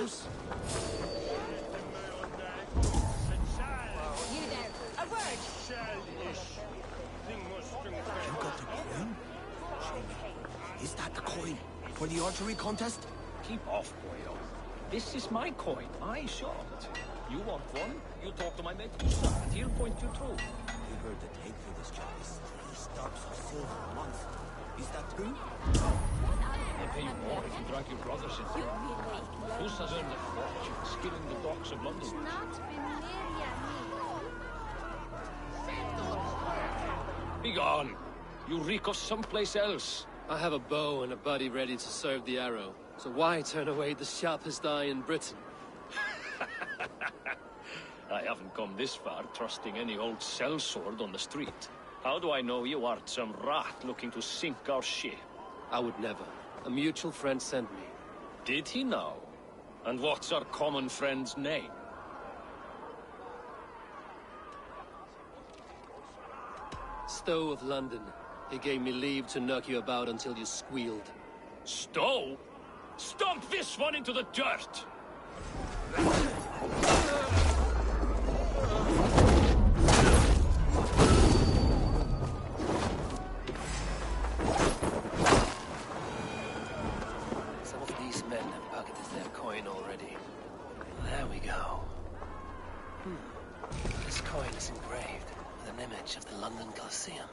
house? You there, a word! You got the coin? Show me. Is that the coin for the archery contest? Keep off, boyo. This is my coin, my shot. You want one? You talk to my mate Usa, and he'll point you through. We heard the take for this job is 3 stubs of silver a month. Is that true? They'll pay you more if you drag your brothers in. Usa's earned a fortune skilling the docks of London. Begone! You reek of someplace else. I have a bow and a buddy ready to serve the arrow. So why turn away the sharpest eye in Britain? I haven't come this far trusting any old sellsword on the street. How do I know you aren't some rat looking to sink our ship? I would never. A mutual friend sent me. Did he now? And what's our common friend's name? Stowe of London. He gave me leave to knock you about until you squealed. Stowe? Stomp this one into the dirt! Some of these men have pocketed their coin already. There we go. This coin is engraved with an image of the London Colosseum.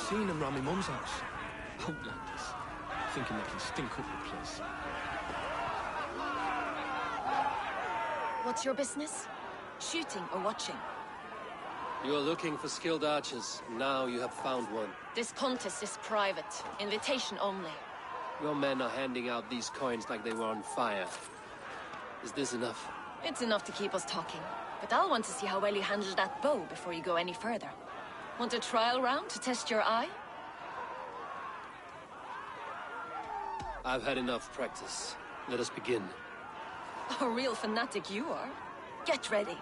Seen them round my mum's house. Outlanders. Thinking they can stink up the place. What's your business? Shooting or watching? You are looking for skilled archers. Now you have found one. This contest is private. Invitation only. Your men are handing out these coins like they were on fire. Is this enough? It's enough to keep us talking. But I'll want to see how well you handle that bow before you go any further. Want a trial round to test your eye? I've had enough practice. Let us begin. A real fanatic you are. Get ready.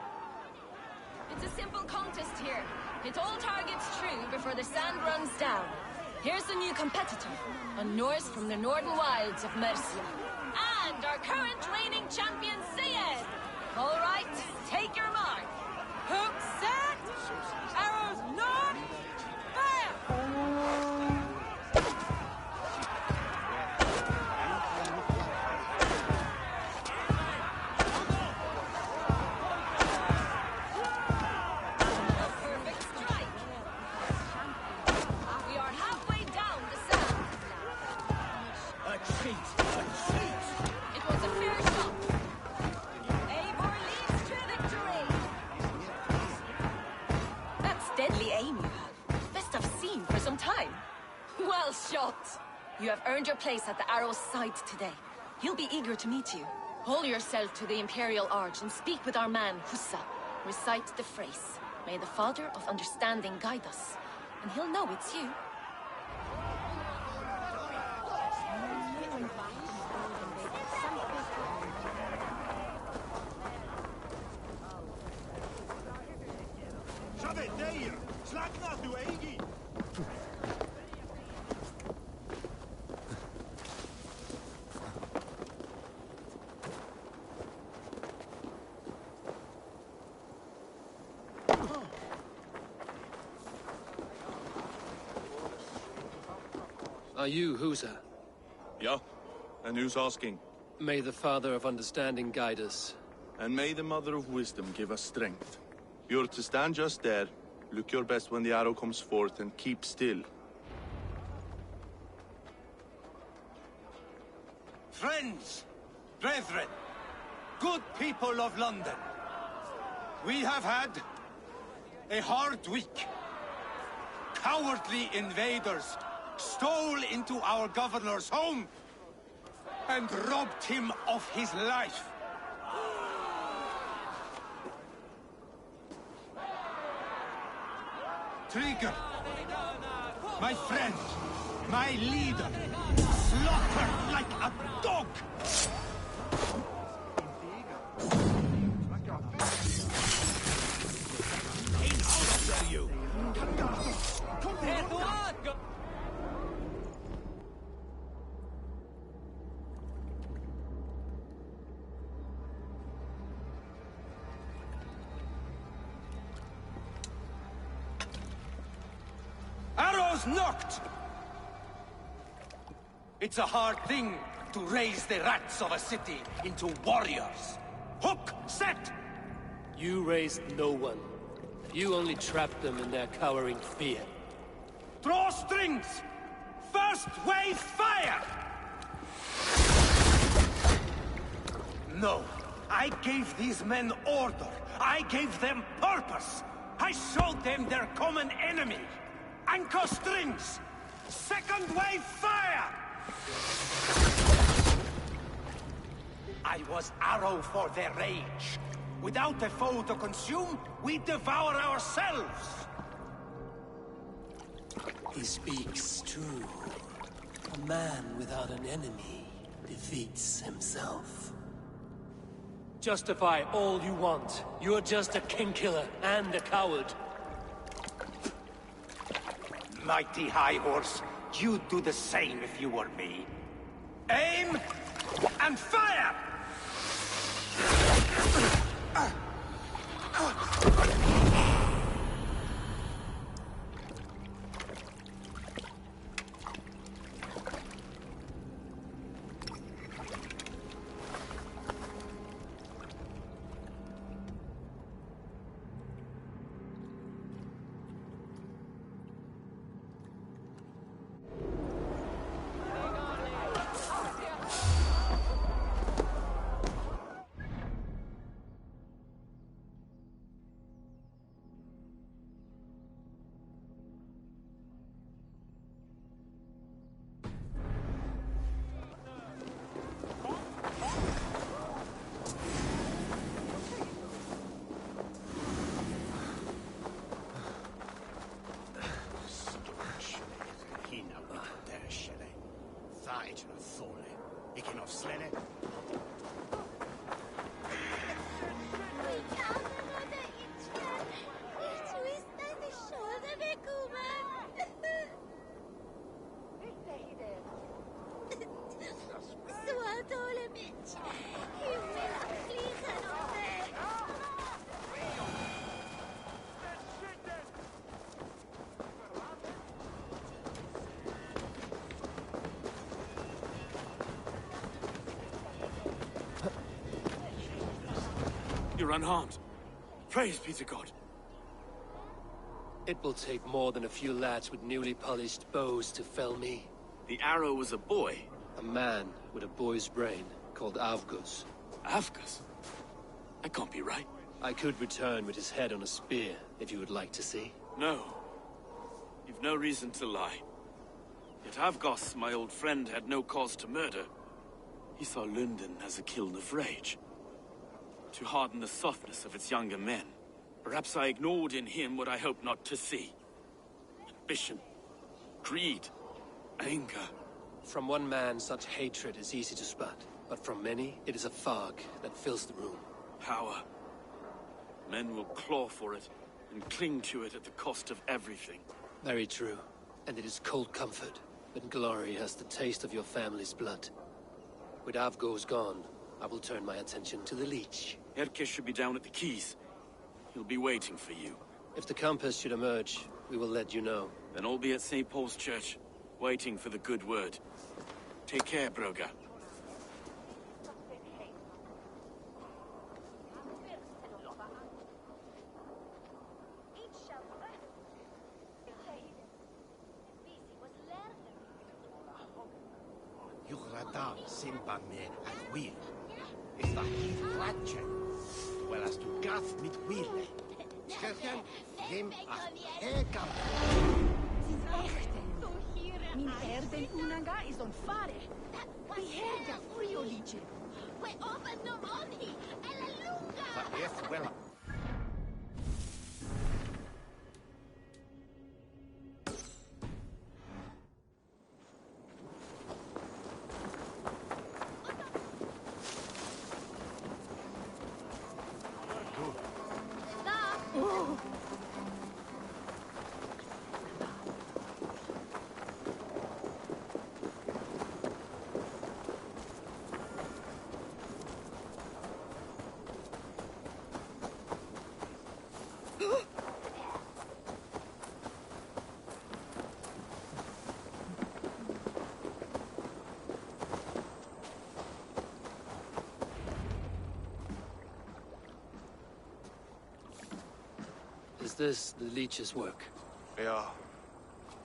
It's a simple contest here. Hit all targets true before the sand runs down. Here's the new competitor, a Norse from the northern wilds of Mercia. And our current reigning champion, Syed! All right, take your mark. Hook set! Arrows north! Fire! You have earned your place at the Arrow's side today. He'll be eager to meet you. Hold yourself to the Imperial Arch and speak with our man, Hussa. Recite the phrase. May the Father of Understanding guide us. And he'll know it's you. Are you Husa? Yeah? And who's asking? May the Father of Understanding guide us. And may the Mother of Wisdom give us strength. You're to stand just there, look your best when the arrow comes forth, and keep still. Friends, brethren, good people of London, we have had a hard week. Cowardly invaders stole into our governor's home and robbed him of his life. Trigger, my friend, my leader, slaughtered like a dog! Arrows knocked! It's a hard thing to raise the rats of a city into warriors. Hook, set! You raised no one. You only trapped them in their cowering fear. Draw strings! First wave fire! No, I gave these men order. I gave them purpose. I showed them their common enemy. Anchor strings! Second wave fire! I was arrow for their rage. Without a foe to consume, we devour ourselves! He speaks true. A man without an enemy defeats himself. Justify all you want. You're just a king-killer and a coward. Mighty High Horse, you'd do the same if you were me. Aim and fire! You're unharmed. Praise be to God. It will take more than a few lads with newly polished bows to fell me. The arrow was a boy. A man with a boy's brain, called Avgus. Avgus? That can't be right. I could return with his head on a spear, if you would like to see. No. You've no reason to lie. Yet Avgos, my old friend, had no cause to murder. He saw London as a kiln of rage. To harden the softness of its younger men. Perhaps I ignored in him what I hoped not to see. Ambition, greed, anger. From one man, such hatred is easy to spot. But from many, it is a fog that fills the room. Power. Men will claw for it, and cling to it at the cost of everything. Very true. And it is cold comfort when glory has the taste of your family's blood. With Avgos gone, I will turn my attention to the Leech. Erke should be down at the quays. He'll be waiting for you. If the Compass should emerge, we will let you know. Then I'll be at St. Paul's Church, waiting for the good word. Take care, Broga. Yuhrada simpame agwil. Is the heat ratchen? Well as to gath mit wille. Scherchen, dem a hekam. Min herden unaga is on fare. Vi herda friolice. We open no money. Ella lunga. But yes, well. Is this the leech's work? Yeah.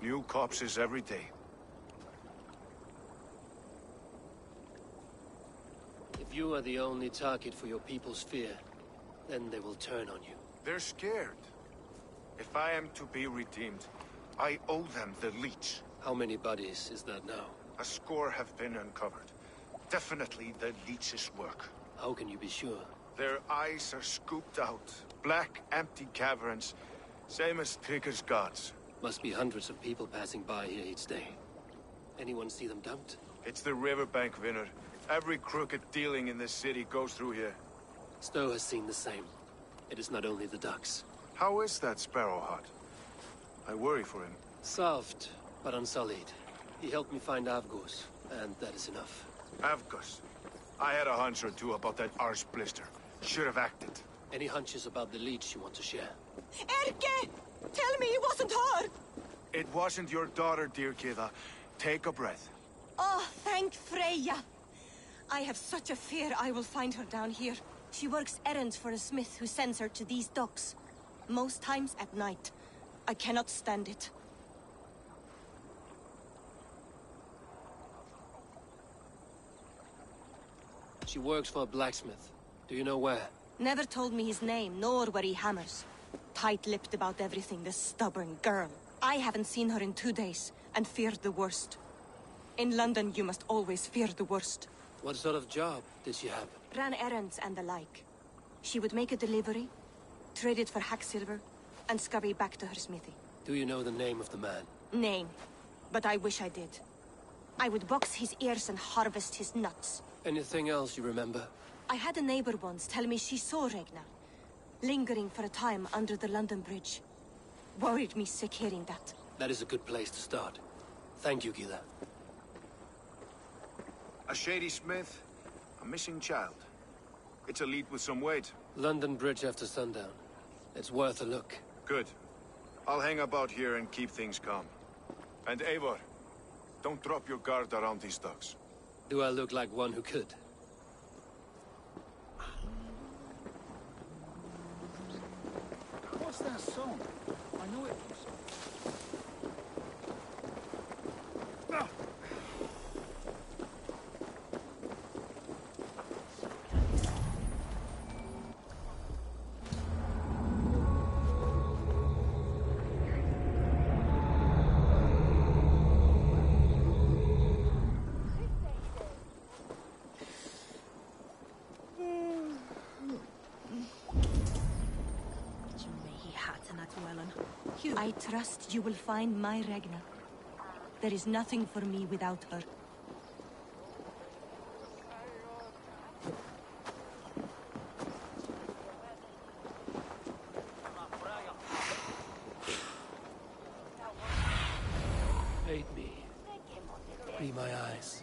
New corpses every day. If you are the only target for your people's fear, then they will turn on you. They're scared. If I am to be redeemed, I owe them the leech. How many bodies is that now? A score have been uncovered. Definitely the leech's work. How can you be sure? Their eyes are scooped out. Black, empty caverns. Same as Trigger's gods. Must be hundreds of people passing by here each day. Anyone see them dumped? It's the riverbank, Winner. Every crooked dealing in this city goes through here. Stowe has seen the same. It is not only the ducks. How is that Sparrow Hut? I worry for him. Soft, but unsullied. He helped me find Avgos, and that is enough. Avgus. I had a hunch or two about that arse blister. Should have acted. Any hunches about the leech you want to share? Erke! Tell me it wasn't her! It wasn't your daughter, dear Kida. Take a breath. Oh, thank Freya. I have such a fear I will find her down here. She works errands for a smith who sends her to these docks. Most times at night. I cannot stand it. She works for a blacksmith. Do you know where? Never told me his name, nor where he hammers. Tight-lipped about everything, this stubborn girl. I haven't seen her in 2 days, and feared the worst. In London, you must always fear the worst. What sort of job did she have? Ran errands and the like. She would make a delivery, trade it for hack silver, and scurry back to her smithy. Do you know the name of the man? Name. But I wish I did. I would box his ears and harvest his nuts. Anything else you remember? I had a neighbor once tell me she saw Ragnar, lingering for a time under the London Bridge. Worried me sick hearing that. That is a good place to start. Thank you, Gila. A shady smith, a missing child. It's a lead with some weight. London Bridge after sundown. It's worth a look. Good. I'll hang about here and keep things calm. And Eivor, don't drop your guard around these docks. Do I look like one who could? What's that song? I know it from somewhere. I trust you will find my Ragnar. There is nothing for me without her. Aid me. Be my eyes.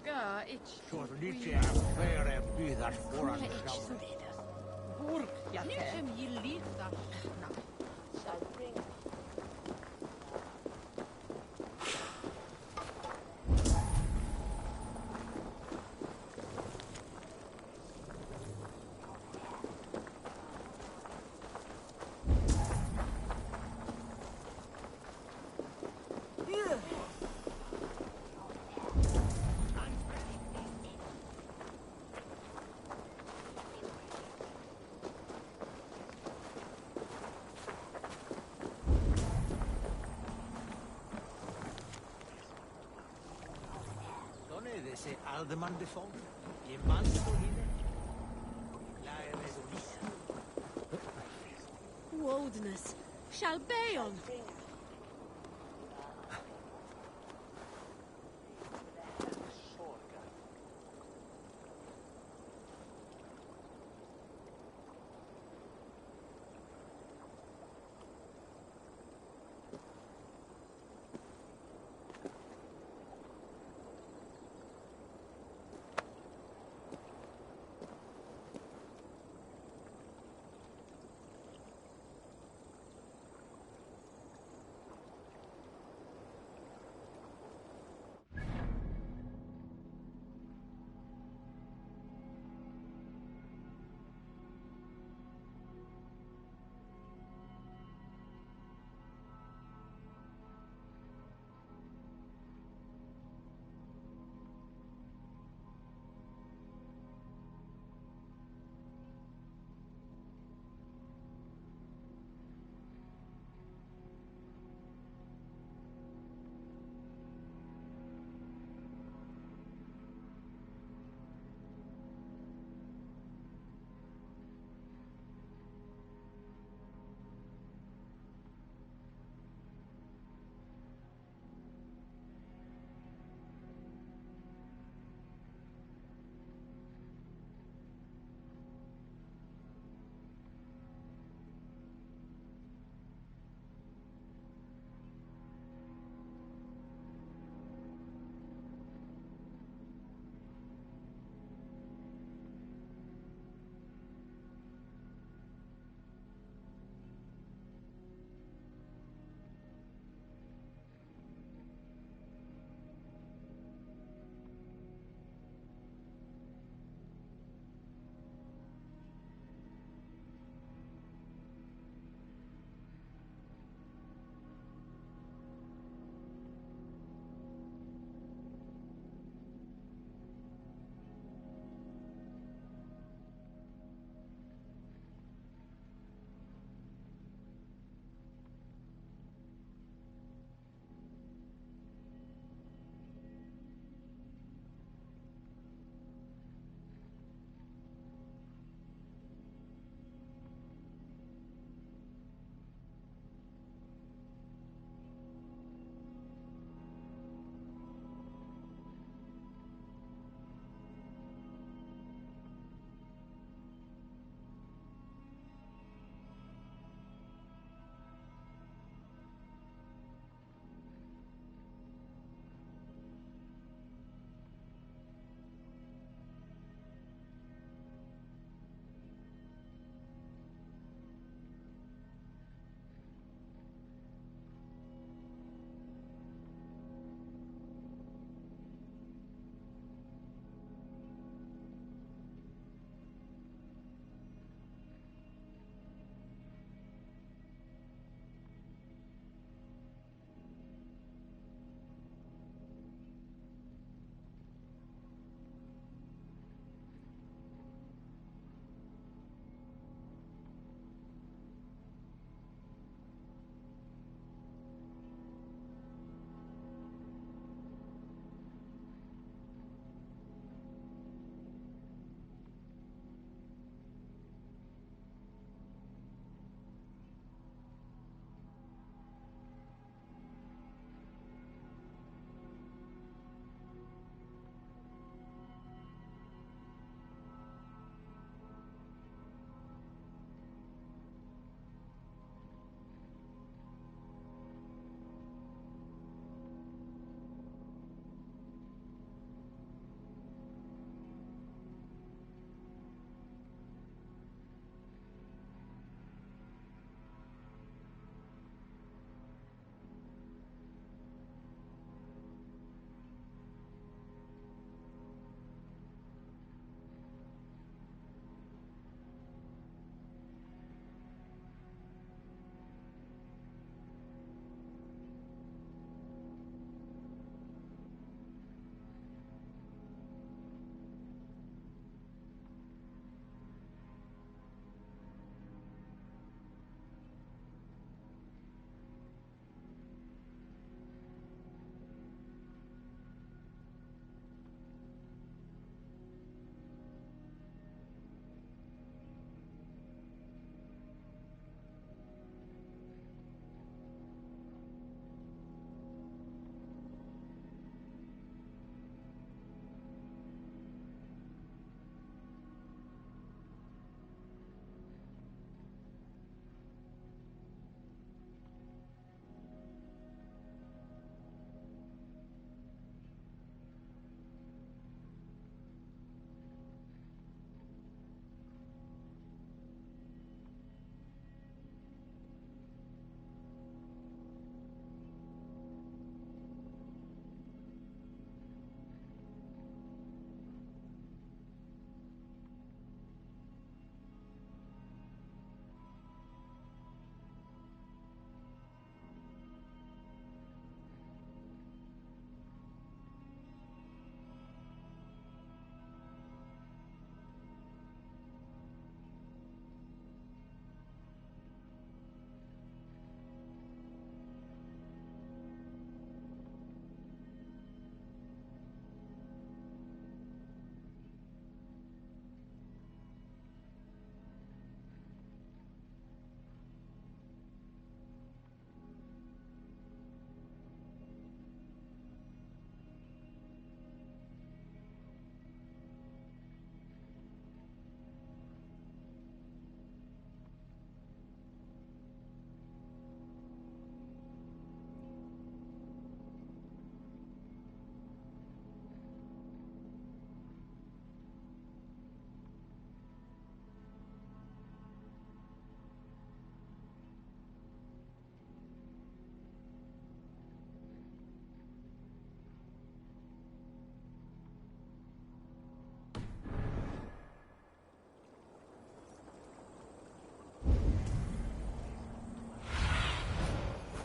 Ja, ich... Sorlice affäre byggdas foran samlides. Ja, nu je lita. Se Aldeman de Fond, je man hine. La redolissa. Wodeness. Shall be on.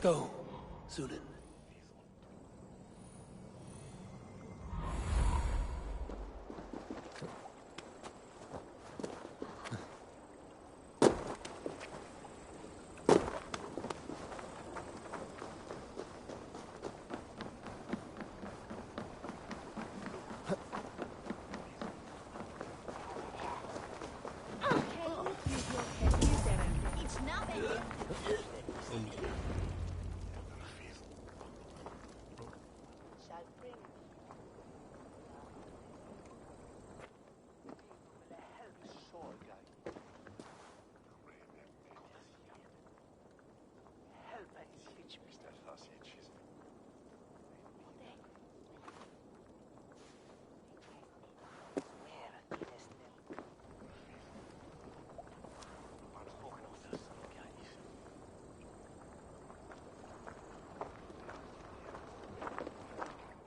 Go, Sunan. It's nothing.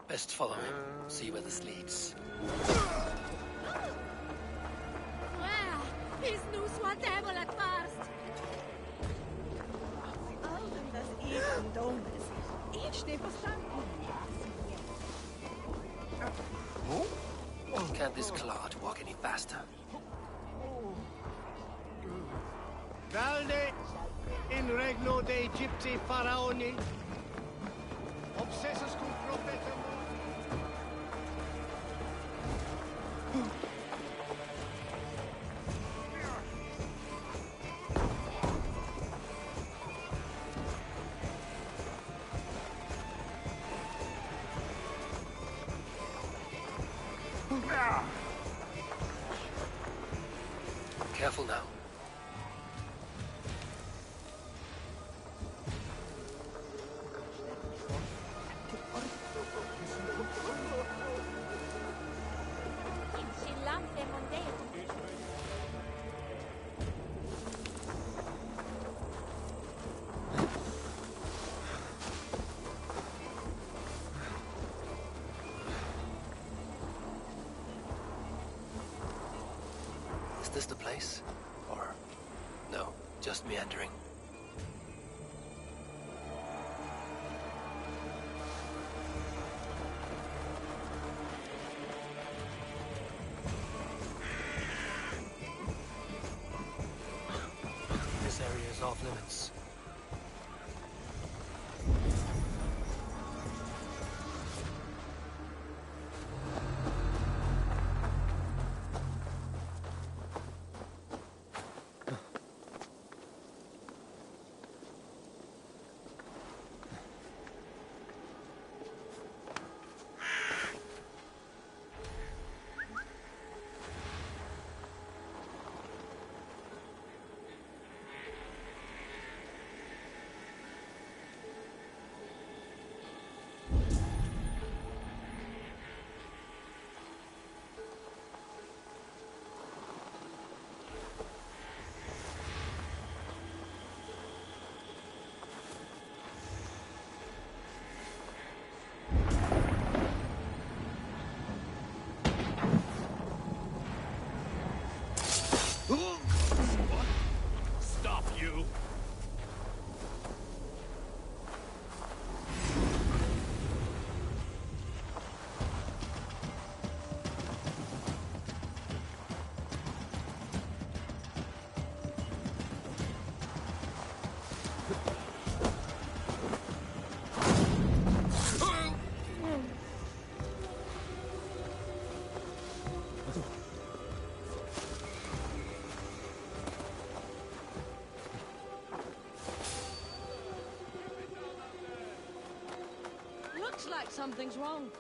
Best follow him. See where this leads. Is nu så djävulet först? Allen das egendomes. Ich stehe verstanden. Can't this clod walk any faster? Valde in regno de Egypti faraoni. Obsessus cum profetum. Careful now. Is this the place? Or no, just meandering? This area is off limits. Stop you! Looks like something's wrong.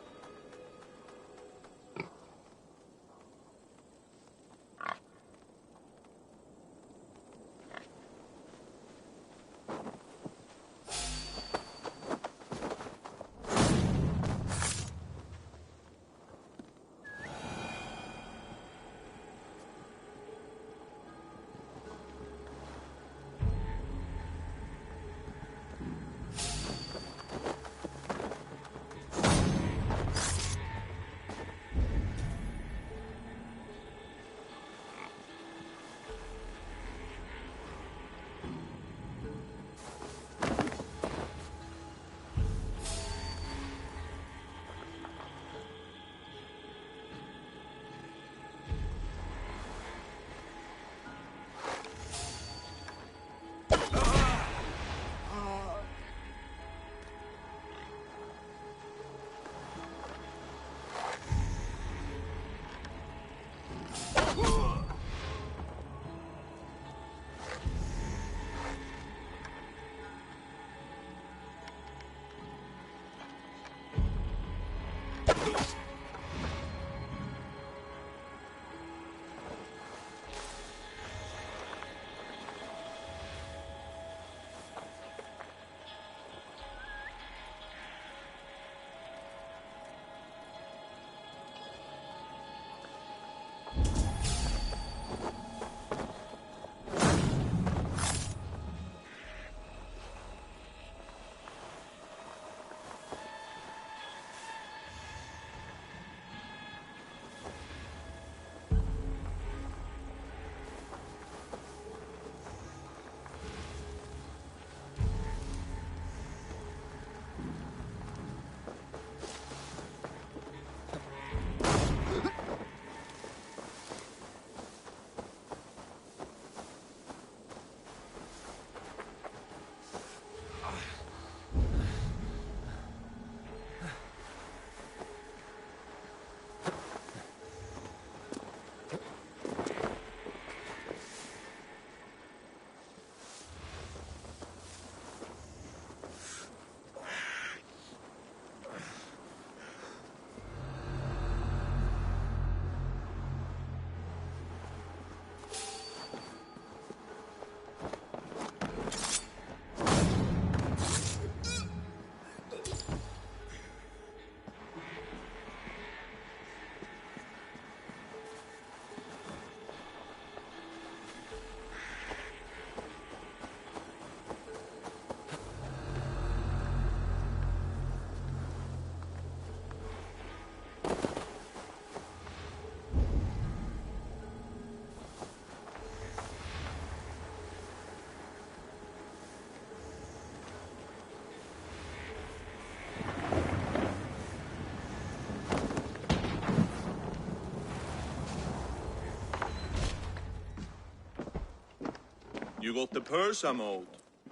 You got the purse I'm owed?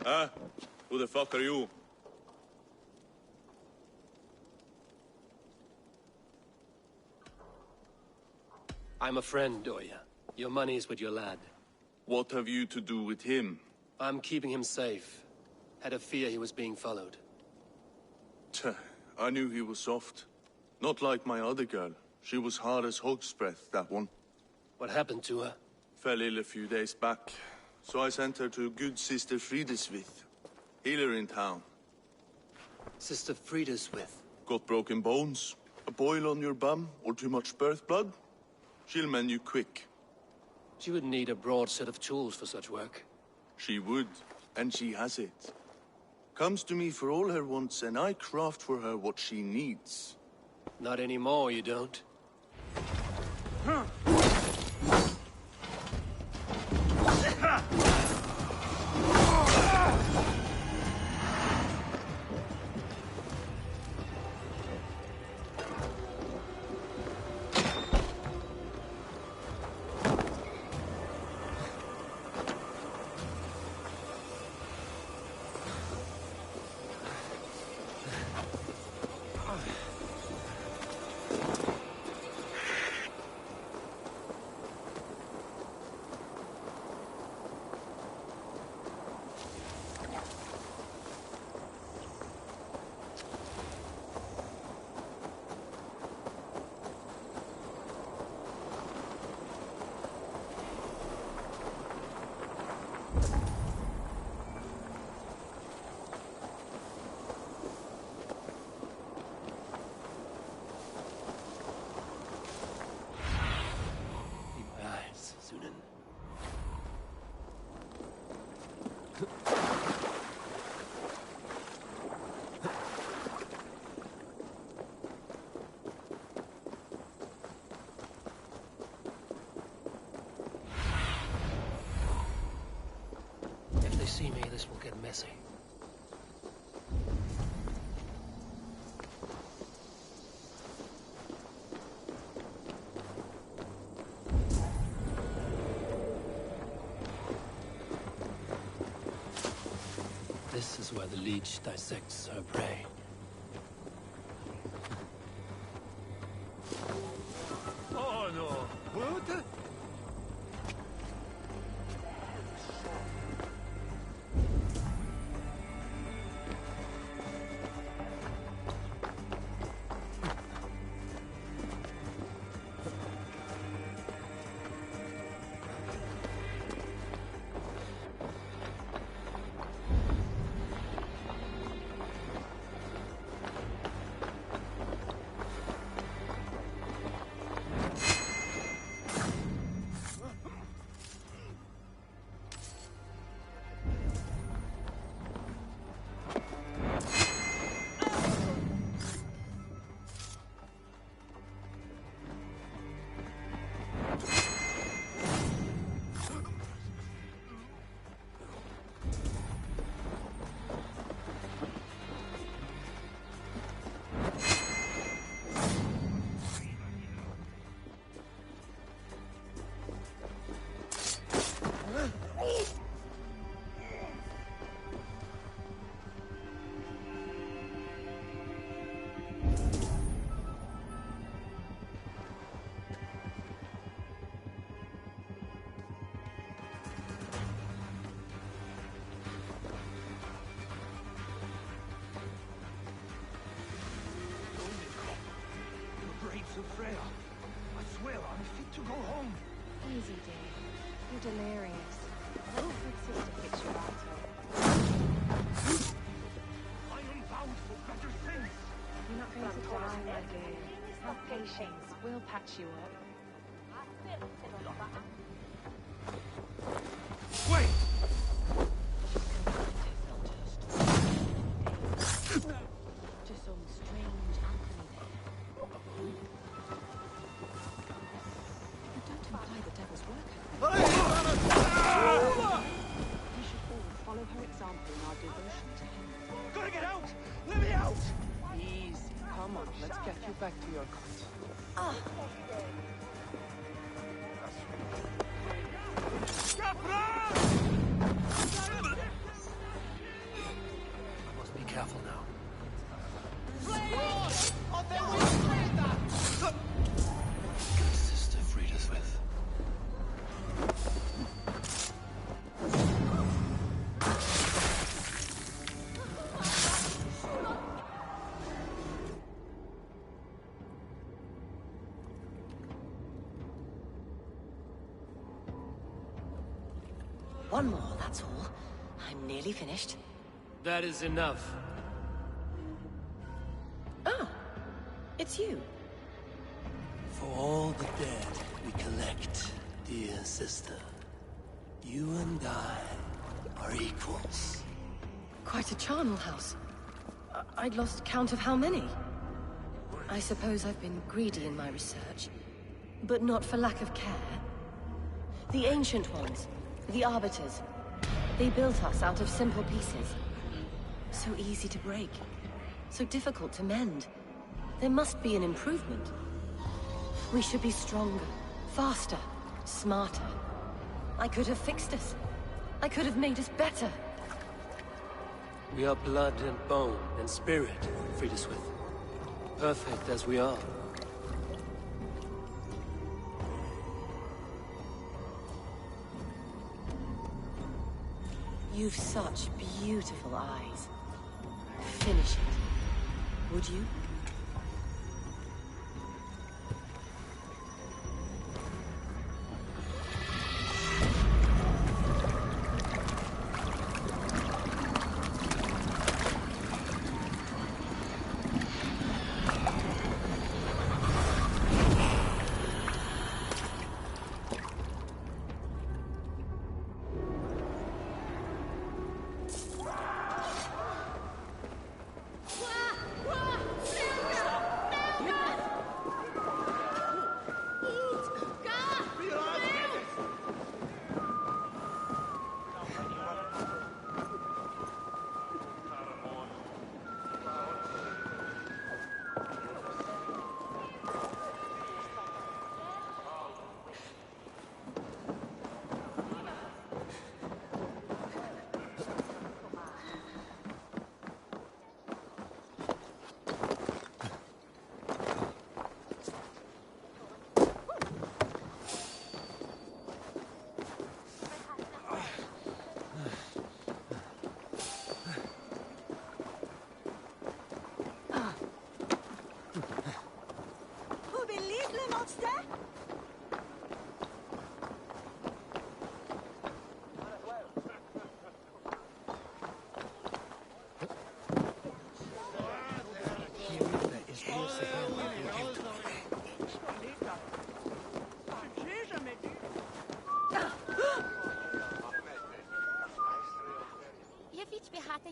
Huh? Who the fuck are you? I'm a friend, Doya. Your money's with your lad. What have you to do with him? I'm keeping him safe. Had a fear he was being followed. Tuh, I knew he was soft. Not like my other girl. She was hard as hog's breath, that one. What happened to her? Fell ill a few days back. So I sent her to good Sister Frideswith. Healer in town. Sister Frideswith? Got broken bones, a boil on your bum, or too much birth blood? She'll mend you quick. She would need a broad set of tools for such work. She would, and she has it. Comes to me for all her wants, and I craft for her what she needs. Not anymore, you don't. See me, this will get messy. This is where the leech dissects her prey. Oh no! What? well. I'm fit to go home. Easy, dear. You're delirious. Let the big sister fix your battle. I am bound for better things. You're not going to die, my dear. Have patience. We'll patch you up. Wait! Just some strange alchemy there. You don't imply the devil's work. We should all follow her example in our devotion to him. Gotta get out! Let me out! Easy. Come on, let's get you back to your cot. I must be careful now. Good sister freed us with. One more, that's all. I'm nearly finished. That is enough. Oh, it's you. For all the dead we collect, dear sister, you and I are equals. Quite a charnel house. I'd lost count of how many. I suppose I've been greedy in my research, but not for lack of care. The Ancient Ones, the Arbiters, they built us out of simple pieces. So easy to break, so difficult to mend. There must be an improvement. We should be stronger, faster, smarter. I could have fixed us. I could have made us better. We are blood and bone and spirit, Friedeswith. Perfect as we are. You've such beautiful eyes. Finish it. Would you?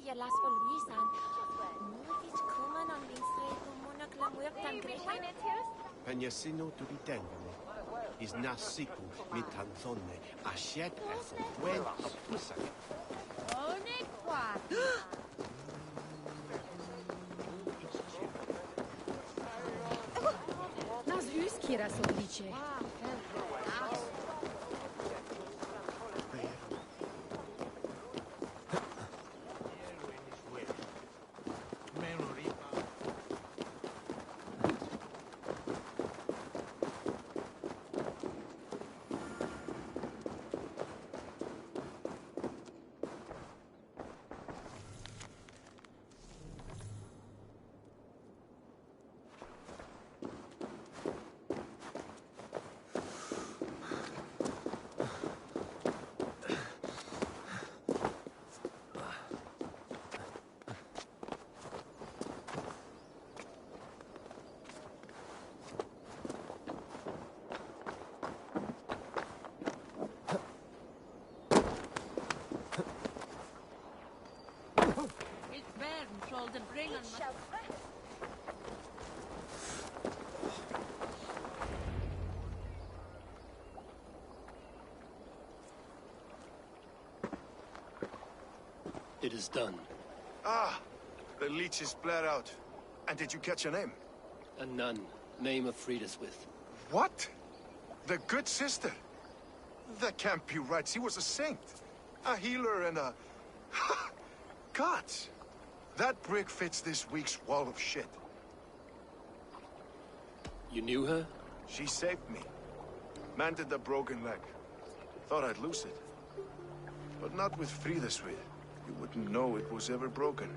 je las for Luisan. Movic kuman on din streku monokla muertan grepan. Penyasino to be tendone. Is nasiku mitanzone. Ashet efo. When apusak. One quad. Nas uskira so liče. to bring on my... It is done. Ah, the leech is bled out. And did you catch a name? A nun. Name of freed us with. What? The good sister? That can't be right. She was a saint. A healer and a... Gods! That brick fits this week's wall of shit. You knew her? She saved me. Mended the broken leg. Thought I'd lose it. But not with Frida's Swede. You wouldn't know it was ever broken.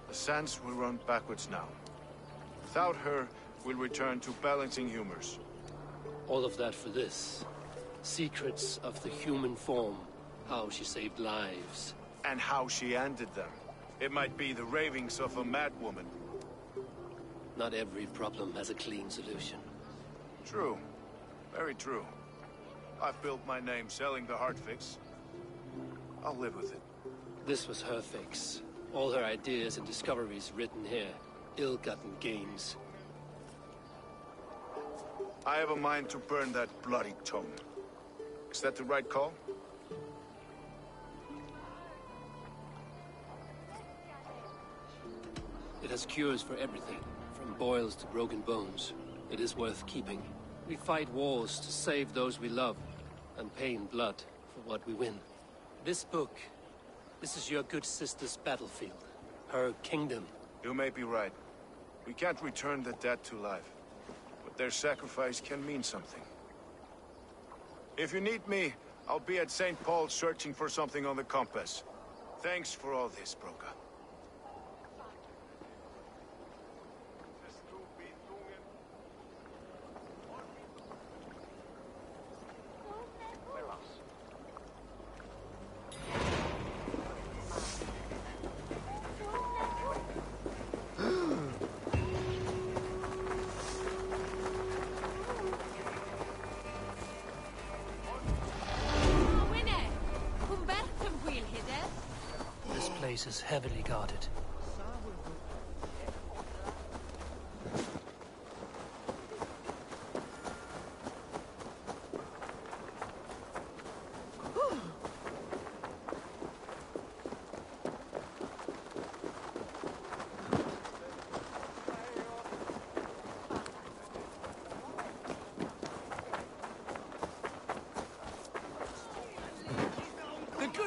The sands will run backwards now. Without her, we'll return to balancing humors. All of that for this. Secrets of the human form. How she saved lives. And how she ended them. It might be the ravings of a madwoman. Not every problem has a clean solution. True. Very true. I've built my name selling the heart fix. I'll live with it. This was her fix. All her ideas and discoveries written here. Ill-gotten gains. I have a mind to burn that bloody tome. Is that the right call? It has cures for everything, from boils to broken bones. It is worth keeping. We fight wars to save those we love, and pay in blood for what we win. This book, this is your good sister's battlefield. Her kingdom. You may be right. We can't return the dead to life. But their sacrifice can mean something. If you need me, I'll be at St. Paul's searching for something on the compass. Thanks for all this, Broca. This place is heavily guarded.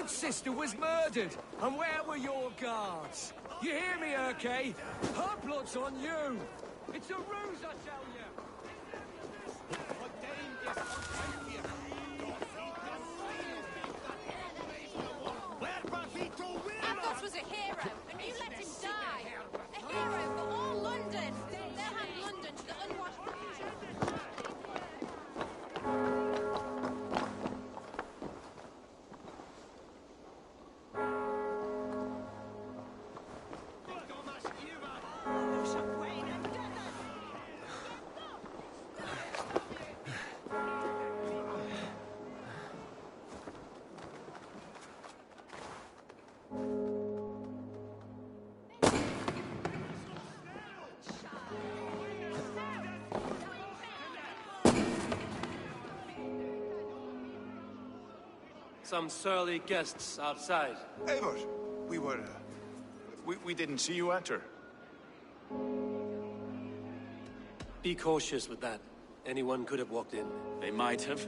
Sister was murdered, and where were your guards? You hear me, Urke? Her blood's on you! It's a ruse, I tell you! Athos was a hero, and you let him die! A hero for all London! They'll hand London to the unwashed... Some surly guests outside. Eivor, we didn't see you enter. Be cautious with that. Anyone could have walked in. They might have,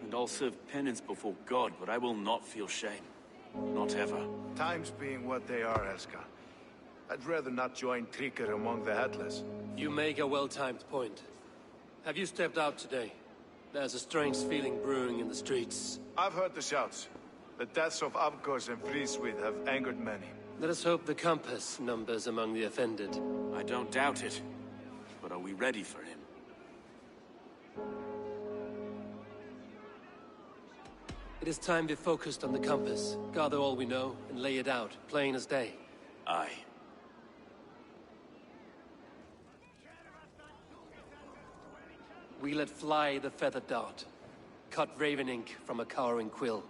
and I'll serve penance before God, but I will not feel shame. Not ever. Times being what they are, Elska. I'd rather not join Tricker among the headless. You make a well-timed point. Have you stepped out today? There's a strange feeling brewing in the streets. I've heard the shouts. The deaths of Avgos and Friswid have angered many. Let us hope the compass numbers among the offended. I don't doubt it. But are we ready for him? It is time to be focused on the compass. Gather all we know and lay it out, plain as day. Aye. We let fly the feather dart. Cut raven ink from a cowering quill.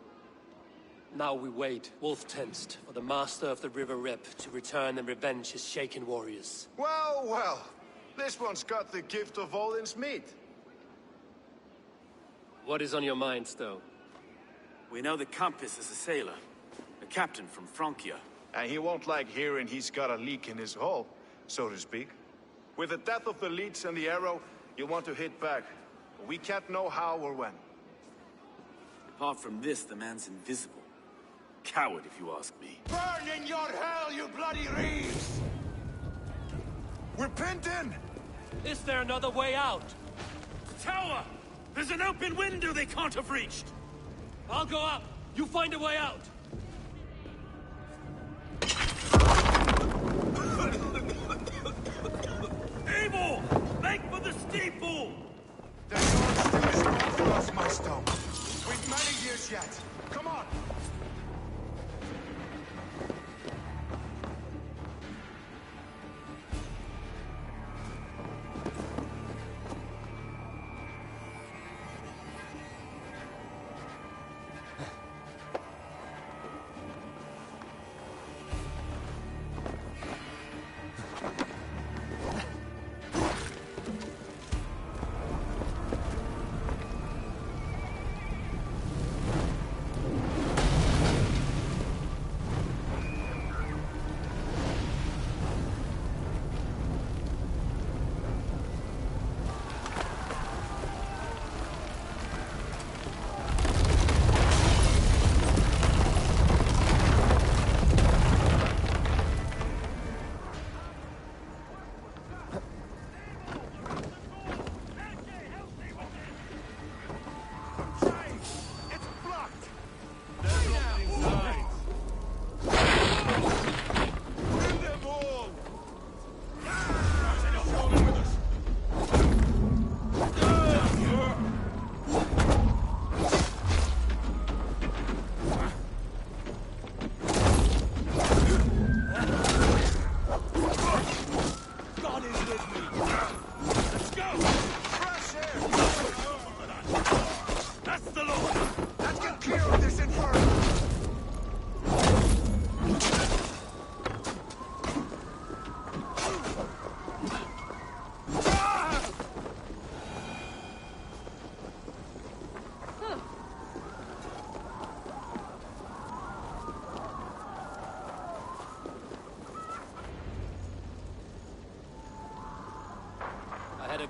Now we wait, wolf-tensed, for the master of the River Rip to return and revenge his shaken warriors. Well, well. This one's got the gift of Odin's meat. What is on your minds, though? We know that Campus is a sailor. A captain from Francia. And he won't like hearing he's got a leak in his hull, so to speak. With the death of the leech and the arrow, you'll want to hit back. We can't know how or when. Apart from this, the man's invisible. Coward, if you ask me. Burn in your hell, you bloody reeves! We're pinned in! Is there another way out? Tower! There's an open window they can't have reached! I'll go up! You find a way out! Evil! Make for the steeple! The North's too strong for us, my stone. We've many years yet. Come on!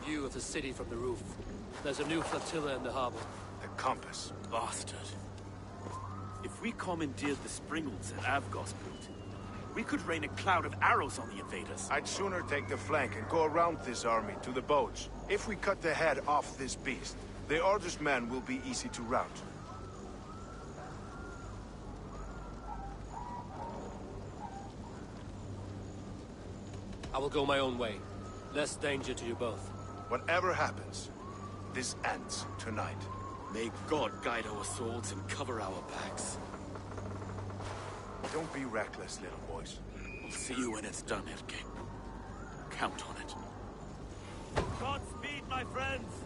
View of the city from the roof. There's a new flotilla in the harbor. The compass. Bastard. If we commandeered the Springles at Avgosport, we could rain a cloud of arrows on the invaders. I'd sooner take the flank and go around this army to the boats. If we cut the head off this beast, the Order's men will be easy to rout. I will go my own way. Less danger to you both. Whatever happens, this ends tonight. May God guide our swords and cover our backs. Don't be reckless, little boys. We'll see you when it's done, Erke. Count on it. Godspeed, my friends!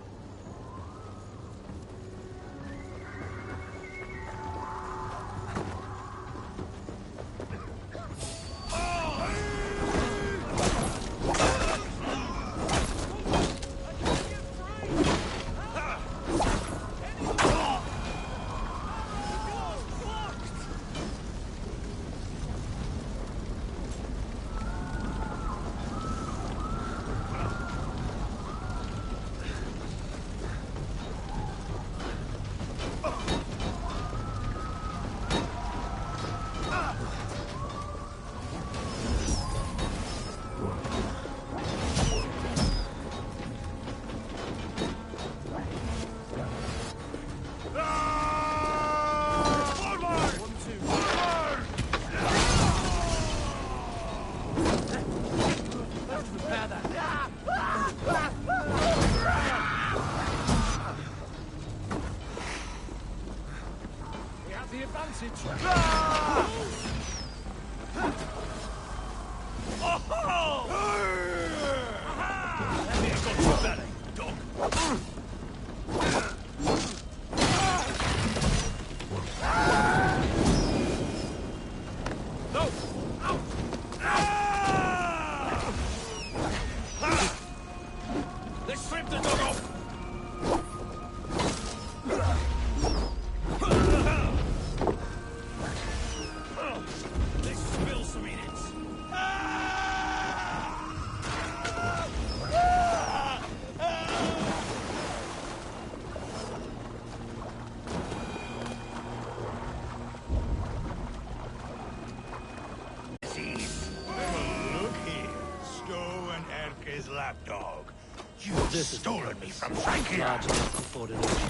dog. You've stolen me from Frankie. Large enough to ford an ocean.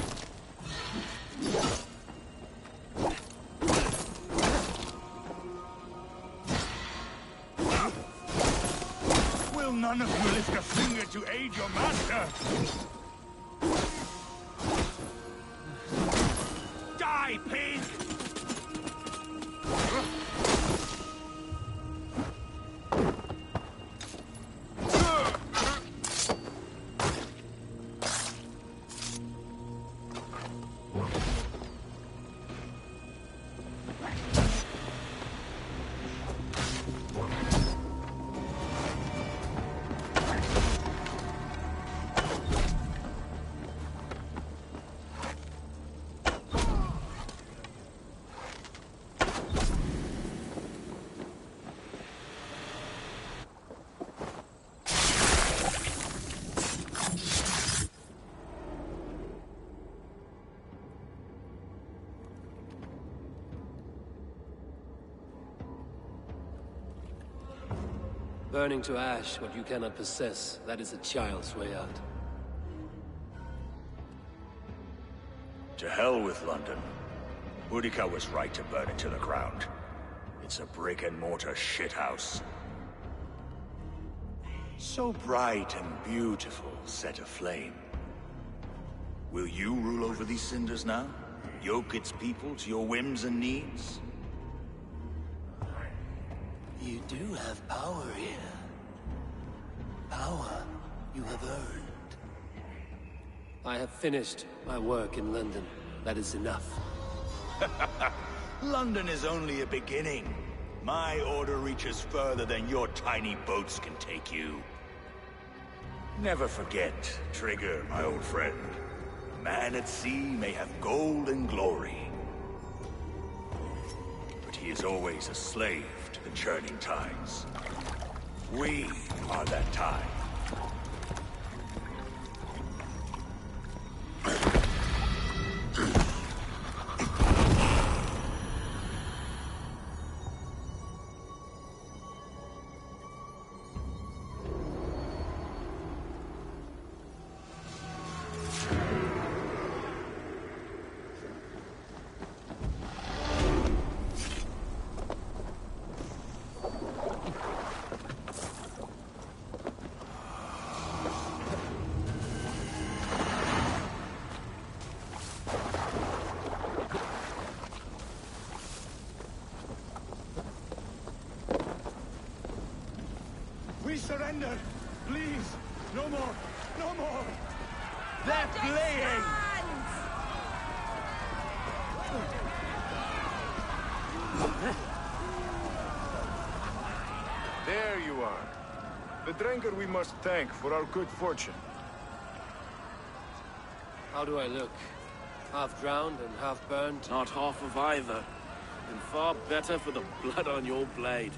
Will none of you lift a finger to aid your master? Die, pig! Burning to ash what you cannot possess, that is a child's way out. To hell with London. Boudica was right to burn it to the ground. It's a brick-and-mortar shithouse. So bright and beautiful, set aflame. Will you rule over these cinders now? Yoke its people to your whims and needs? You do have power here. Power you have earned. I have finished my work in London. That is enough. London is only a beginning. My order reaches further than your tiny boats can take you. Never forget, Trigger, my old friend. A man at sea may have gold and glory, but he is always a slave to the churning tides. We are that tide. We surrender! Please! No more! No more! They're playing! There you are. The drinker we must thank for our good fortune. How do I look? Half drowned and half burned? Not half of either. And far better for the blood on your blade.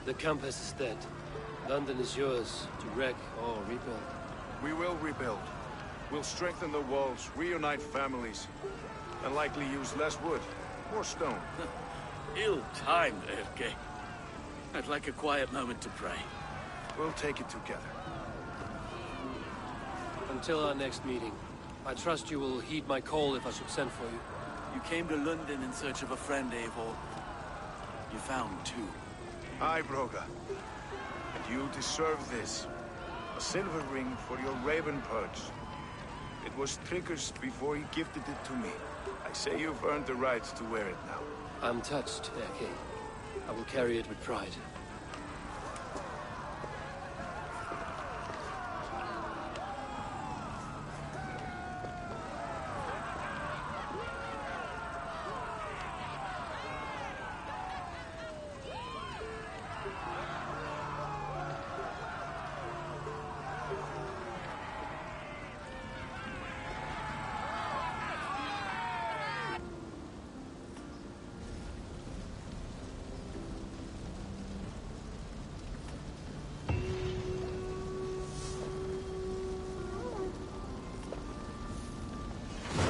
The compass is dead. London is yours, to wreck or rebuild. We will rebuild. We'll strengthen the walls, reunite families, and likely use less wood, more stone. Ill-timed, Erke. I'd like a quiet moment to pray. We'll take it together. Until our next meeting, I trust you will heed my call if I should send for you. You came to London in search of a friend, Eivor. You found two. Aye, Broga. And you deserve this. A silver ring for your raven perch. It was Trigger's before he gifted it to me. I say you've earned the right to wear it now. I'm touched, Erke. I will carry it with pride.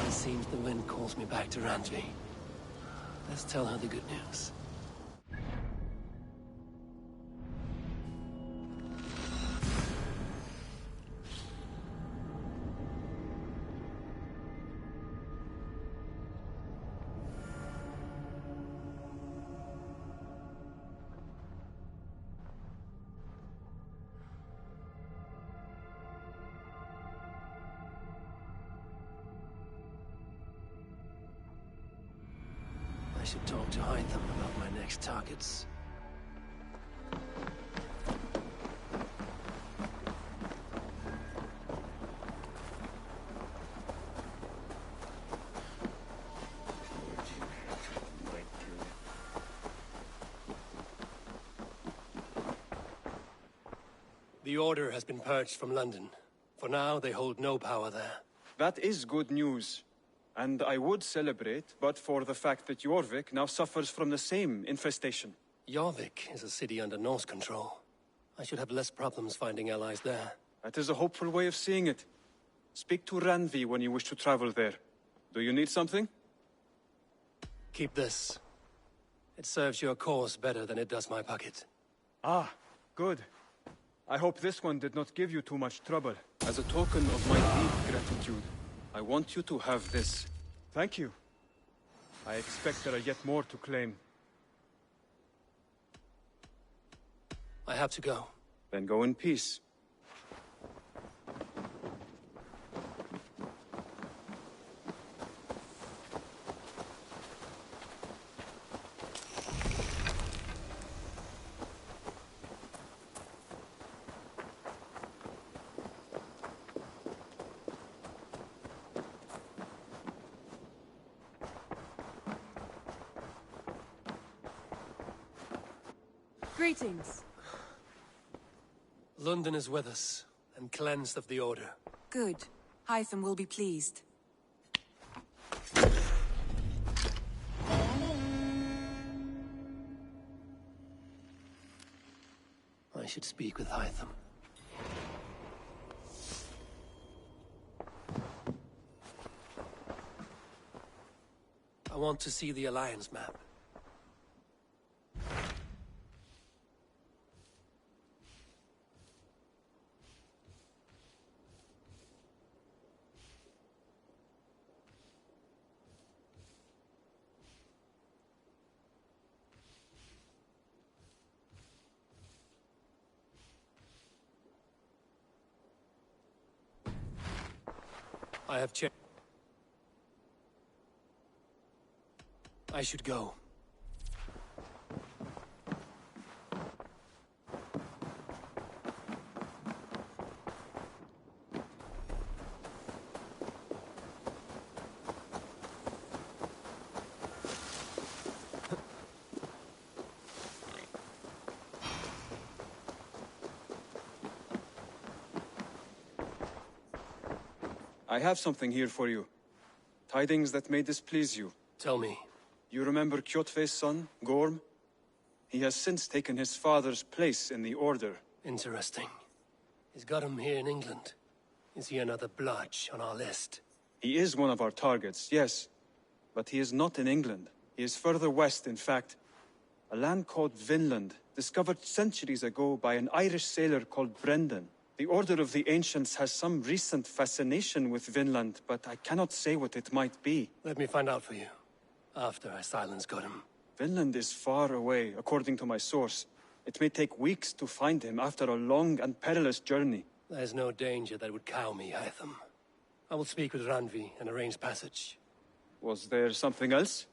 Seems the wind calls me back to Randvi. Let's tell her the good news. should talk to Hytham about my next targets. The Order has been purged from London. For now, they hold no power there. That is good news. And I would celebrate, but for the fact that Jorvik now suffers from the same infestation. Jorvik is a city under Norse control. I should have less problems finding allies there. That is a hopeful way of seeing it. Speak to Ranvi when you wish to travel there. Do you need something? Keep this. It serves your cause better than it does my pocket. Ah, good. I hope this one did not give you too much trouble. As a token of my deep gratitude, I want you to have this. Thank you. I expect there are yet more to claim. I have to go. Then go in peace. Greetings. London is with us, and cleansed of the Order. Good. Hytham will be pleased. I should speak with Hytham. I want to see the Alliance map. I have checked. I should go. I have something here for you. Tidings that may displease you. Tell me. You remember Kjotve's son, Gorm? He has since taken his father's place in the Order. Interesting. He's got him here in England. Is he another blotch on our list? He is one of our targets, yes. But he is not in England. He is further west, in fact. A land called Vinland, discovered centuries ago by an Irish sailor called Brendan. The Order of the Ancients has some recent fascination with Vinland, but I cannot say what it might be. Let me find out for you, after I silence Godham. Vinland is far away, according to my source. It may take weeks to find him after a long and perilous journey. There's no danger that would cow me, Hytham. I will speak with Ranvi and arrange passage. Was there something else?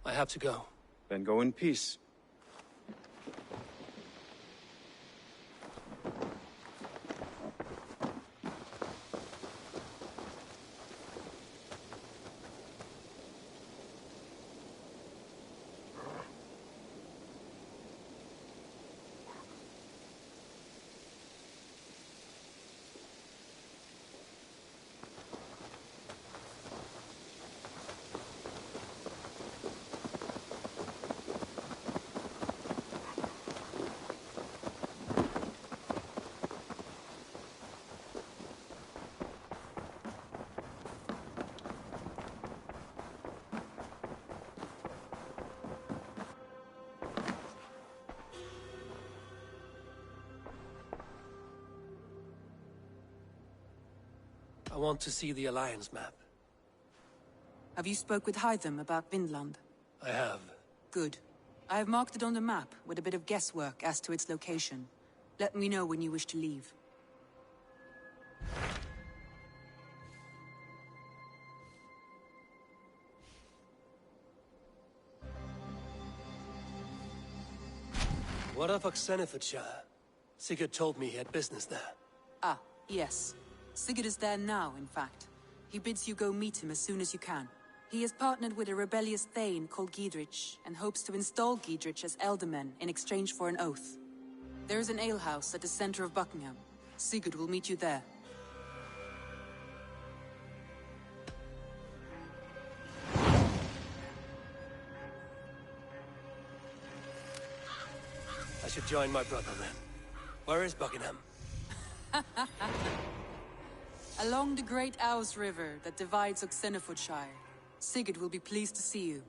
I have to go. Then go in peace. I want to see the Alliance map. Have you spoke with Hytham about Vinland? I have. Good. I have marked it on the map with a bit of guesswork as to its location. Let me know when you wish to leave. What of Oxenfordshire? Sigurd told me he had business there. Ah, yes. Sigurd is there now, in fact. He bids you go meet him as soon as you can. He has partnered with a rebellious thane called Giedrich, and hopes to install Giedrich as Elderman in exchange for an oath. There is an alehouse at the center of Buckingham. Sigurd will meet you there. I should join my brother then. Where is Buckingham? Along the Great Ouse River that divides Oxenfordshire. Sigurd will be pleased to see you.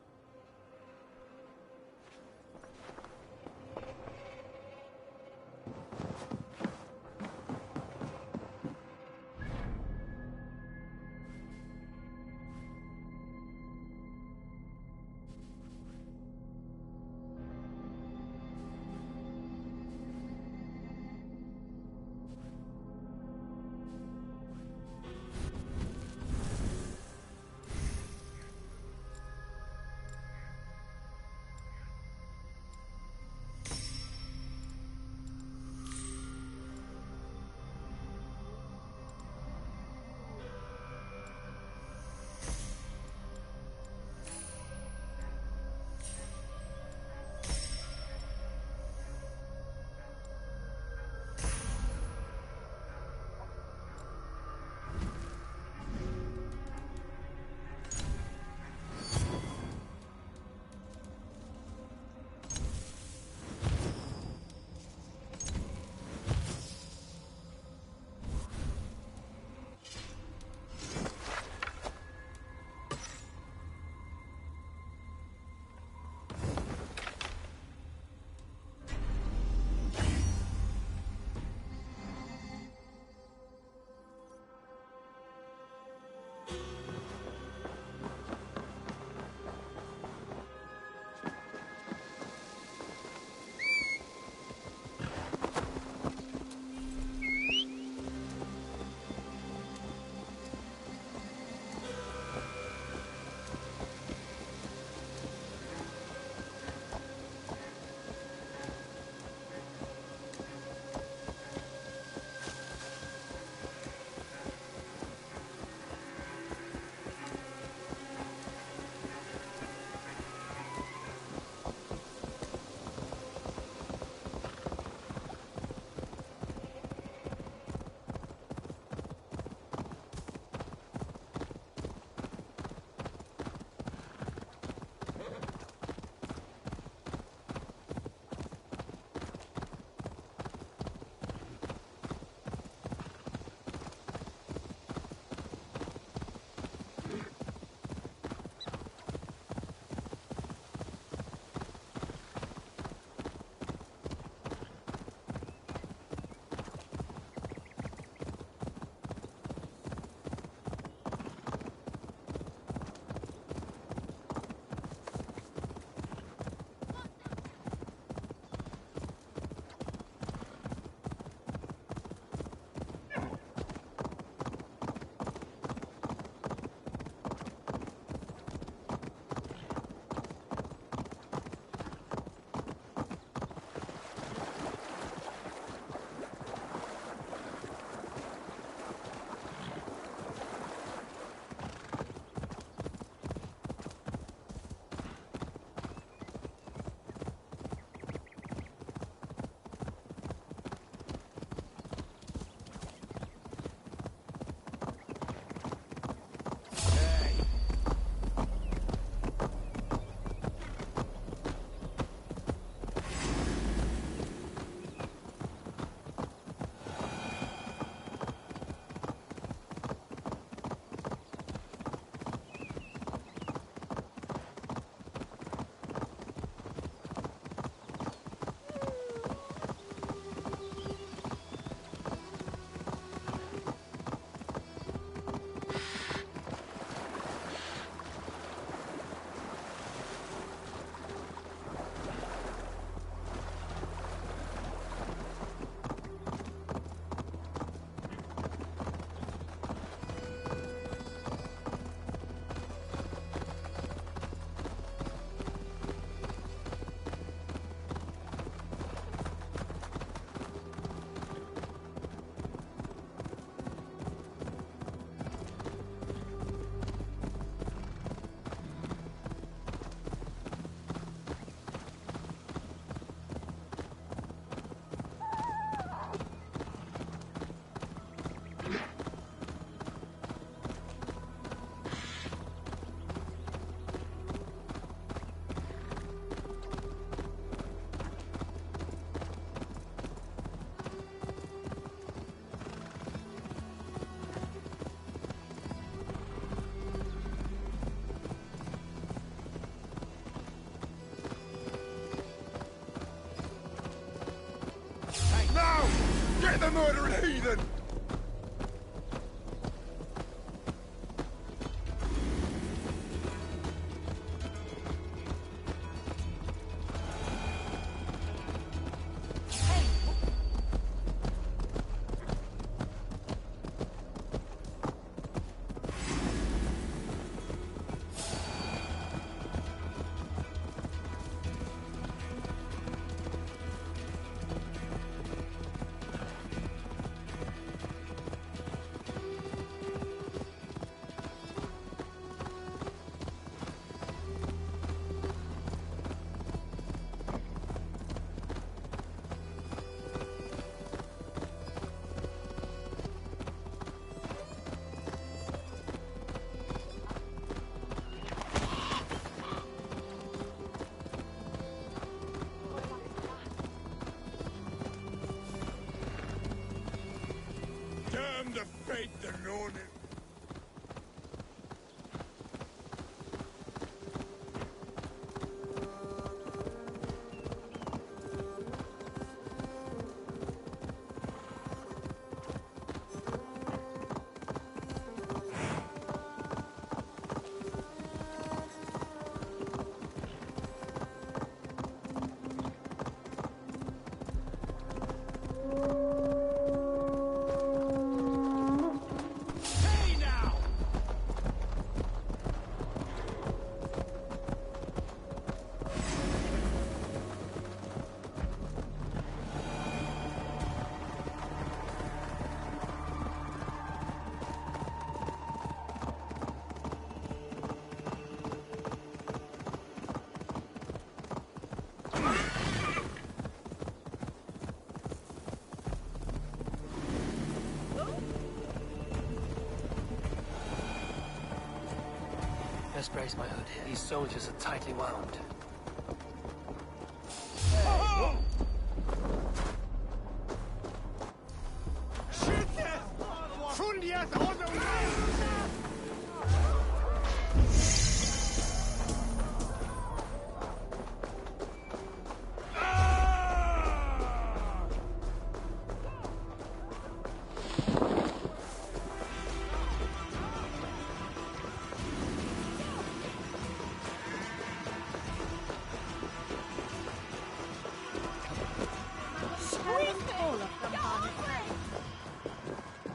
murdering heathen! Damn the fate that known it. Best brace my hood. These soldiers are tightly wound.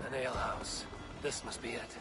An alehouse. This must be it.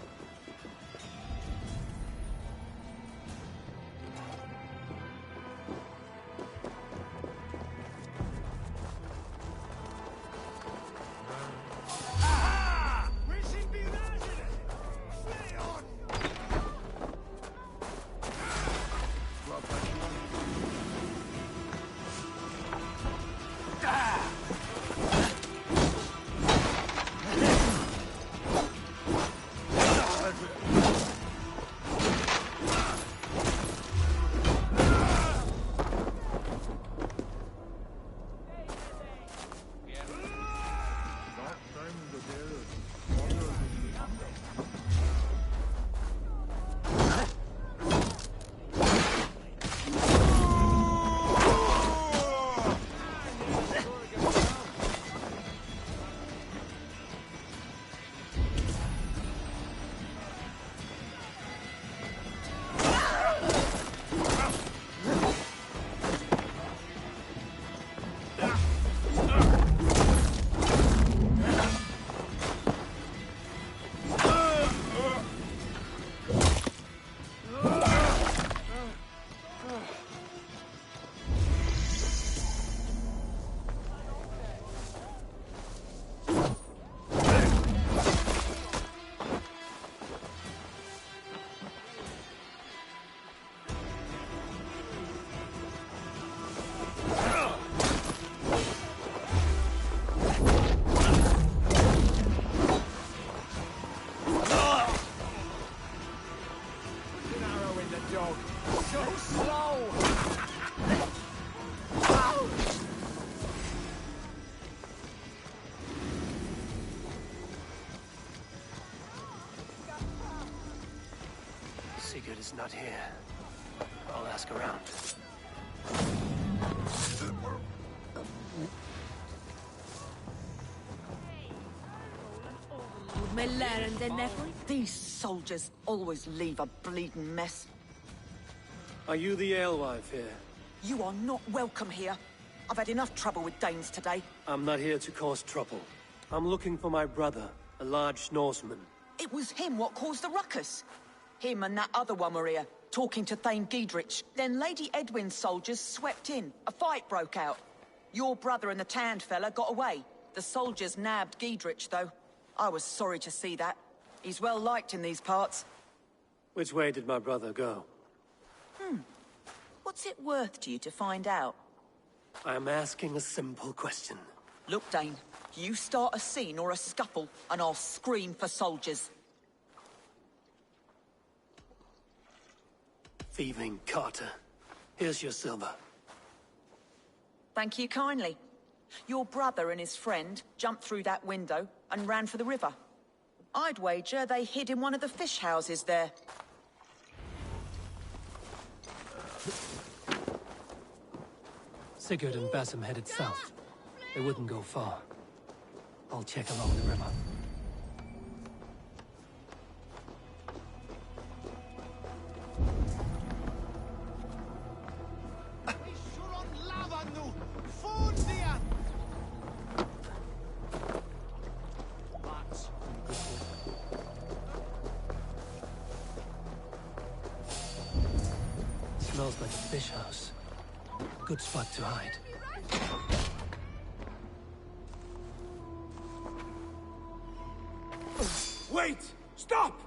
Sigurd is not here. I'll ask around. med lärande Nepal? These soldiers always leave a bleeding mess. Are you the alewife here? You are not welcome here. I've had enough trouble with Danes today. I'm not here to cause trouble. I'm looking for my brother, a large Norseman. It was him what caused the ruckus. Him and that other one were here, talking to Thane Giedrich. Then Lady Edwin's soldiers swept in. A fight broke out. Your brother and the tanned fella got away. The soldiers nabbed Giedrich, though. I was sorry to see that. He's well liked in these parts. Which way did my brother go? What's it worth to you to find out? I'm asking a simple question. Look, Dane, you start a scene or a scuffle, and I'll scream for soldiers. Thieving Carter. Here's your silver. Thank you kindly. Your brother and his friend jumped through that window and ran for the river. I'd wager they hid in one of the fish houses there. Sigurd and Basim headed south. They wouldn't go far. I'll check along the river. Smells like a fish house. Good spot to hide. Wait! Stop!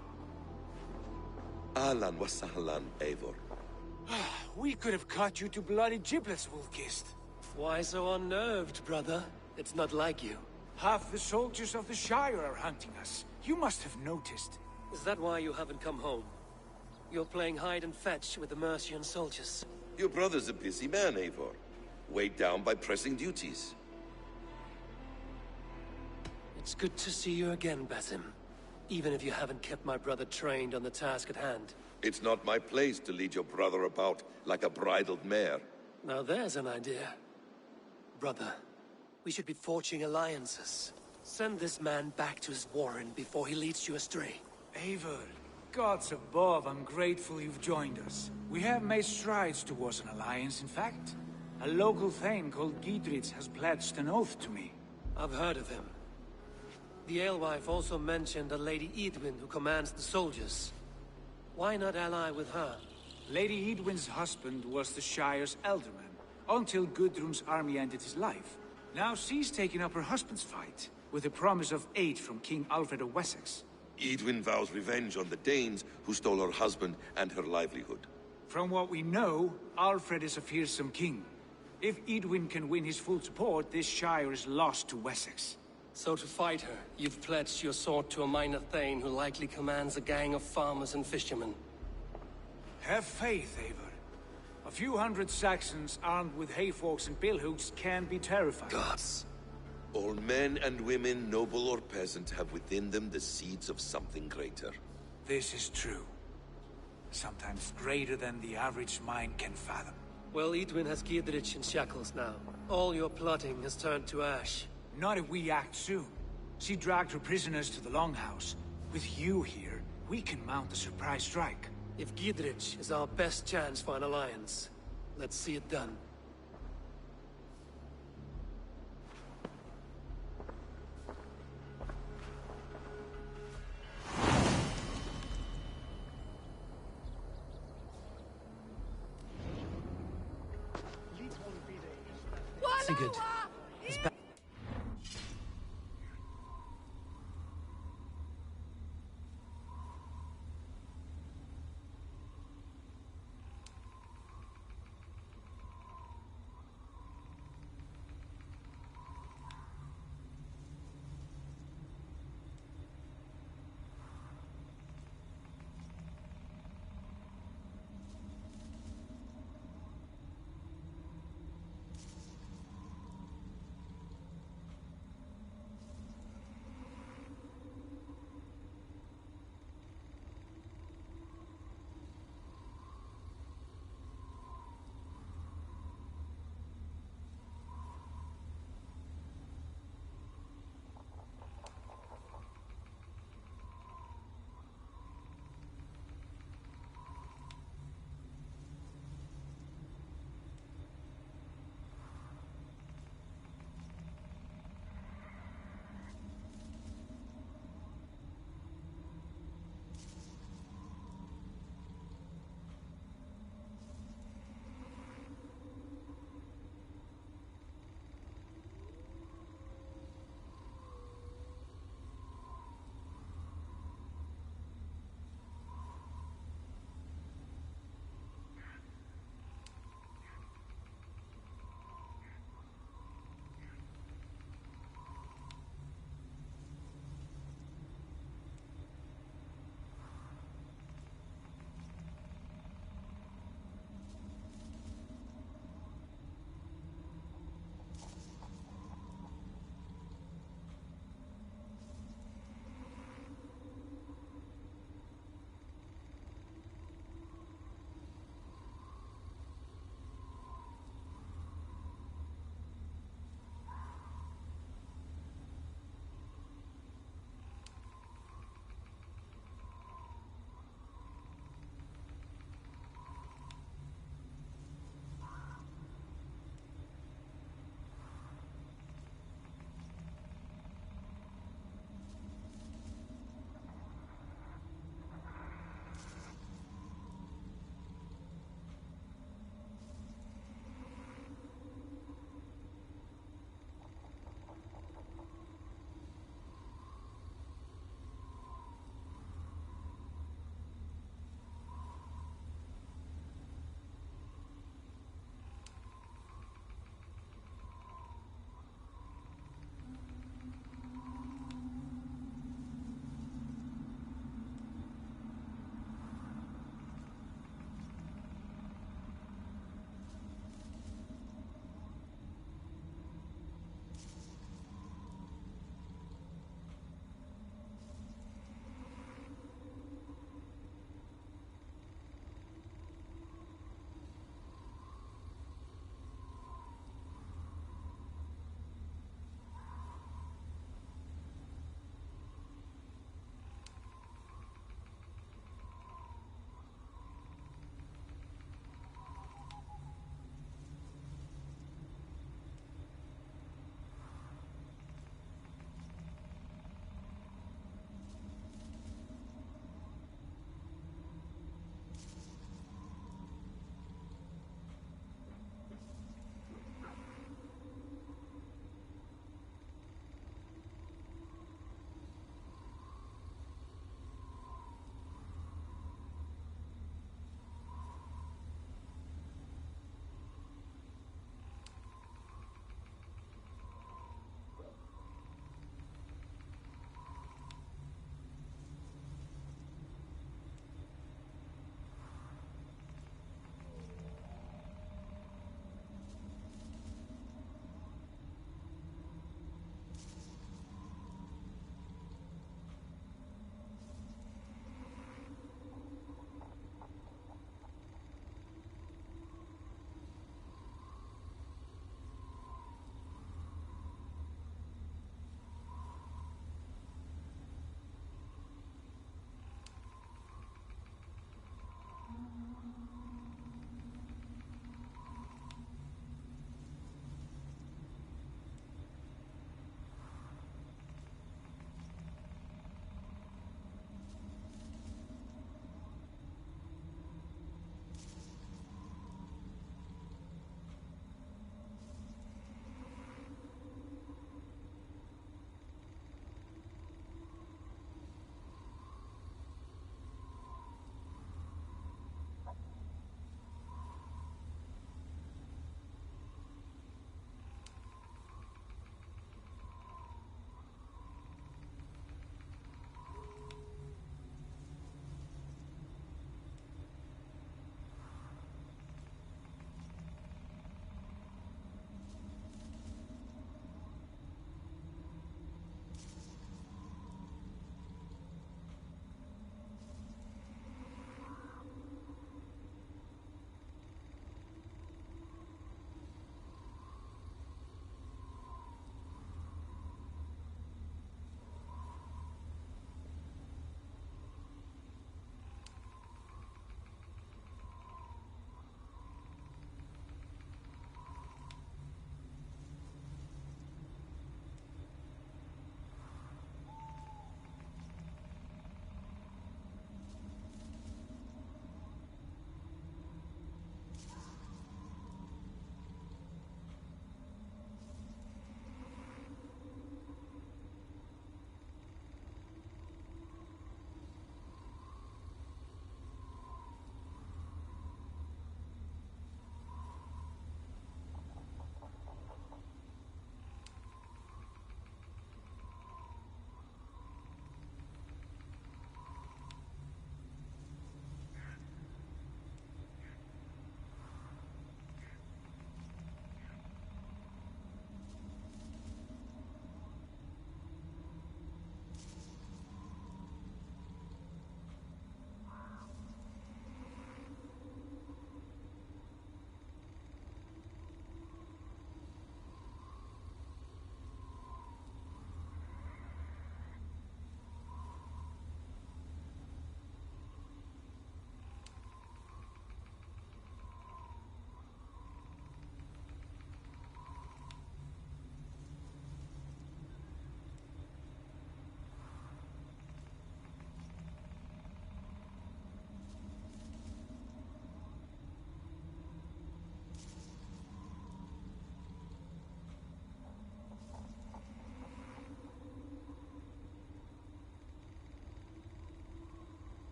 Ahlan wa sahlan, Eivor. We could have cut you to bloody giblets, Wolfkist. Why so unnerved, brother? It's not like you. Half the soldiers of the Shire are hunting us. You must have noticed. Is that why you haven't come home? You're playing hide and fetch with the Mercian soldiers. Your brother's a busy man, Eivor. Weighed down by pressing duties. It's good to see you again, Basim. Even if you haven't kept my brother trained on the task at hand. It's not my place to lead your brother about like a bridled mare. Now there's an idea. Brother, we should be forging alliances. Send this man back to his warren before he leads you astray. Eivor, gods above, I'm grateful you've joined us. We have made strides towards an alliance, in fact. A local thane called Giedrich has pledged an oath to me. I've heard of him. The alewife also mentioned a Lady Edwin who commands the soldiers. Why not ally with her? Lady Edwin's husband was the Shire's elderman, until Gudrun's army ended his life. Now she's taking up her husband's fight, with a promise of aid from King Alfred of Wessex. Edwin vows revenge on the Danes who stole her husband and her livelihood. From what we know, Alfred is a fearsome king. If Edwin can win his full support, this Shire is lost to Wessex. So to fight her, you've pledged your sword to a minor thane who likely commands a gang of farmers and fishermen. Have faith, Eivor. A few hundred Saxons armed with hayforks and billhooks can be terrifying. Gods. All men and women, noble or peasant, have within them the seeds of something greater. This is true. Sometimes greater than the average mind can fathom. Well, Edwin has Giedrich in shackles now. All your plotting has turned to ash. Not if we act soon. She dragged her prisoners to the Longhouse. With you here, we can mount a surprise strike. If Giedrich is our best chance for an alliance, let's see it done. Sigurd is back.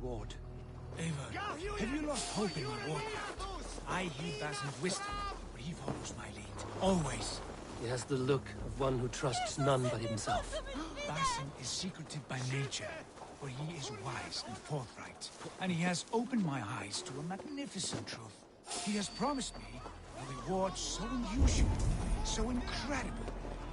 reward. Eivor, have you lost hope in my warcraft? I heed Basim's wisdom, but he follows my lead. Always. He has the look of one who trusts none but himself. Basim is secretive by nature, but he is wise and forthright. And he has opened my eyes to a magnificent truth. He has promised me a reward so unusual, so incredible,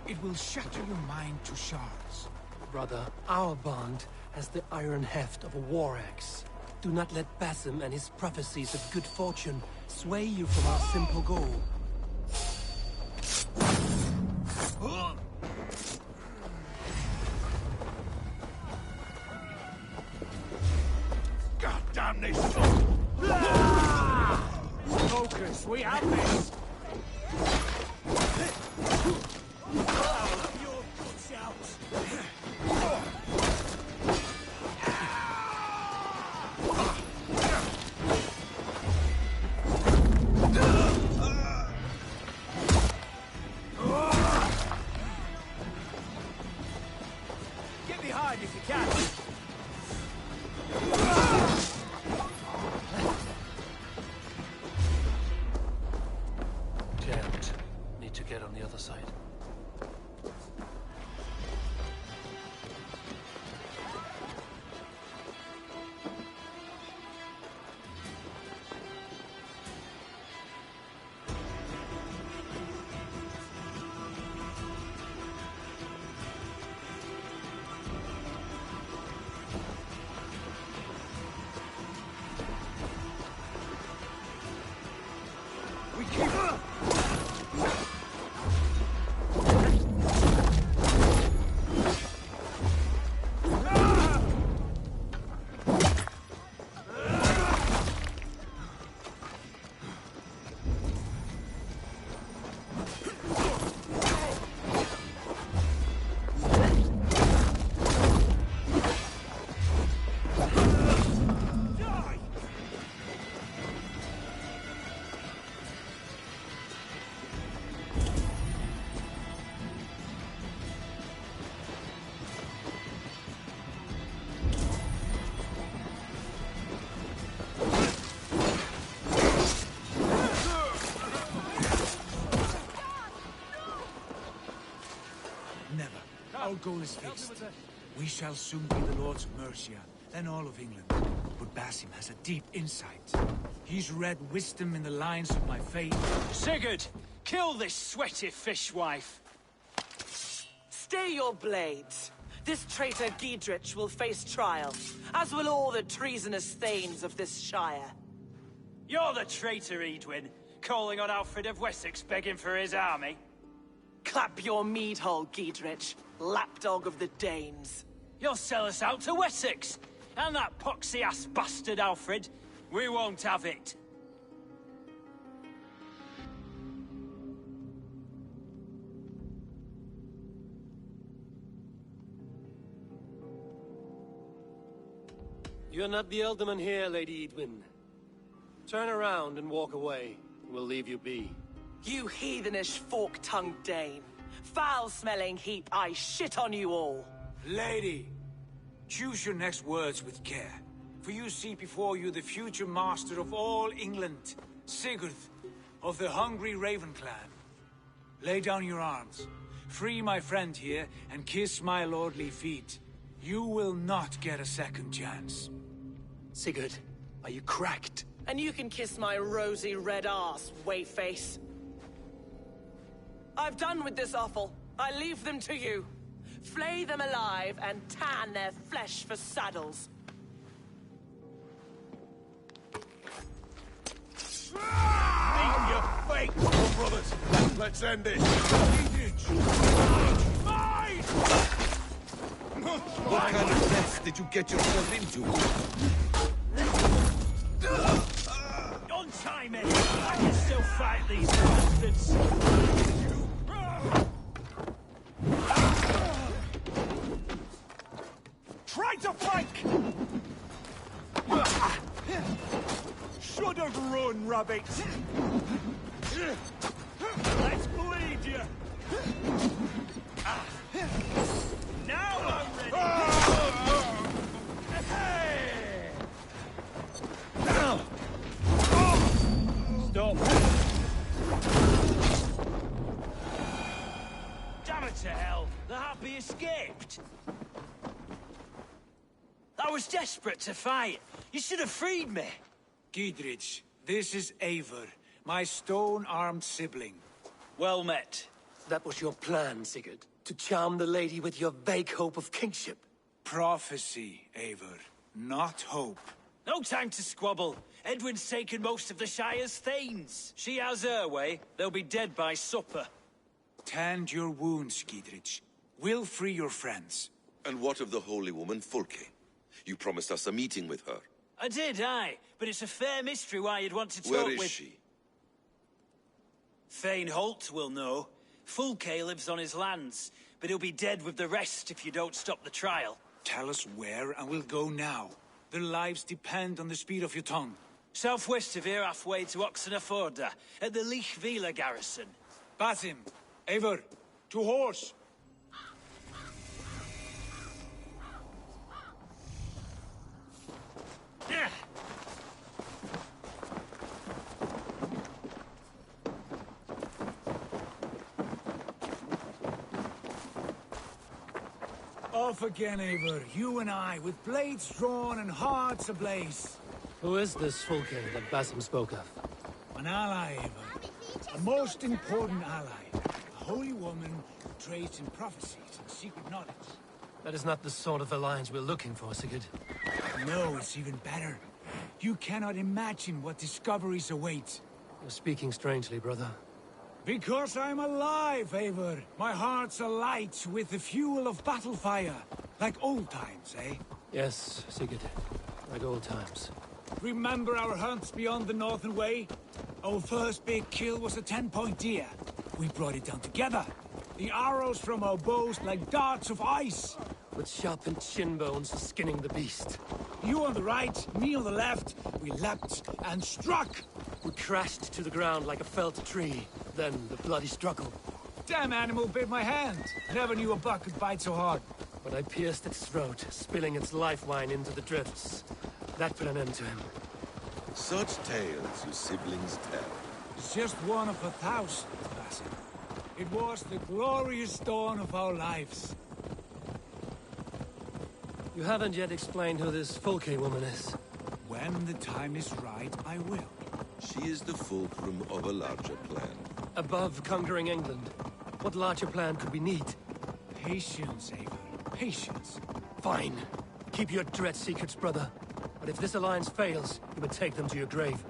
it will shatter your mind to shards. Brother, our bond has the iron heft of a war axe. Do not let Basim and his prophecies of good fortune sway you from our simple goal. God damn this! Focus, we have this! Your good shouts! Get behind if you can! Jammed. Need to get on the other side. We keep up! Never. Our goal is fixed. We shall soon be the Lords of Mercia, then all of England. But Basim has a deep insight. He's read wisdom in the lines of my fate. Sigurd, kill this sweaty fishwife. Stay your blades. This traitor Giedrich will face trial, as will all the treasonous thanes of this shire. You're the traitor, Edwin, calling on Alfred of Wessex begging for his army. Clap your mead hole, Giedrich, lapdog of the Danes. You'll sell us out to Wessex, and that poxy-ass bastard Alfred. We won't have it. You're not the Elderman here, Lady Edwin. Turn around and walk away. We'll leave you be. You heathenish fork-tongued Dane. Foul-smelling heap, I shit on you all. Lady, choose your next words with care. For you see before you the future master of all England, Sigurd, of the hungry Raven clan. Lay down your arms. Free my friend here, and kiss my lordly feet. You will not get a second chance. Sigurd, are you cracked? And you can kiss my rosy red ass, wayface. I've done with this offal. I leave them to you. Flay them alive and tan their flesh for saddles. Meet your fate, oh, brothers. Let's end this. Mine! What kind of mess did you get yourself into? Untie me! I can still fight these bastards! Try to flank! Should have run, rabbit! Let's bleed you! Now I'm ready! escaped? I was desperate to fight. You should have freed me. Giedrich, this is Eivor, my stone-armed sibling. Well met. That was your plan, Sigurd? To charm the lady with your vague hope of kingship? Prophecy, Eivor, not hope. No time to squabble. Edwin's taken most of the Shire's thanes. She has her way. They'll be dead by supper. Tend your wounds, Giedrich. We'll free your friends. And what of the holy woman, Fulke? You promised us a meeting with her. I did, aye. But it's a fair mystery why you'd want to talk with... Where is she? Thane Holt will know. Fulke lives on his lands, but he'll be dead with the rest if you don't stop the trial. Tell us where, and we'll go now. Their lives depend on the speed of your tongue. Southwest of here, halfway to Oxenaforda, at the Lichvila garrison. Basim, Eivor, to horse! Off again, Eivor. You and I, with blades drawn and hearts ablaze. Who is this Fulke that Basim spoke of? An ally, Eivor. A most important ally. A holy woman who trades in prophecies and secret knowledge. That is not the sort of alliance we're looking for, Sigurd. No, it's even better. You cannot imagine what discoveries await. You're speaking strangely, brother. Because I'm alive, Eivor. My heart's alight with the fuel of battle fire. Like old times, eh? Yes, Sigurd. Like old times. Remember our hunts beyond the Northern Way? Our first big kill was a 10-point deer. We brought it down together. The arrows from our bows like darts of ice. With sharpened shin bones skinning the beast. You on the right, me on the left. We leapt and struck. We crashed to the ground like a felled tree. Then the bloody struggle. Damn animal bit my hand. Never knew a buck could bite so hard. But I pierced its throat, spilling its life wine into the drifts. That put an end to him. Such tales you siblings tell. It's just one of 1,000, Basim. It was the glorious dawn of our lives. You haven't yet explained who this Fulke woman is. When the time is right, I will. She is the fulcrum of a larger plan. Above conquering England, what larger plan could we need? Patience, Eivor. Patience. Fine. Keep your dread secrets, brother. But if this alliance fails, you would take them to your grave.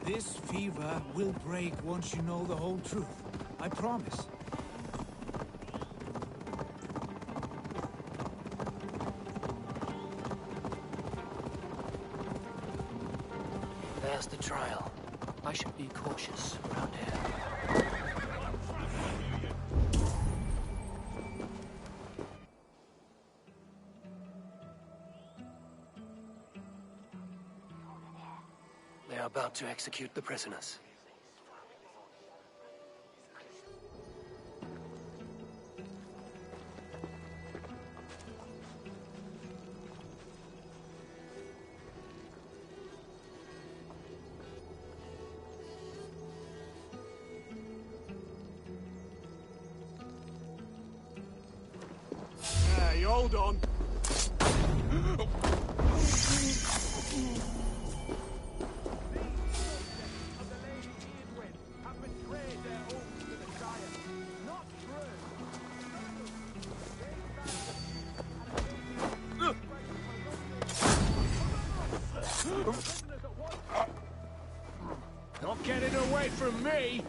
This fever will break once you know the whole truth. I promise. There's the trial. I should be cautious around here. They are about to execute the prisoners. Hey, hold on. Not getting away from me!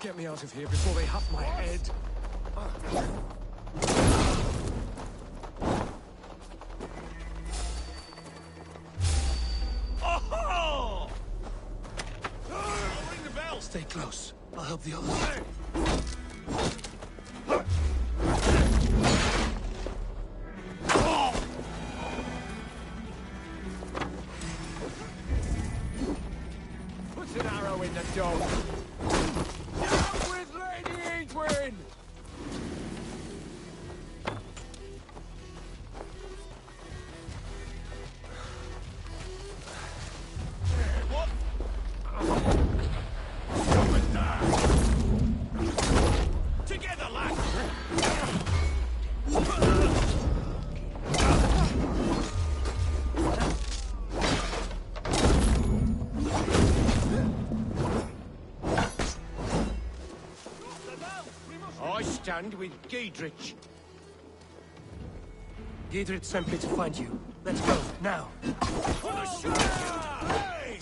Get me out of here before they have my head. Oh! I'll ring the bell. Stay close. I'll help the others. Put an arrow in the dog. Down with Lady Edwin! What? Together, lads! I stand with Giedrich. Giedrich sent me to find you. Let's go, now. For the Shire! Hey!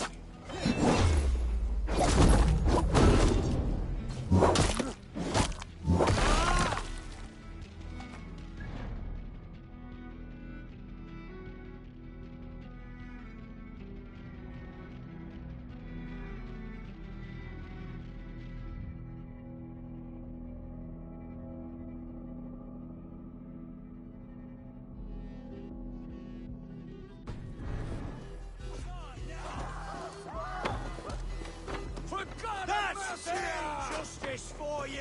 For God That's justice for you!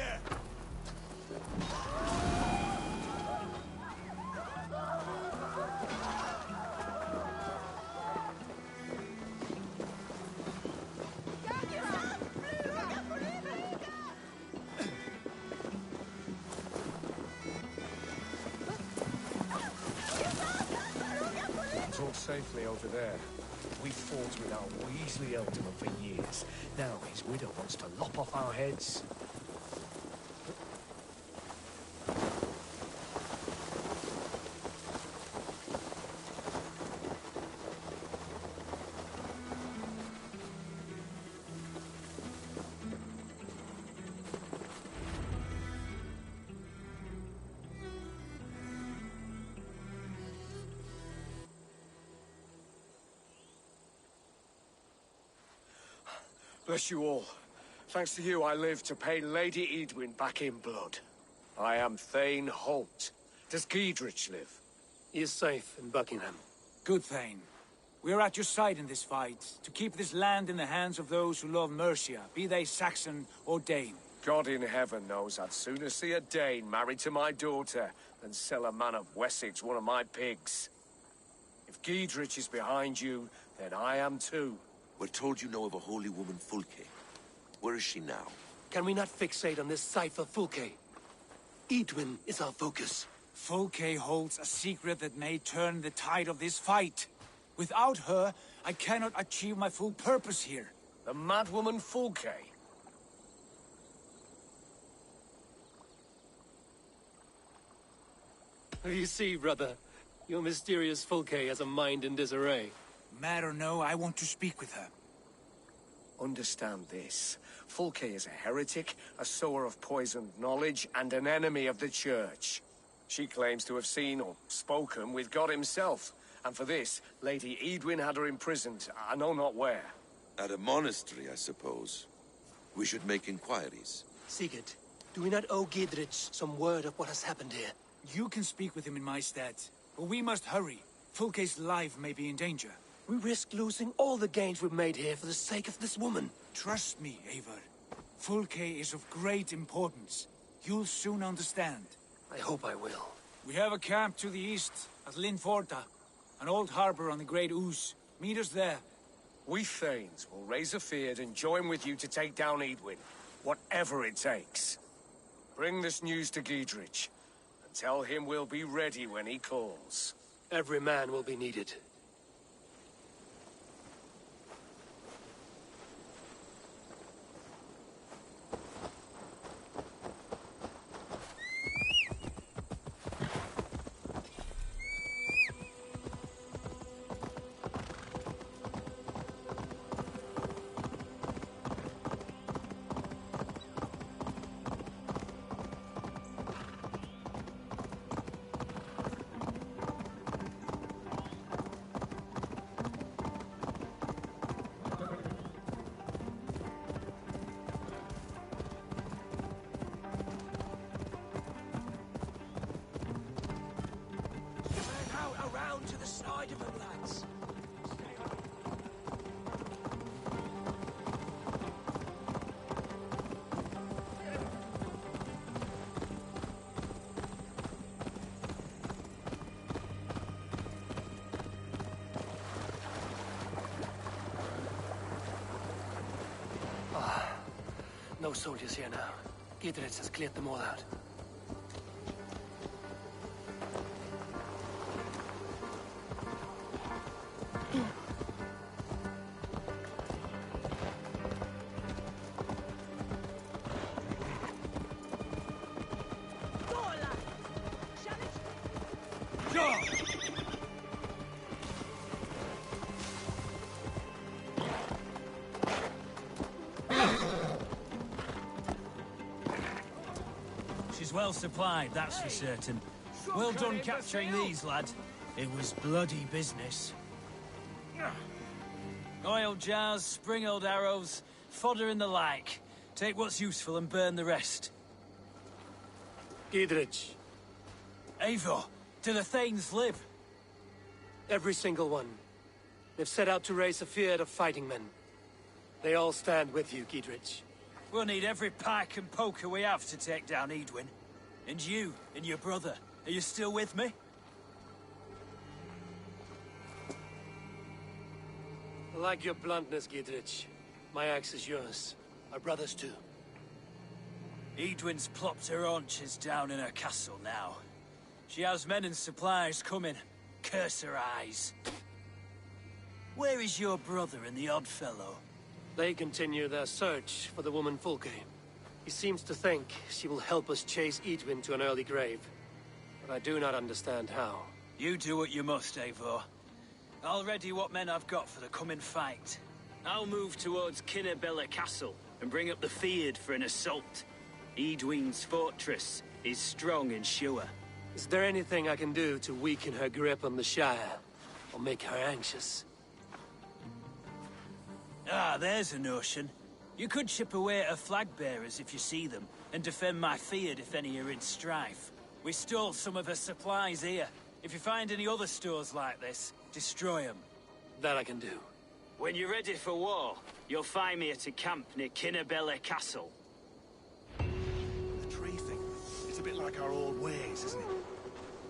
It's all safely over there. We fought with our Weasley Eldon for years. Now his widow wants to lop off our heads. Bless you all. Thanks to you, I live to pay Lady Edwin back in blood. I am Thane Holt. Does Giedrich live? He is safe in Buckingham. Good, Thane. We are at your side in this fight, to keep this land in the hands of those who love Mercia, be they Saxon or Dane. God in heaven knows I'd sooner see a Dane married to my daughter than sell a man of Wessex one of my pigs. If Giedrich is behind you, then I am too. We're told you know of a holy woman, Fulke. Where is she now? Can we not fixate on this cipher, Fulke? Edwin is our focus. Fulke holds a secret that may turn the tide of this fight. Without her, I cannot achieve my full purpose here. The madwoman Fulke? You see, brother, your mysterious Fulke has a mind in disarray. Mad or no, I want to speak with her. Understand this. Fulke is a heretic, a sower of poisoned knowledge, and an enemy of the Church. She claims to have seen or spoken with God himself. And for this, Lady Edwin had her imprisoned, I know not where. At a monastery, I suppose. We should make inquiries. Sigurd, do we not owe Giedrich some word of what has happened here? You can speak with him in my stead, but we must hurry. Fulke's life may be in danger. We risk losing all the gains we've made here for the sake of this woman. Trust me, Eivor. Fulke is of great importance. You'll soon understand. I hope I will. We have a camp to the east, at Linforta. An old harbor on the Great Ouse. Meet us there. We Thanes will raise a feard and join with you to take down Edwin. Whatever it takes. Bring this news to Giedrich. And tell him we'll be ready when he calls. Every man will be needed. No soldiers here now. Gidritz has cleared them all out. She's well supplied, that's for certain. Well done capturing these, lad. It was bloody business. Oil jars, spring-oiled arrows, fodder and the like. Take what's useful and burn the rest. Gidritch. Eivor, do the Thanes live? Every single one. They've set out to raise a fear of fighting men. They all stand with you, Gidritch. We'll need every pike and poker we have to take down Edwin. And you, and your brother, are you still with me? I like your bluntness, Gidritch. My axe is yours. Our brothers too. Edwin's plopped her haunches down in her castle now. She has men and supplies coming. Curse her eyes. Where is your brother and the odd fellow? They continue their search for the woman Fulke. He seems to think she will help us chase Edwin to an early grave. But I do not understand how. You do what you must, Eivor. I'll ready what men I've got for the coming fight. I'll move towards Kinnebella Castle and bring up the Fyrd for an assault. Edwin's fortress is strong and sure. Is there anything I can do to weaken her grip on the Shire? Or make her anxious? Ah, there's a notion. You could chip away at her flag-bearers if you see them, and defend my Fyrd if any are in strife. We stole some of her supplies here. If you find any other stores like this, destroy them. That I can do. When you're ready for war, you'll find me at a camp near Kinnebella Castle. The tree thing. It's a bit like our old ways, isn't it?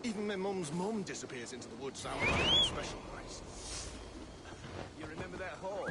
Even my mum's mum disappears into the woods out on a special place. You remember that hole?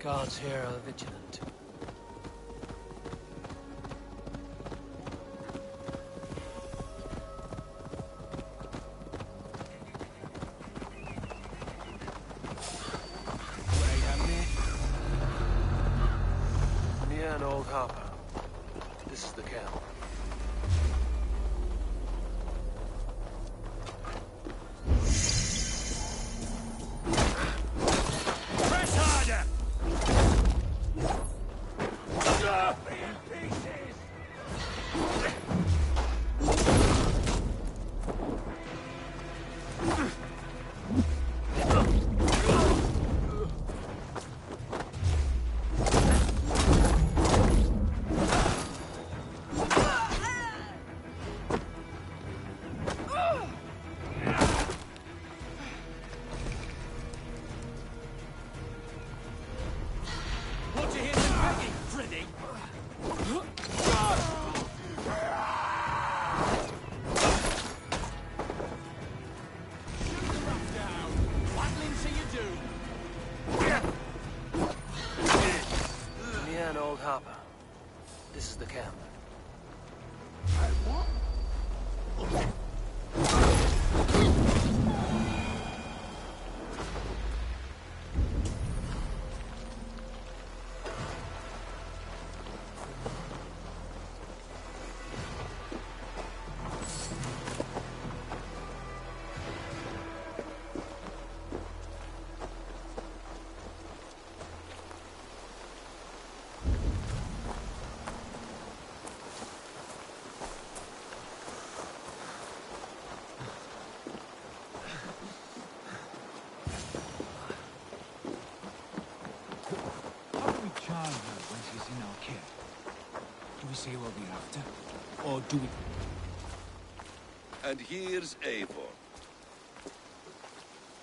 Guards here are vigilant. Near an old harbor. This is the camp. Press harder! understand, old Harper. This is the camp. Charm her when she's in our care. Do we say what we're after? Or do we... And here's Eivor.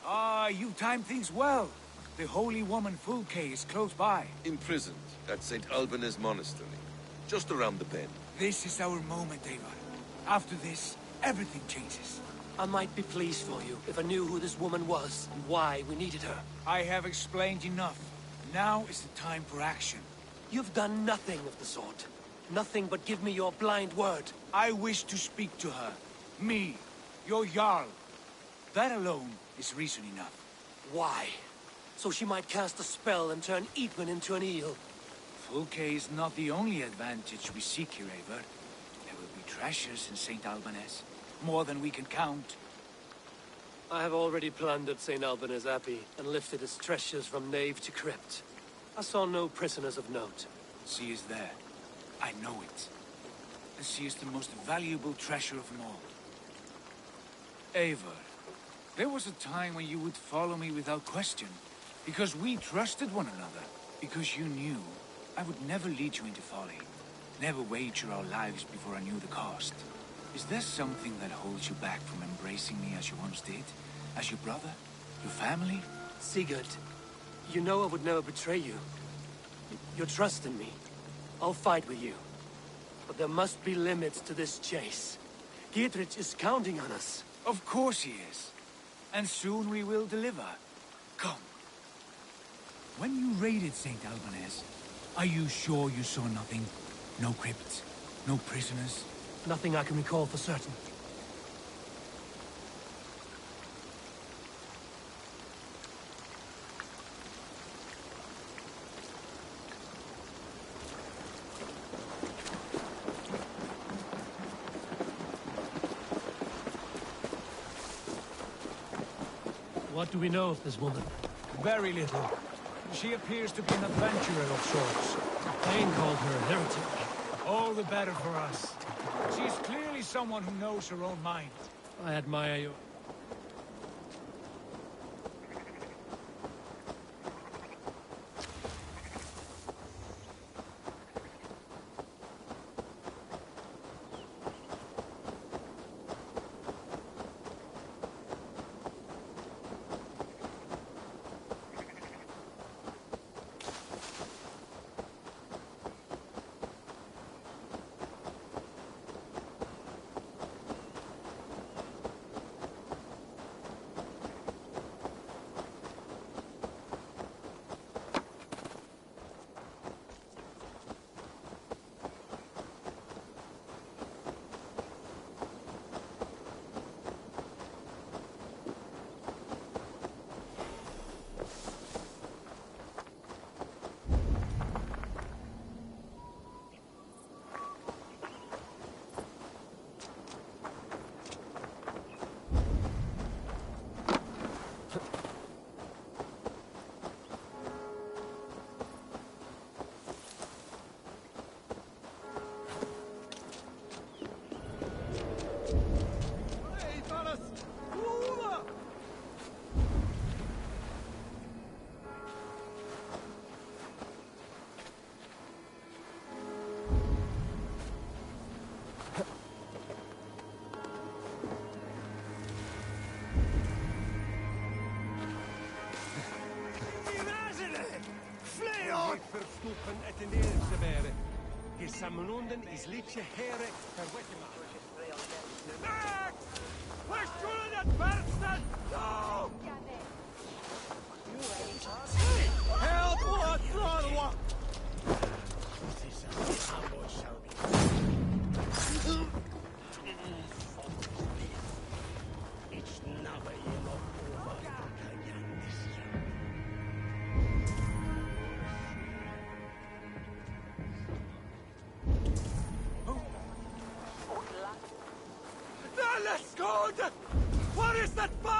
Ah, you timed things well. The holy woman Fulke is close by. Imprisoned at St. Alban's Monastery, just around the bend. This is our moment, Eivor. After this, everything changes. I might be pleased for you if I knew who this woman was and why we needed her. I have explained enough. Now is the time for action. You've done nothing of the sort. Nothing but give me your blind word. I wish to speak to her. Me, your Jarl. That alone is reason enough. Why? So she might cast a spell and turn Eatman into an eel. Fulke is not the only advantage we seek here, Eivor. There will be treasures in St. Alban's. More than we can count. I have already plundered St. Alban's Abbey and lifted its treasures from nave to crypt. I saw no prisoners of note. She is there. I know it. And she is the most valuable treasure of them all. Eivor, there was a time when you would follow me without question. Because we trusted one another. Because you knew I would never lead you into folly. Never wager our lives before I knew the cost. Is there something that holds you back from embracing me as you once did? As your brother? Your family? Sigurd, you know I would never betray you. Your trust in me. I'll fight with you. But there must be limits to this chase. Giedrich is counting on us. Of course he is. And soon we will deliver. Come. When you raided St. Alban's, are you sure you saw nothing? No crypts? No prisoners? Nothing I can recall for certain. What do we know of this woman? Very little. She appears to be an adventurer of sorts. Thane called her a heretic. All the better for us. She is clearly someone who knows her own mind. I admire you. Verstoppen et in eerste bere. Gesammenunden is liedje here verwettima. Back! Push through that bastard! No! Help! What? Yes, good! What is that for?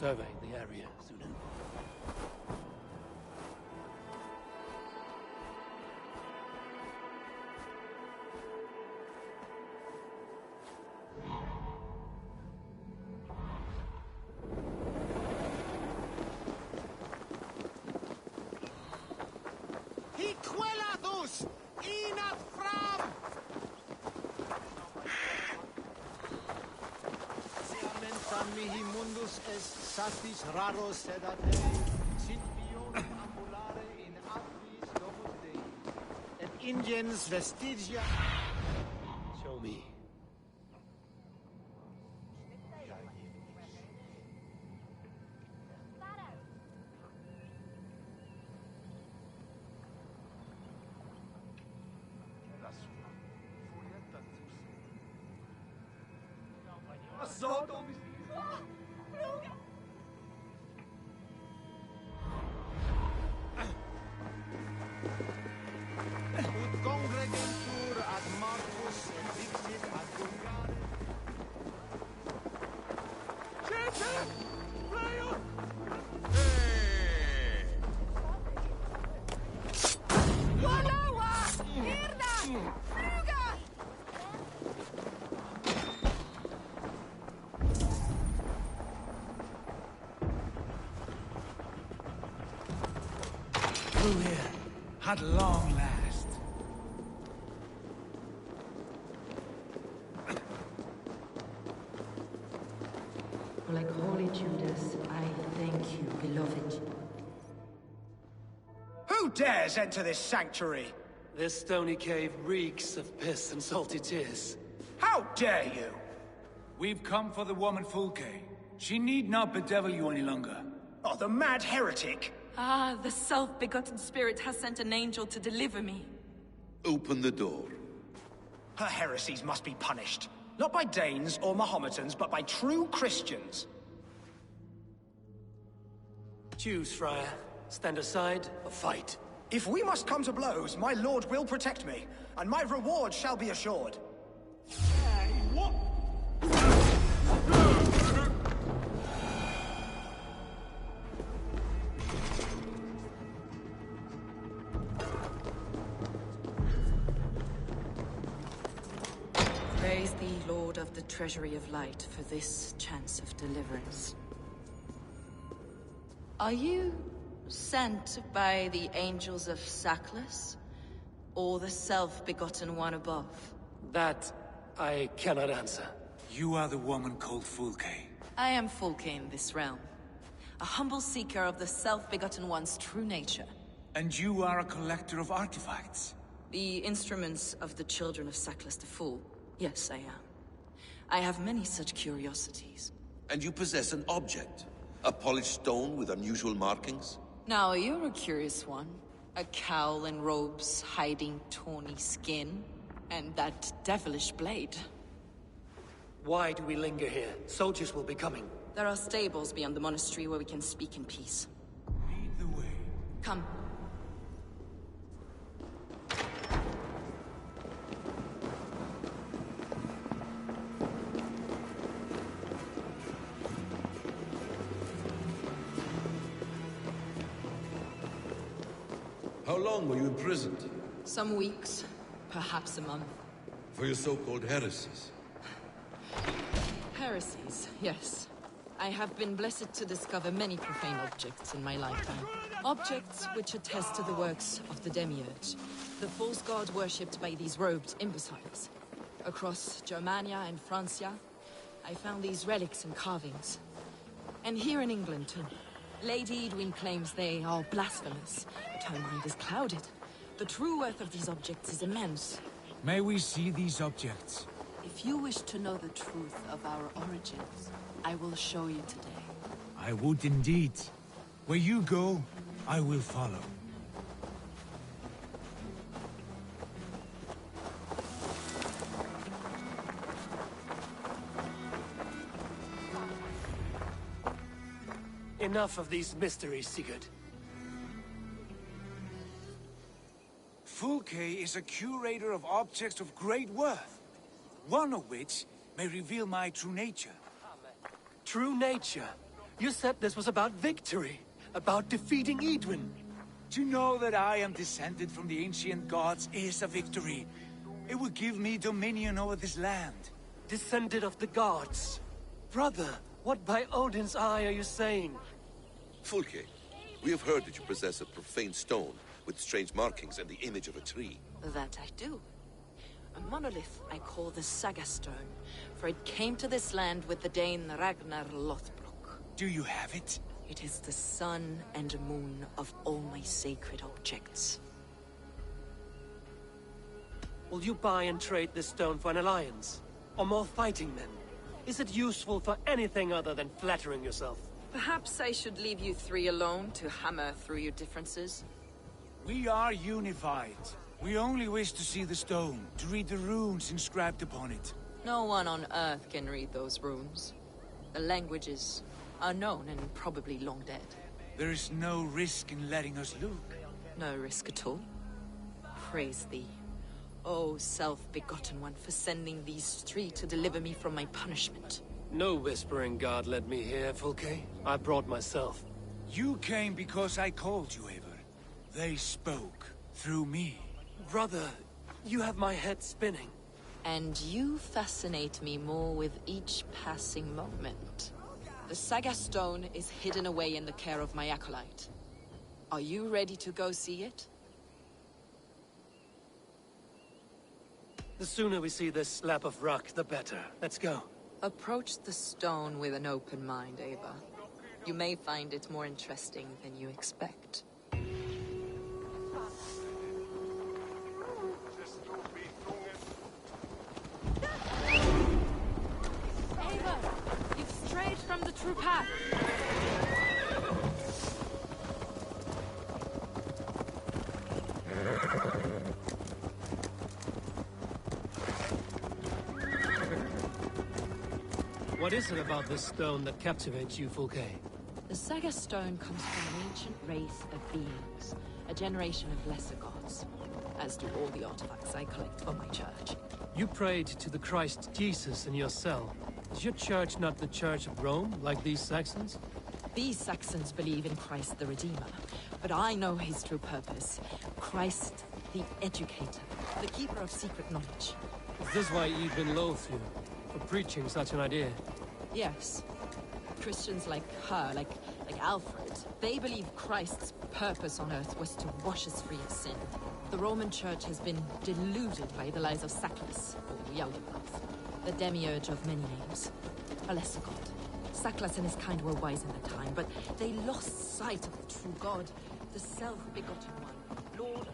survey the area, Sunan. Hiquelatus! Inat fram! Seamentan mihi mundus est satis raros sedate, sit bion ambulare in abris domus Dei, et ingens vestigia... Show me. Ut congregentur ad Marcus et dixit ad Bulgare. Churches! Freya! Walawa! Irna! Fruga! Through here, at long last. Like Holy Judas, I thank you, beloved. Who dares enter this sanctuary? This stony cave reeks of piss and salty tears. How dare you? We've come for the woman Fulke. She need not bedevil you any longer. Oh, the mad heretic! Ah, the self-begotten spirit has sent an angel to deliver me. Open the door. Her heresies must be punished. Not by Danes or Mahometans, but by true Christians. Choose, Friar. Stand aside or fight. If we must come to blows, my lord will protect me, and my reward shall be assured. What? Praise thee, Lord of the Treasury of Light, for this chance of deliverance. Are you sent by the angels of Sackless, or the self-begotten one above? That I cannot answer. You are the woman called Fulke. I am Fulke in this realm, a humble seeker of the self-begotten one's true nature. And you are a collector of artifacts? The instruments of the children of Sackless the Fool. Yes, I am. I have many such curiosities. And you possess an object? A polished stone with unusual markings? Now, you're a curious one. A cowl and robes hiding tawny skin. And that devilish blade. Why do we linger here? Soldiers will be coming. There are stables beyond the monastery where we can speak in peace. Lead the way. Come. How long were you imprisoned? Some weeks, perhaps a month. For your so-called heresies? Heresies, yes. I have been blessed to discover many profane objects in my lifetime. Objects which attest to the works of the Demiurge, the false god worshipped by these robed imbeciles. Across Germania and Francia, I found these relics and carvings. And here in England, too. Lady Edwin claims they are blasphemous, but her mind is clouded. The true worth of these objects is immense. May we see these objects? If you wish to know the truth of our origins, I will show you today. I would indeed. Where you go, I will follow. Enough of these mysteries, Sigurd. Fulke is a curator of objects of great worth, one of which may reveal my true nature. True nature? You said this was about victory, about defeating Edwin. To know that I am descended from the ancient gods is a victory. It will give me dominion over this land. Descended of the gods. Brother, what by Odin's eye are you saying? Fulke, we have heard that you possess a profane stone with strange markings and the image of a tree. That I do. A monolith I call the Saga Stone, for it came to this land with the Dane Ragnar Lothbrok. Do you have it? It is the sun and moon of all my sacred objects. Will you buy and trade this stone for an alliance? Or more fighting men? Is it useful for anything other than flattering yourself? Perhaps I should leave you three alone to hammer through your differences? We are unified. We only wish to see the stone, to read the runes inscribed upon it. No one on Earth can read those runes. The languages are known and probably long dead. There is no risk in letting us look. No risk at all. Praise thee, O self-begotten one, for sending these three to deliver me from my punishment. No whispering god led me here, Fulke. I brought myself. You came because I called you, Eivor. They spoke through me. Brother, you have my head spinning. And you fascinate me more with each passing moment. The Saga Stone is hidden away in the care of my acolyte. Are you ready to go see it? The sooner we see this slab of rock, the better. Let's go. Approach the stone with an open mind, Ava. You may find it more interesting than you expect. Ava, you've strayed from the true path. What is it about this stone that captivates you, Fulke? The Saga Stone comes from an ancient race of beings, a generation of lesser gods, as do all the artifacts I collect for my church. You prayed to the Christ Jesus in your cell. Is your church not the Church of Rome, like these Saxons? These Saxons believe in Christ the Redeemer, but I know his true purpose. Christ the Educator, the keeper of secret knowledge. Is this why Edwin loathed you? For preaching such an idea? Yes. Christians like her, like Alfred, they believe Christ's purpose on earth was to wash us free of sin. The Roman Church has been deluded by the lies of Saclas, or Yaldabaoth, the demiurge of many names, a lesser god. Saclas and his kind were wise in their time, but they lost sight of the true God, the self-begotten one, Lord.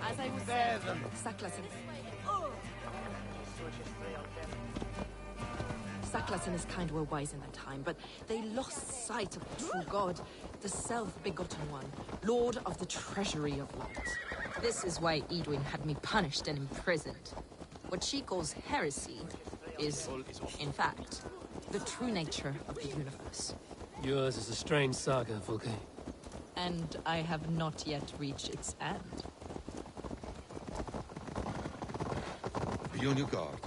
As I was saying, Saclas and his kind were wise in their time, but they lost sight of the true God, the self-begotten one, Lord of the treasury of light. This is why Edwin had me punished and imprisoned. What she calls heresy is, in fact, the true nature of the universe. Yours is a strange saga, Fulke. And I have not yet reached its end. Be on your guard.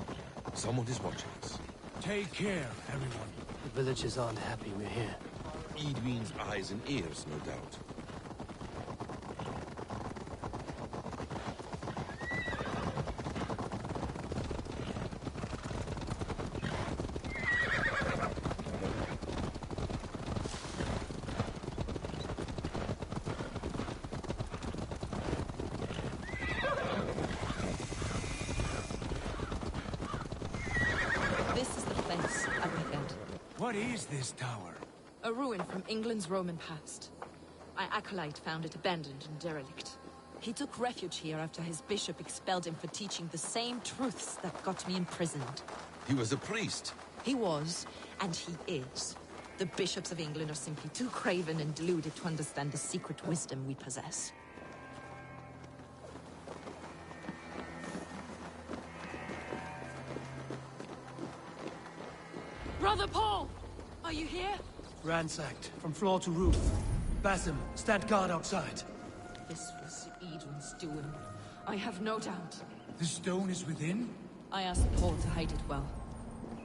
Someone is watching us. Take care, everyone. The villagers aren't happy we're here. Edwin's eyes and ears, no doubt. What is this tower? A ruin from England's Roman past. Our acolyte found it abandoned and derelict. He took refuge here after his bishop expelled him for teaching the same truths that got me imprisoned. He was a priest. He was, and he is. The bishops of England are simply too craven and deluded to understand the secret wisdom we possess. Brother Paul! Are you here? Ransacked, from floor to roof. Basim, stand guard outside. This was Edwin's doing. I have no doubt. The stone is within? I asked Paul to hide it well,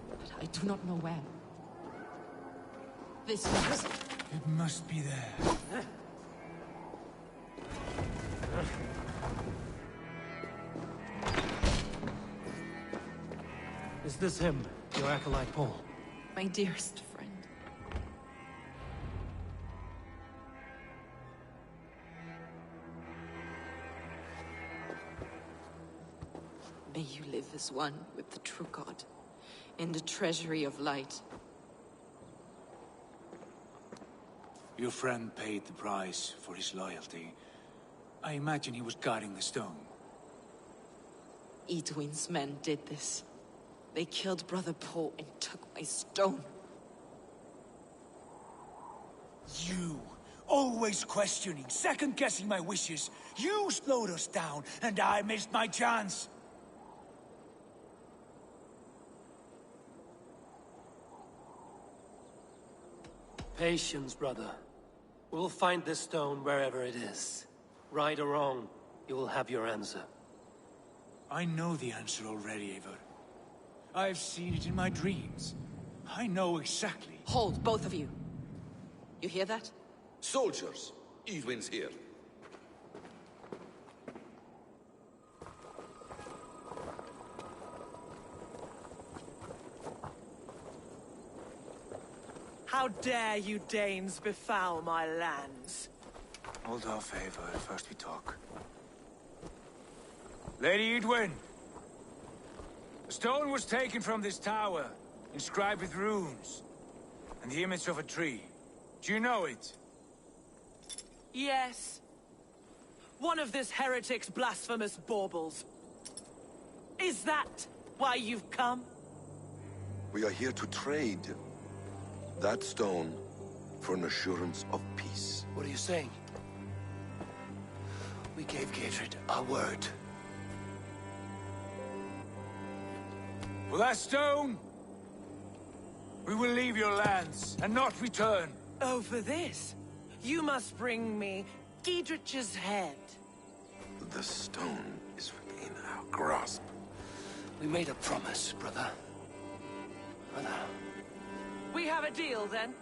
but I do not know where. This was... It must be there. Is this him, your acolyte Paul? My dearest friend. May you live as one with the true God, in the treasury of light. Your friend paid the price for his loyalty. I imagine he was guarding the stone. Edwin's men did this. They killed Brother Paul and took my stone. You, always questioning, second-guessing my wishes. You slowed us down, and I missed my chance. Patience, brother. We'll find this stone wherever it is. Right or wrong, you will have your answer. I know the answer already, Eivor. I've seen it in my dreams. I know exactly. Hold, both of you. You hear that? Soldiers, Edwin's here. How dare you Danes befoul my lands? Hold off, Eivor. First we talk. Lady Edwin! A stone was taken from this tower, inscribed with runes, and the image of a tree. Do you know it? Yes. One of this heretic's blasphemous baubles. Is that why you've come? We are here to trade that stone for an assurance of peace. What are you saying? We gave Gatred our word. For that stone, we will leave your lands and not return. Oh, for this, you must bring me Giedrich's head. The stone is within our grasp. We made a promise, brother. Brother. We have a deal, then?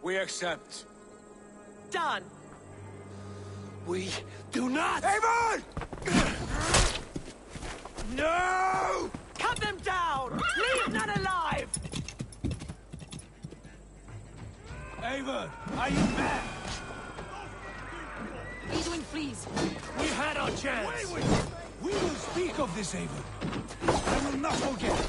We accept. Done. We do not! Eivor! No! Cut them down! Leave none alive! Eivor, are you mad? Edwin, please. We had our chance. We will speak of this, Eivor. I will not forget.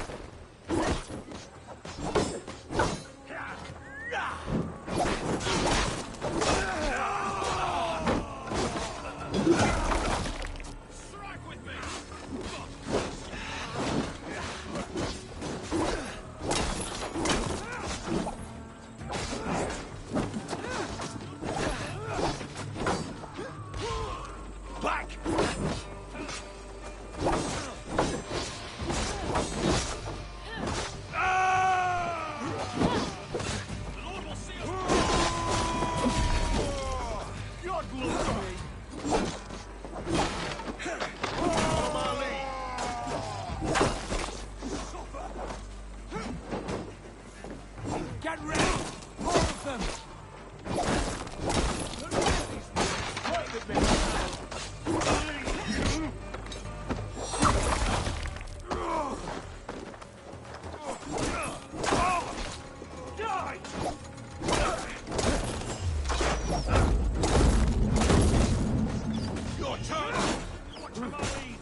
them! Your turn! Watch my lead!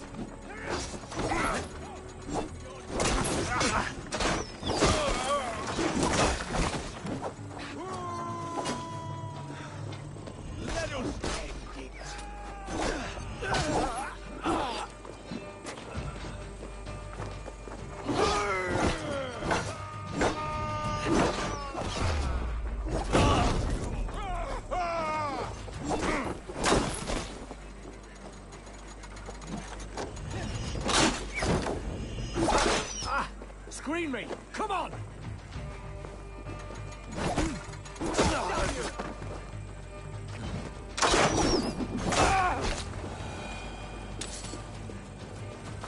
Let us end it! Screen me! Come on!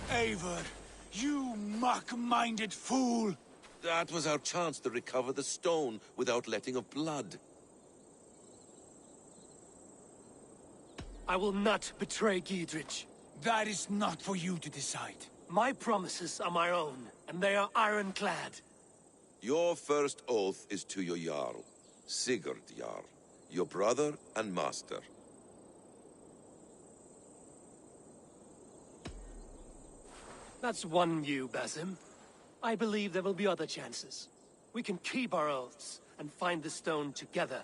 Eivor, you mock-minded fool! That was our chance to recover the stone without letting of blood. I will not betray Giedrich. That is not for you to decide. My promises are my own, and they are ironclad. Your first oath is to your Jarl, Sigurd Jarl, your brother and master. That's one view, Basim. I believe there will be other chances. We can keep our oaths and find the stone together.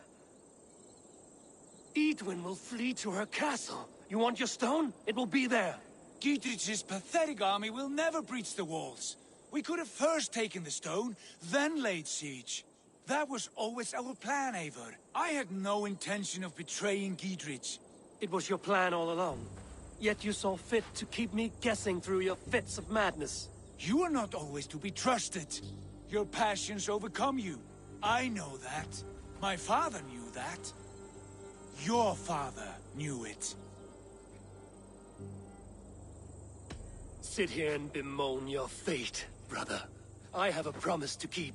Edwin will flee to her castle. You want your stone? It will be there. Giedrich's pathetic army will never breach the walls. We could have first taken the stone, then laid siege. That was always our plan, Eivor. I had no intention of betraying Giedrich. It was your plan all along. Yet you saw fit to keep me guessing through your fits of madness. You are not always to be trusted. Your passions overcome you. I know that. My father knew that. Your father knew it. Sit here and bemoan your fate, brother. I have a promise to keep,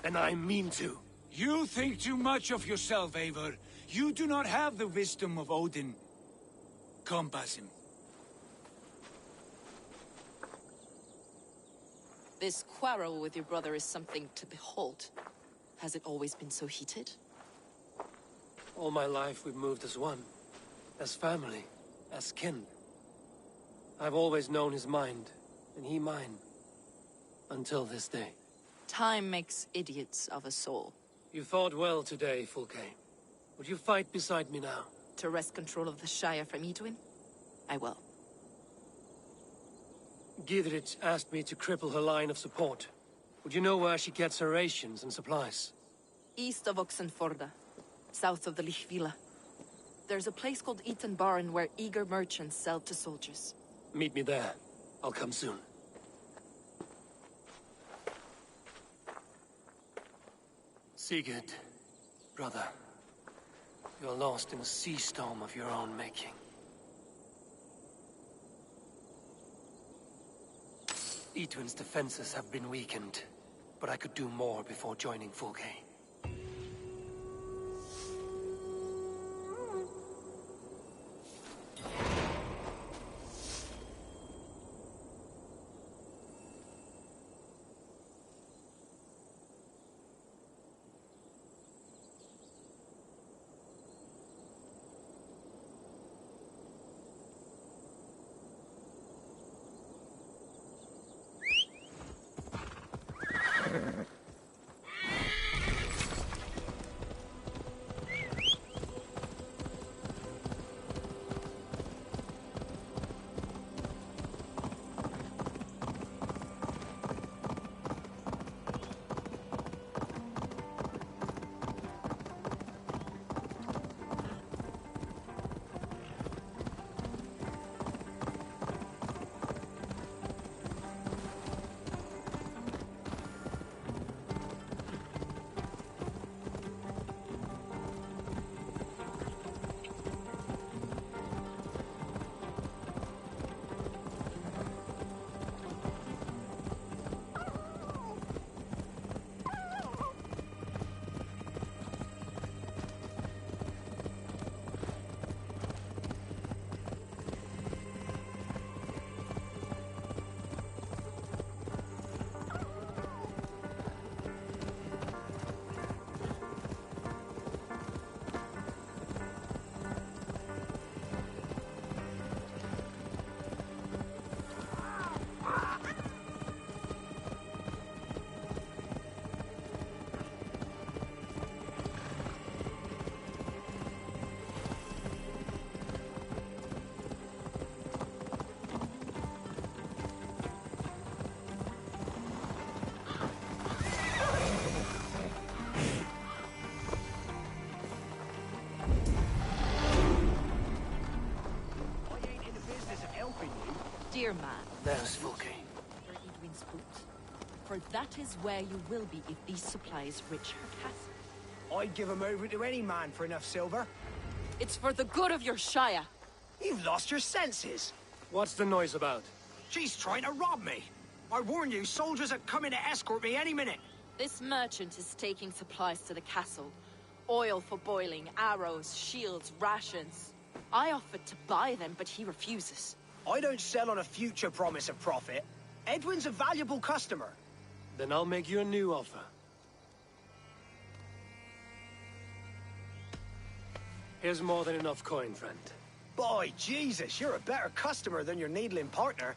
and I mean to. You think too much of yourself, Eivor. You do not have the wisdom of Odin. Come, Basim. This quarrel with your brother is something to behold. Has it always been so heated? All my life we've moved as one. As family. As kin. I've always known his mind, and he mine. Until this day. Time makes idiots of us all. You fought well today, Fulke. Would you fight beside me now? To wrest control of the Shire from Edwin? I will. Giedrich asked me to cripple her line of support. Would you know where she gets her rations and supplies? East of Oxenforda, south of the Lichvila. There's a place called Eaton Barn where eager merchants sell to soldiers. Meet me there. I'll come soon. Sigurd, brother. You're lost in a sea storm of your own making. Edwin's defenses have been weakened, but I could do more before joining Fulke. here, man. There's Fulke. For Edwin's boot. For that is where you will be if these supplies reach her castle. I'd give him over to any man for enough silver. It's for the good of your Shire. You've lost your senses. What's the noise about? She's trying to rob me. I warn you, soldiers are coming to escort me any minute. This merchant is taking supplies to the castle. Oil for boiling, arrows, shields, rations. I offered to buy them, but he refuses. I don't sell on a future promise of profit. Edwin's a valuable customer. Then I'll make you a new offer. Here's more than enough coin, friend. Boy, Jesus, you're a better customer than your needling partner.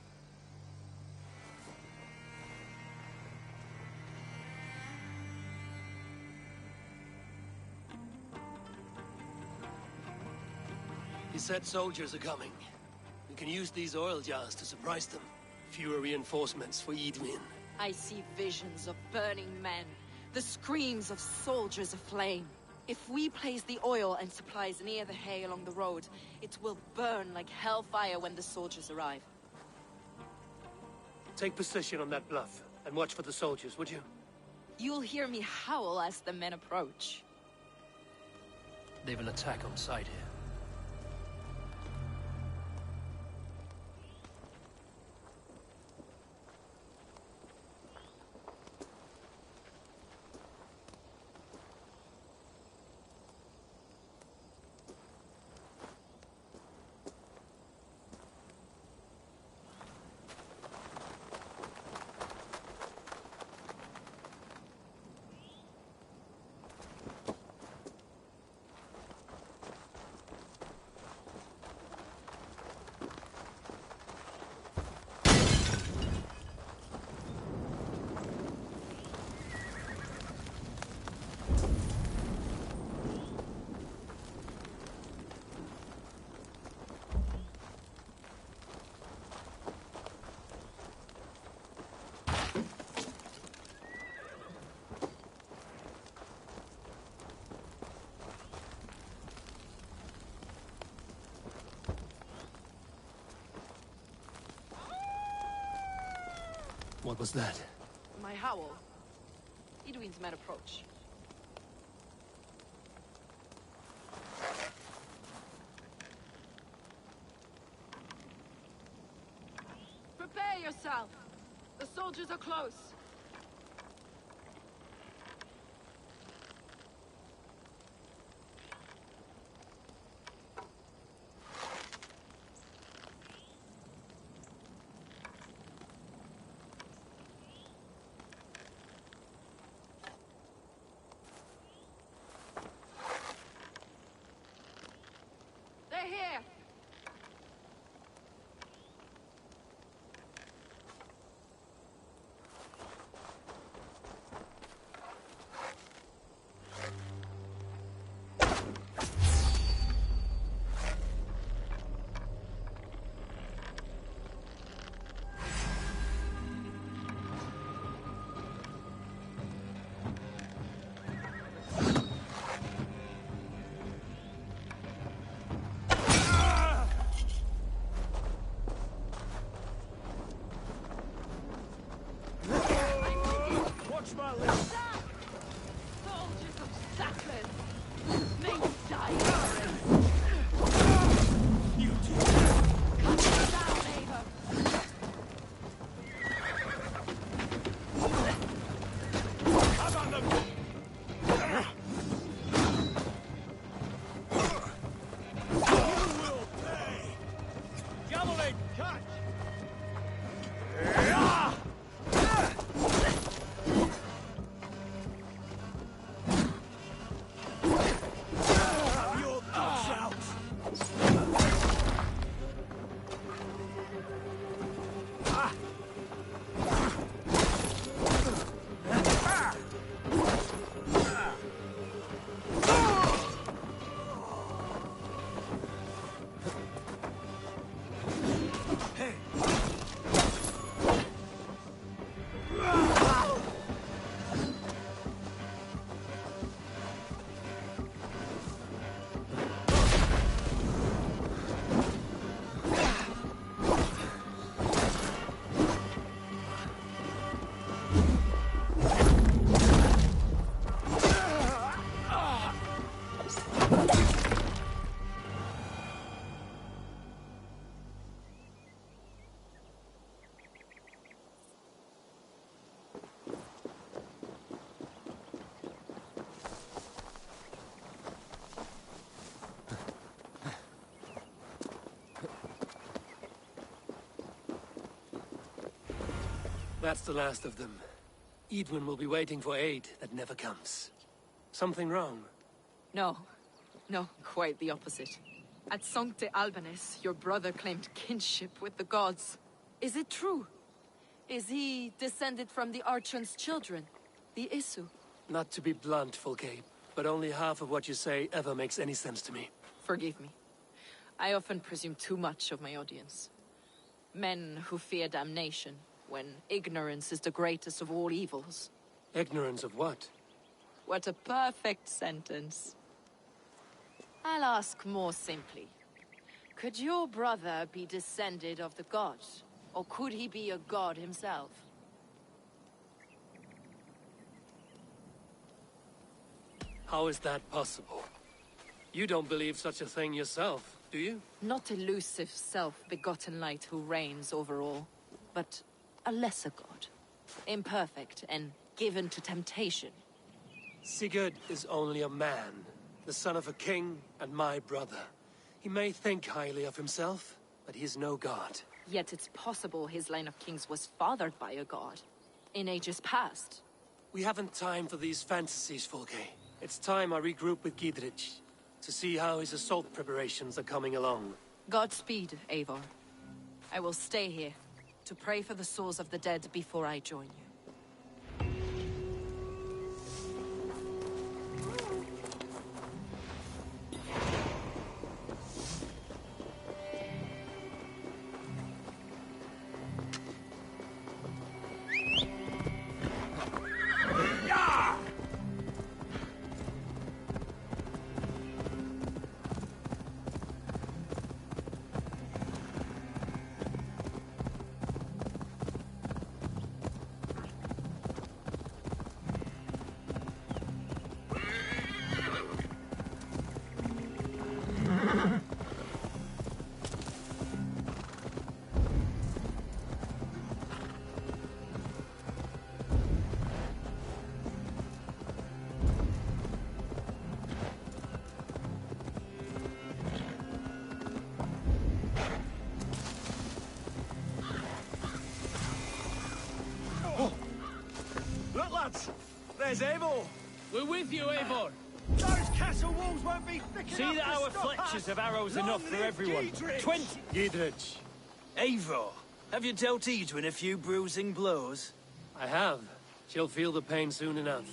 He said soldiers are coming. We can use these oil jars to surprise them. Fewer reinforcements for Edwin. I see visions of burning men, the screams of soldiers aflame. If we place the oil and supplies near the hay along the road, it will burn like hellfire when the soldiers arrive. Take position on that bluff, and watch for the soldiers, would you? You'll hear me howl as the men approach. They will attack on sight here. What was that? My howl. Edwin's men approach. Prepare yourself. The soldiers are close. They're here! That's the last of them. Edwin will be waiting for aid that never comes. Something wrong? No. No, quite the opposite. At Sancte Albanus, your brother claimed kinship with the gods. Is it true? Is he descended from the Archon's children, the Isu? Not to be blunt, Fulke, but only half of what you say ever makes any sense to me. Forgive me. I often presume too much of my audience. Men who fear damnation, when ignorance is the greatest of all evils. Ignorance of what? What a perfect sentence. I'll ask more simply. Could your brother be descended of the gods? Or could he be a god himself? How is that possible? You don't believe such a thing yourself, do you? Not elusive self-begotten light who reigns over all, but a lesser god. Imperfect and given to temptation. Sigurd is only a man, the son of a king and my brother. He may think highly of himself, but he is no god. Yet it's possible his line of kings was fathered by a god, in ages past. We haven't time for these fantasies, Fulke. It's time I regroup with Giedrich, to see how his assault preparations are coming along. Godspeed, Eivor. I will stay here, to pray for the souls of the dead before I join you. There's Eivor! We're with you, Eivor! Those castle walls won't be thick enough See that to our stop fletchers us. have arrows Long enough for live everyone. Giedrich. 20... Giedrich. Eivor, have you dealt Edwin a few bruising blows? I have. She'll feel the pain soon enough.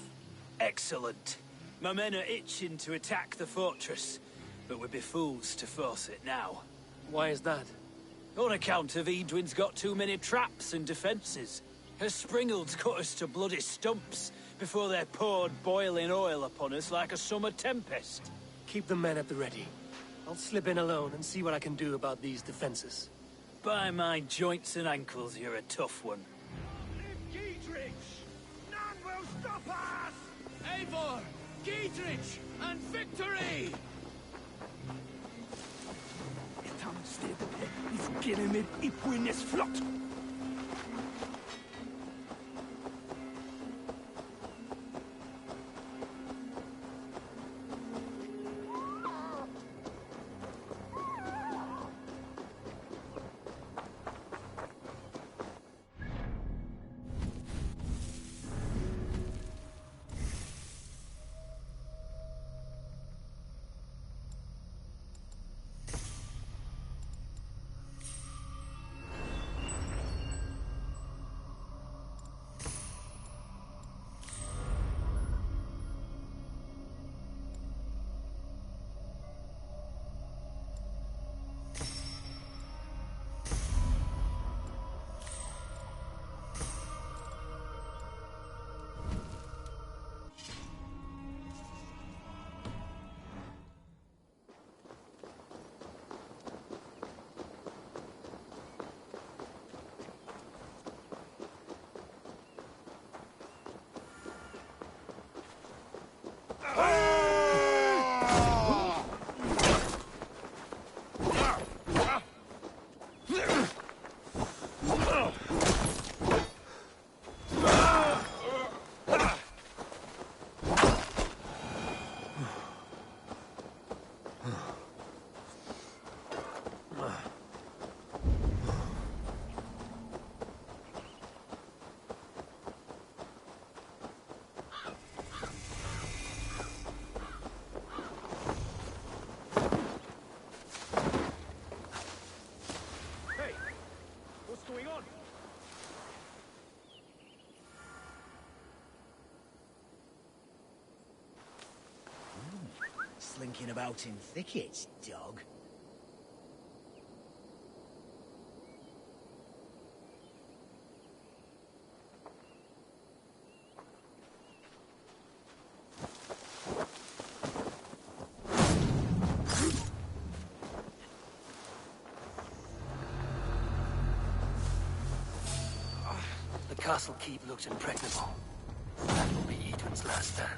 Excellent. My men are itching to attack the fortress, but we'd be fools to force it now. Why is that? On account of Edwin's got too many traps and defenses. Her springalds cut us to bloody stumps before they poured boiling oil upon us like a summer tempest. Keep the men at the ready. I'll slip in alone and see what I can do about these defenses. By my joints and ankles, you're a tough one. Live Giedrich! None will stop us! Eivor! Giedrich! And victory! slinking about in thickets, dog. The castle keep looks impregnable. That will be Edwin's last stand.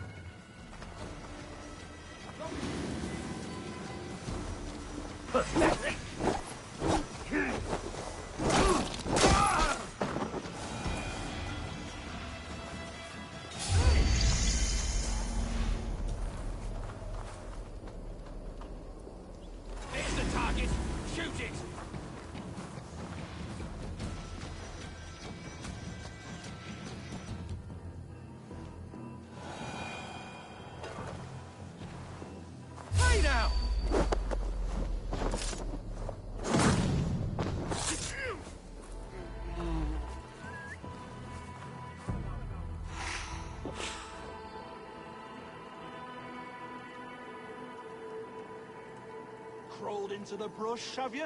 Here's the target. Shoot it! Hey now! Crawled into the brush, have you?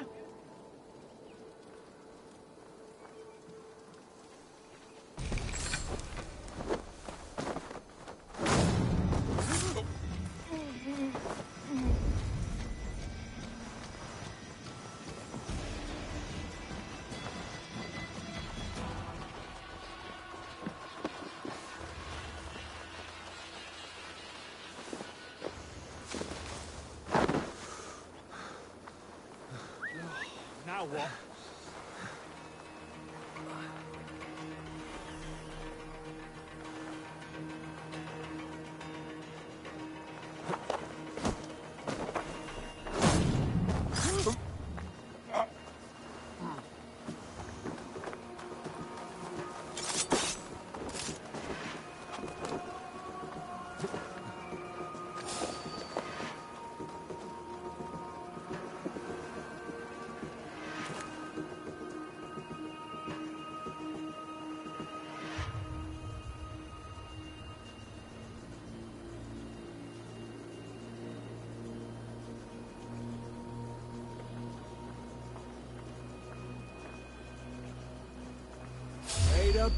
Now what? Wait up.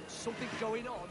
Something going on?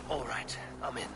All right, I'm in.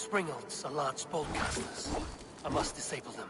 Springolds are large boltcasters. I must disable them.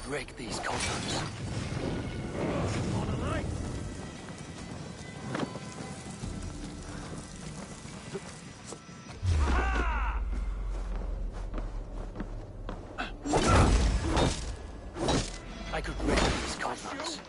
Break these columns. I could break these columns.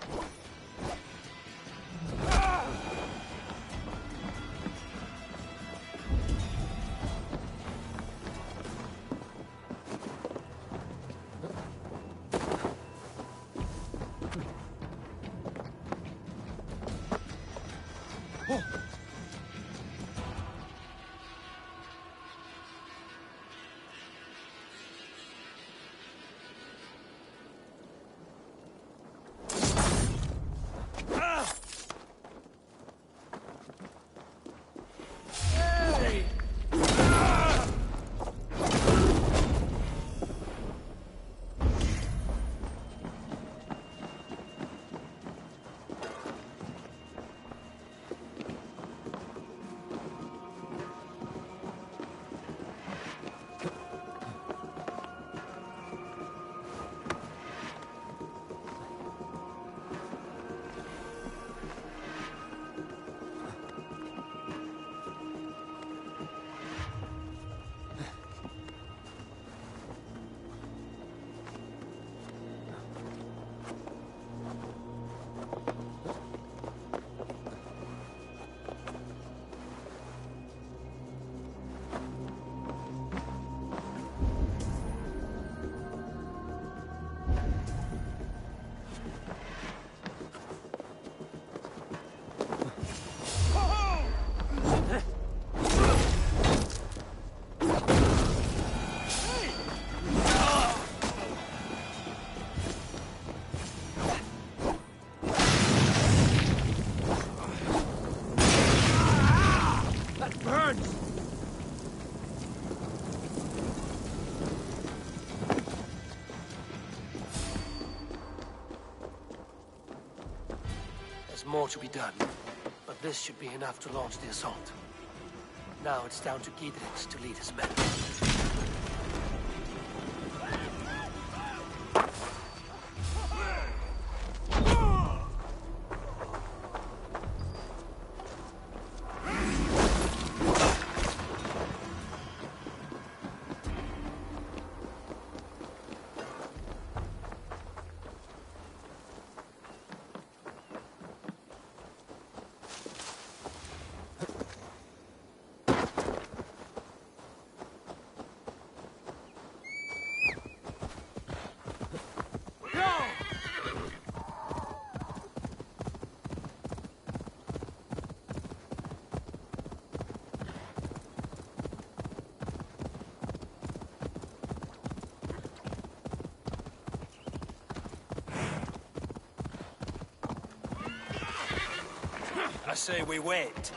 There's more to be done, but this should be enough to launch the assault. Now it's down to Giedrich to lead his men. say we wait.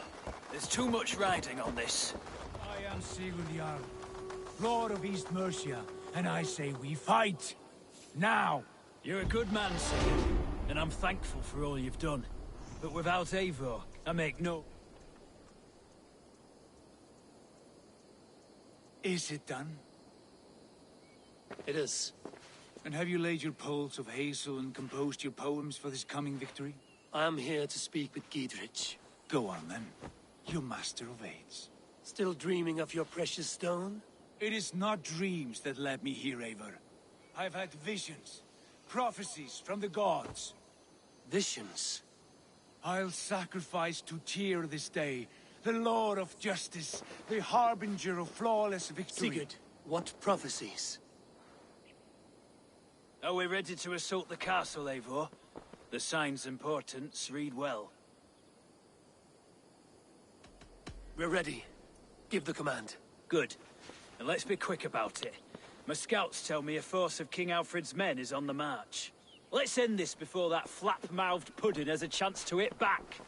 There's too much riding on this. I am Sigurd Jarl, Lord of East Mercia, and I say we fight. Now! You're a good man, Sigurd, and I'm thankful for all you've done. But without Eivor, I make no... Is it done? It is. And have you laid your poles of hazel and composed your poems for this coming victory? I am here to speak with Giedrich. Go on, then. You master of aids. Still dreaming of your precious stone? It is not dreams that led me here, Eivor. I've had visions, prophecies from the gods. Visions? I'll sacrifice to Tyr this day, the Lord of Justice, the harbinger of flawless victory. Sigurd, what prophecies? Are we ready to assault the castle, Eivor? The signs and portents read well. We're ready. Give the command. Good. And let's be quick about it. My scouts tell me a force of King Alfred's men is on the march. Let's end this before that flap-mouthed pudding has a chance to hit back.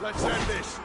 Let's end this.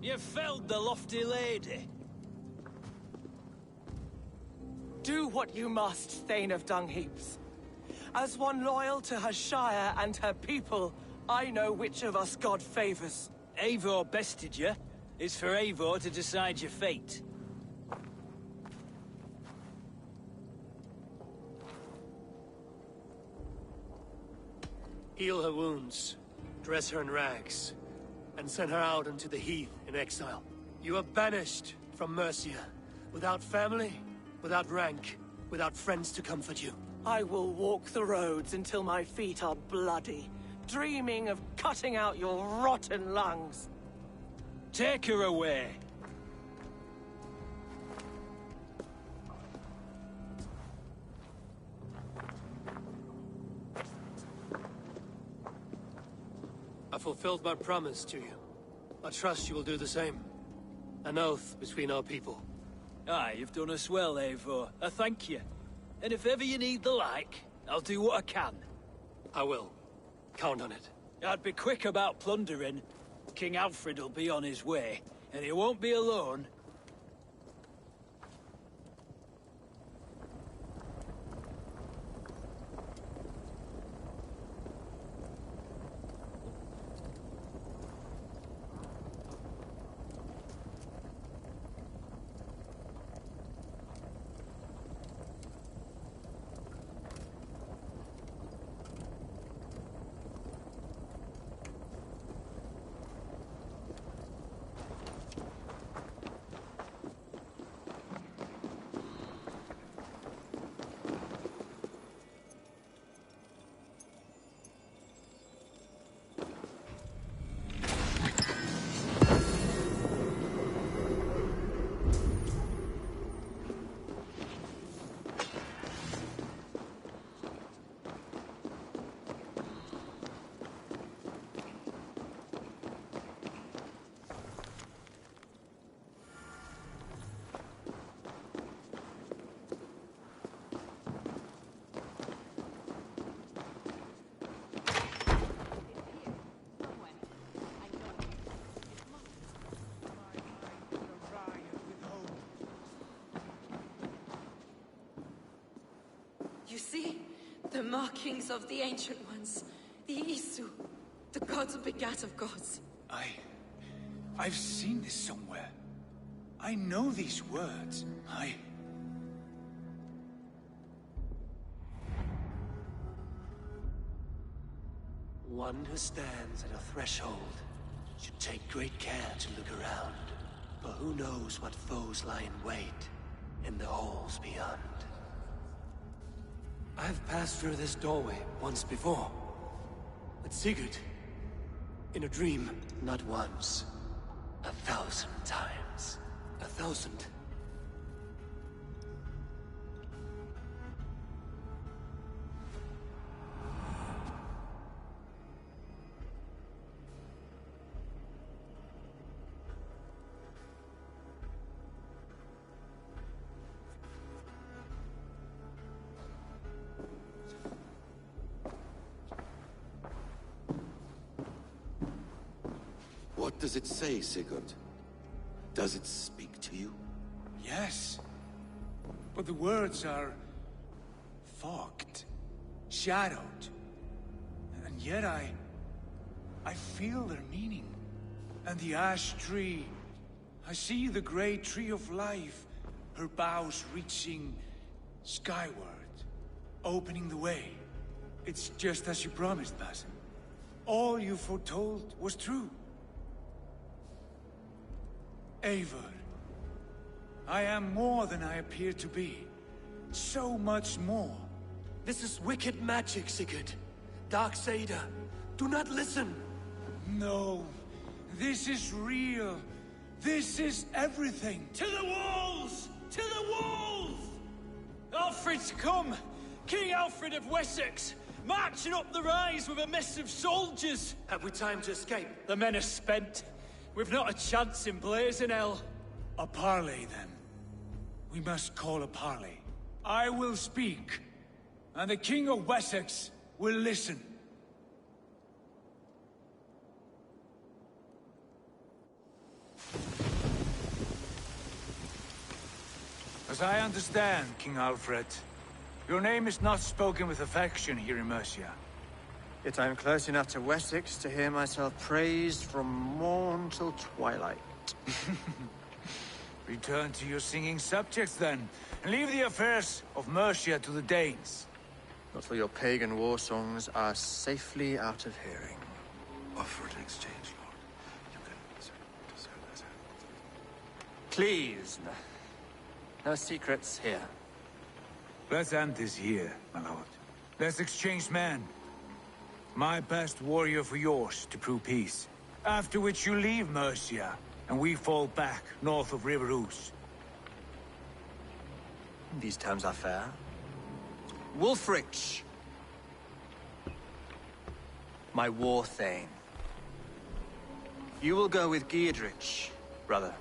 You felled the lofty lady. Do what you must, Thane of Dungheaps. As one loyal to her shire and her people, I know which of us God favors. Eivor bested you. It's for Eivor to decide your fate. Heal her wounds, dress her in rags, and send her out into the heath in exile. You are banished from Mercia, without family, without rank, without friends to comfort you. I will walk the roads until my feet are bloody, dreaming of cutting out your rotten lungs. Take her away. I fulfilled my promise to you. I trust you will do the same. An oath between our people. Aye, you've done us well, Eivor. I thank you. And if ever you need the like, I'll do what I can. I will. Count on it. I'd be quick about plundering. King Alfred will be on his way, and he won't be alone. You see? The markings of the Ancient Ones. The Isu. The gods begat of gods. I've seen this somewhere. I know these words. One who stands at a threshold should take great care to look around. For who knows what foes lie in wait in the halls beyond. I've passed through this doorway once before. With Sigurd. In a dream. Not once. 1,000 times. 1,000. What does it say, Sigurd? Does it speak to you? Yes. But the words are fogged, shadowed. And yet I feel their meaning. And the ash tree, I see the great tree of life, her boughs reaching skyward, opening the way. It's just as you promised, Basim. All you foretold was true. Eivor, I am more than I appear to be. So much more. This is wicked magic, Sigurd. Darksader. Do not listen. No. This is real. This is everything. To the walls! To the walls! Alfred's come! King Alfred of Wessex! Marching up the rise with a mess of soldiers! Have we time to escape? The men are spent. We've not a chance in blazing hell. A parley, then. We must call a parley. I will speak, and the King of Wessex will listen. As I understand, King Alfred, your name is not spoken with affection here in Mercia. Yet I am close enough to Wessex to hear myself praised from morn till twilight. Return to your singing subjects, then, and leave the affairs of Mercia to the Danes. Not till your pagan war songs are safely out of hearing. Offer an exchange, Lord. You can... Please. No secrets here. Let's end this here, my lord. Let's exchange men. My best warrior for yours to prove peace. After which you leave Mercia, and we fall back north of River Ouse. These terms are fair. Wulfrich! My war thane. You will go with Giedrich, brother.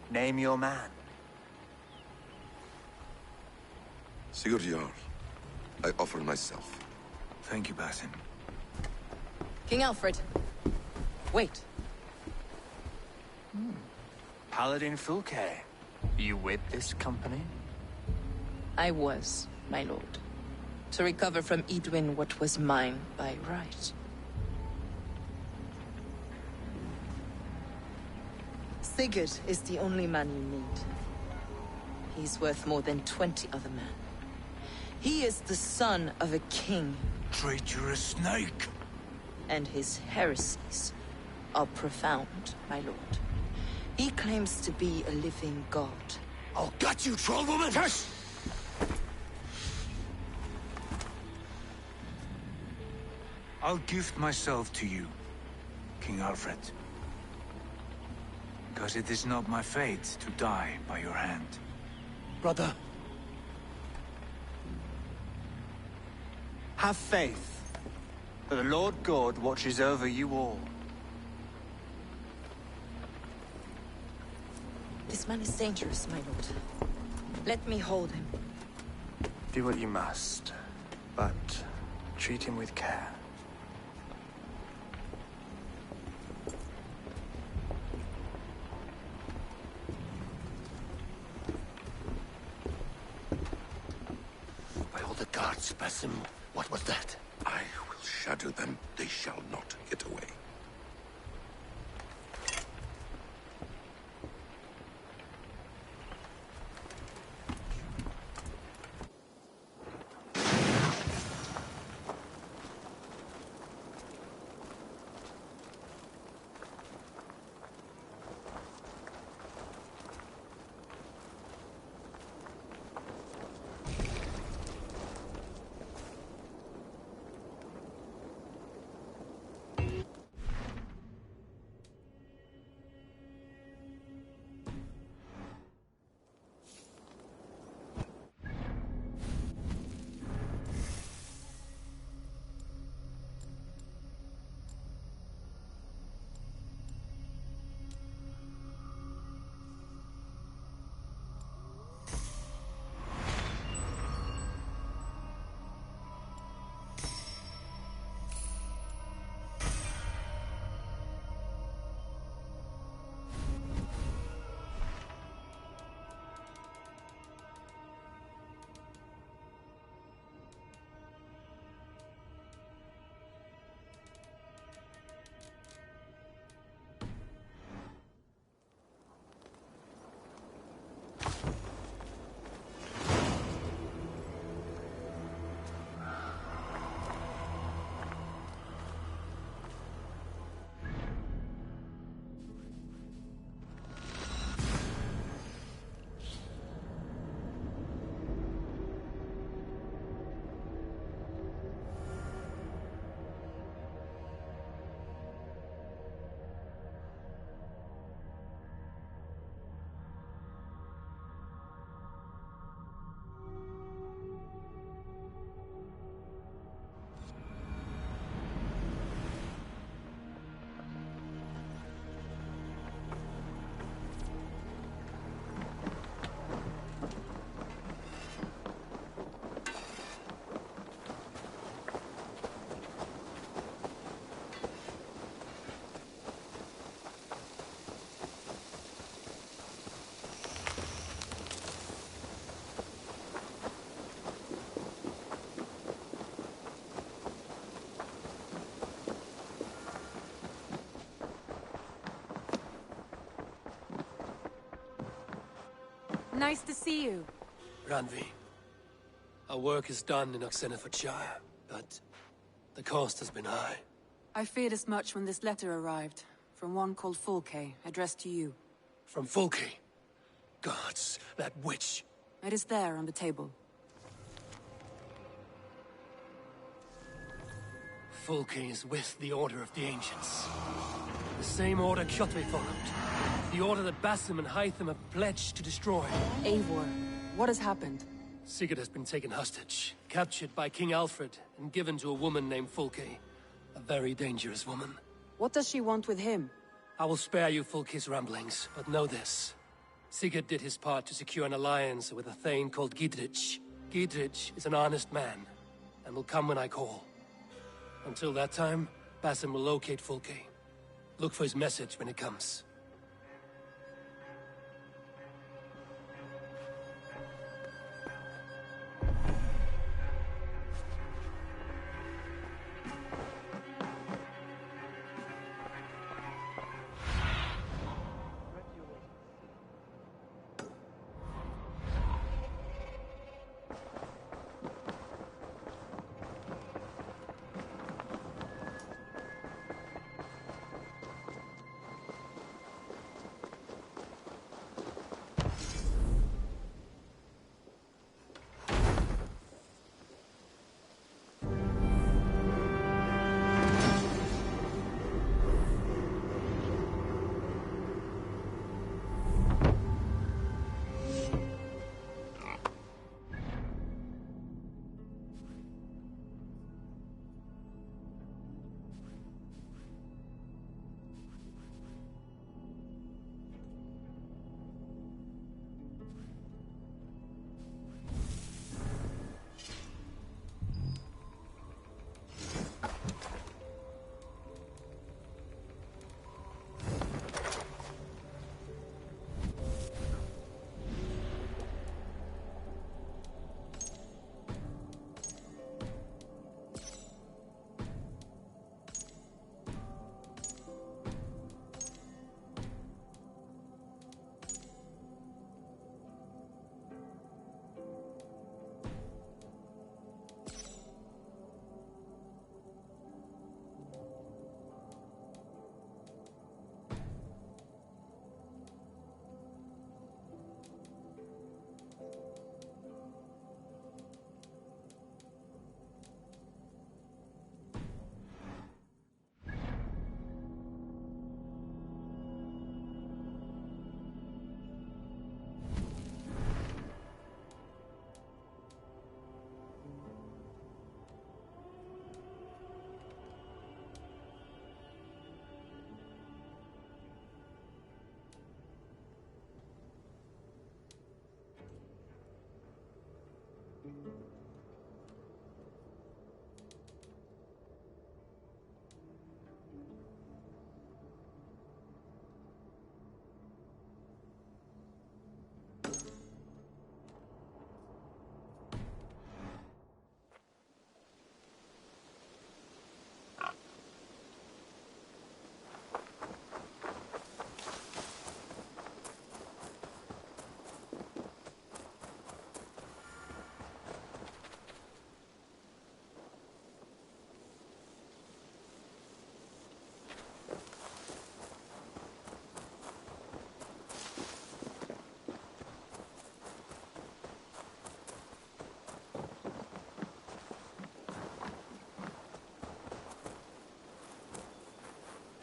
Name your man. Sigurd Jarl, I offer myself. Thank you, Basin. King Alfred. Wait. Paladin Fulke. You with this company? I was, my lord. To recover from Edwin what was mine by right. Sigurd is the only man you need. He's worth more than 20 other men. He is the son of a king. Traitorous snake! And his heresies are profound, my lord. He claims to be a living god. I'll gut you, troll woman! Hush! I'll gift myself to you, King Alfred. Because it is not my fate to die by your hand. Brother. Have faith that the Lord God watches over you all. This man is dangerous, my lord. Let me hold him. Do what you must, but treat him with care. By all the gods, Basim, what was that? I will shatter them. They shall not get away. Nice to see you. Ranvi, our work is done in Oxenfordshire, but the cost has been high. I feared as much when this letter arrived, from one called Fulke, addressed to you. From Fulke? Gods, that witch! It is there on the table. Fulke is with the Order of the Ancients. The same order Kjotve followed. The order that Basim and Hytham have pledged to destroy. Eivor, what has happened? Sigurd has been taken hostage, captured by King Alfred, and given to a woman named Fulke. A very dangerous woman. What does she want with him? I will spare you Fulke's ramblings, but know this. Sigurd did his part to secure an alliance with a thane called Gidrich. Gidrich is an honest man, and will come when I call. Until that time, Basim will locate Fulke. Look for his message when it comes.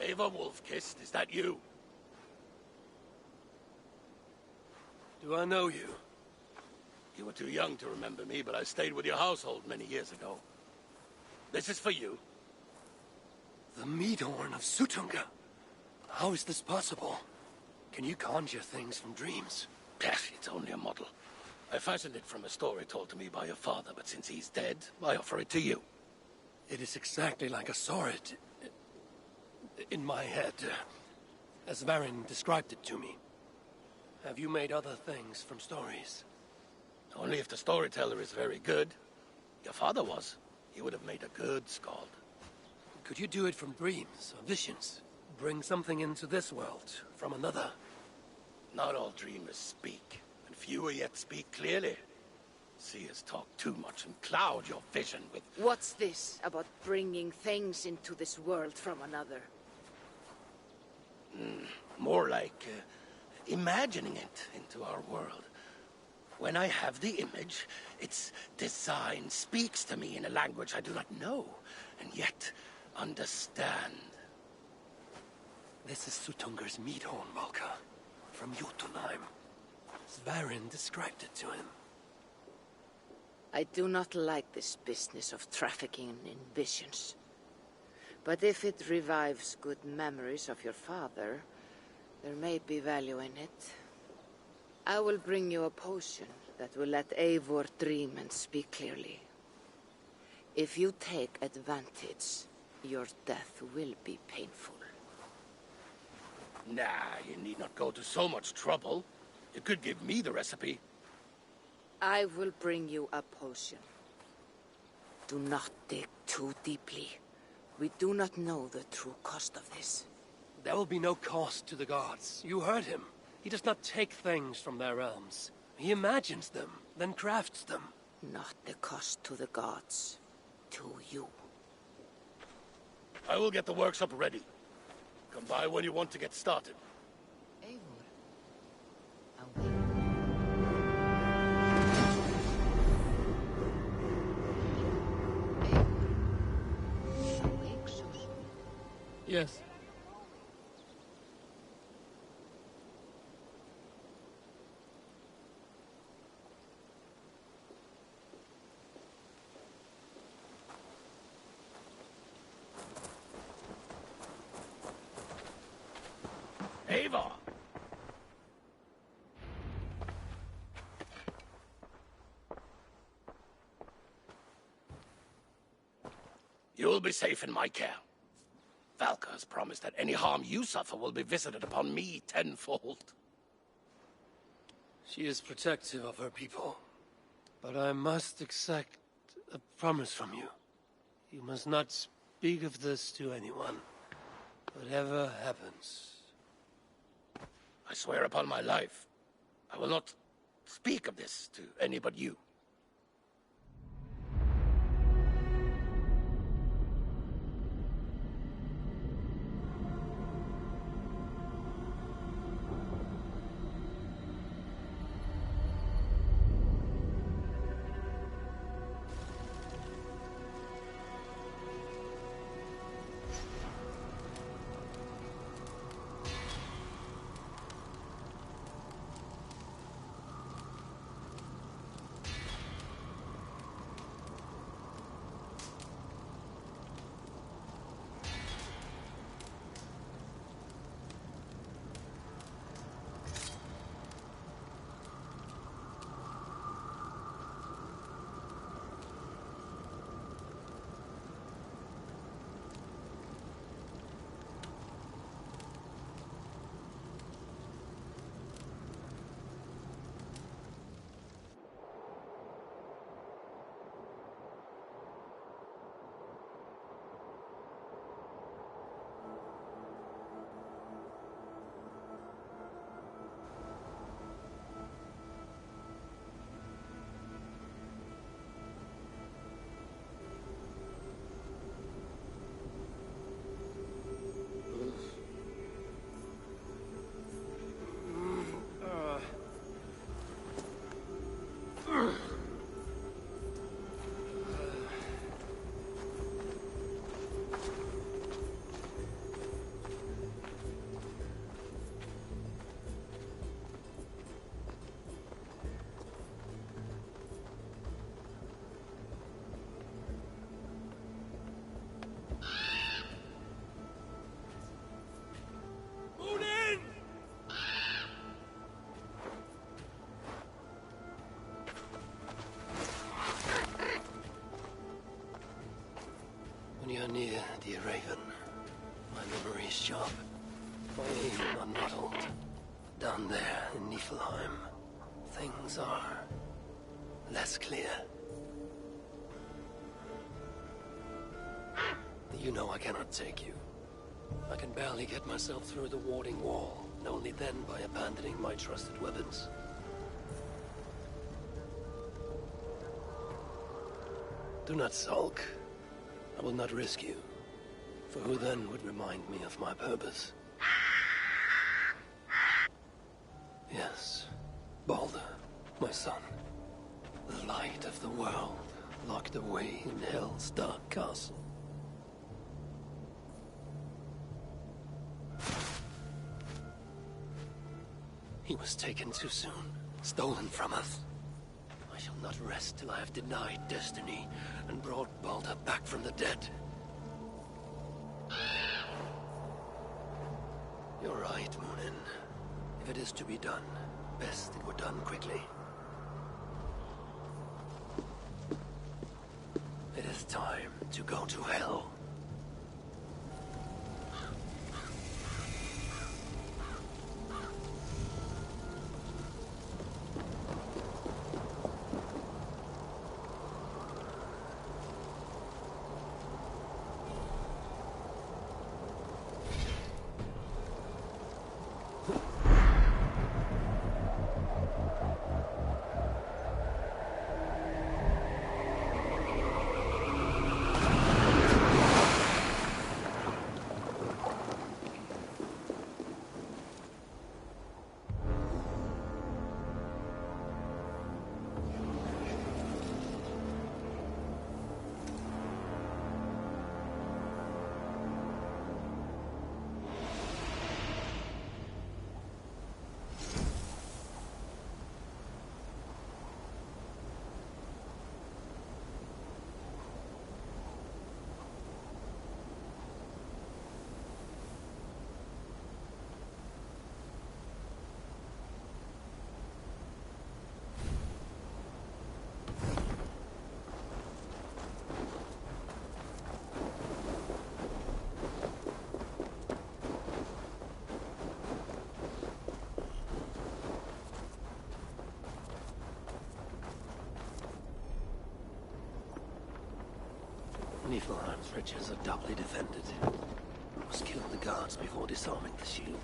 Ava Wolf-Kissed, is that you? Do I know you? You were too young to remember me, but I stayed with your household many years ago. This is for you. The Meadhorn of Sutunga. How is this possible? Can you conjure things from dreams? It's only a model. I fashioned it from a story told to me by your father, but since he's dead, I offer it to you. It is exactly like I saw it in my head, as Varin described it to me. Have you made other things from stories? Only if the storyteller is very good. Your father was. He would have made a good skald. Could you do it from dreams or visions? Bring something into this world from another? Not all dreamers speak, and fewer yet speak clearly. Seers talk too much and cloud your vision with... What's this about bringing things into this world from another? More like imagining it into our world. When I have the image, its design speaks to me in a language I do not know, and yet understand. This is Sutunger's meat horn, Malka. From Jotunheim. Svarin described it to him. I do not like this business of trafficking in visions. But if it revives good memories of your father, there may be value in it. I will bring you a potion that will let Eivor dream and speak clearly. If you take advantage, your death will be painful. Nah, you need not go to so much trouble. You could give me the recipe. I will bring you a potion. Do not dig too deeply. We do not know the true cost of this. There will be no cost to the gods. You heard him. He does not take things from their realms. He imagines them, then crafts them. Not the cost to the gods. To you. I will get the workshop ready. Come by when you want to get started. Yes. Eivor! You'll be safe in my care. Valka has promised that any harm you suffer will be visited upon me tenfold. She is protective of her people. But I must exact a promise from you. You must not speak of this to anyone. Whatever happens. I swear upon my life, I will not speak of this to any but you. When you're near, dear Raven, my memory is sharp. My aim unmuddled. Down there in Niflheim, things are less clear. You know I cannot take you. I can barely get myself through the warding wall, and only then by abandoning my trusted weapons. Do not sulk. I will not risk you. For who then would remind me of my purpose? Yes, Balder, my son. The light of the world, locked away in Hell's dark castle. He was taken too soon, stolen from us. I shall not rest till I have denied destiny and brought Balder back from the dead. You're right, Moonin. If it is to be done, best it were done quickly. It is time to go to Hell. Niflheim's riches are doubly defended. We must kill the guards before disarming the shield.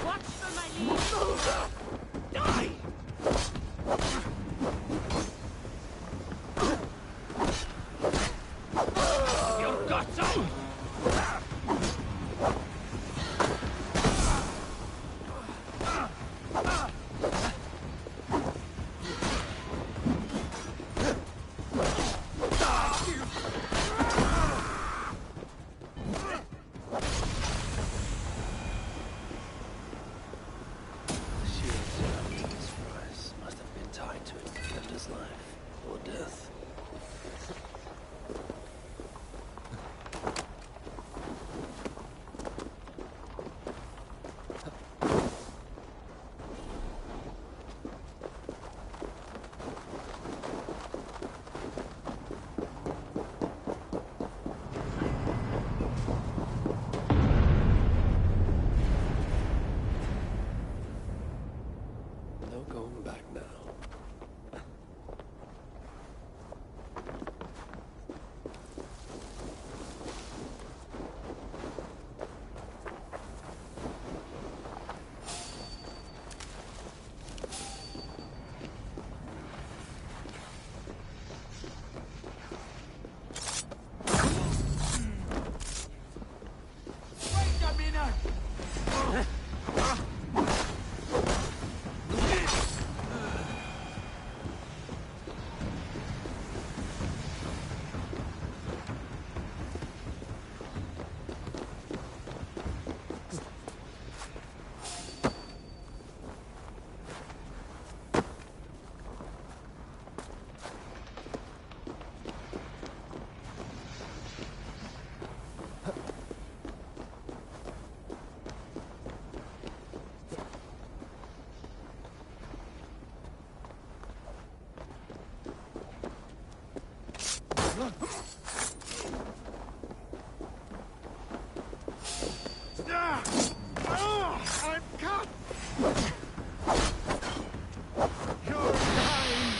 Watch for my lead! Die! Your guts out! I'm cut! You're dying!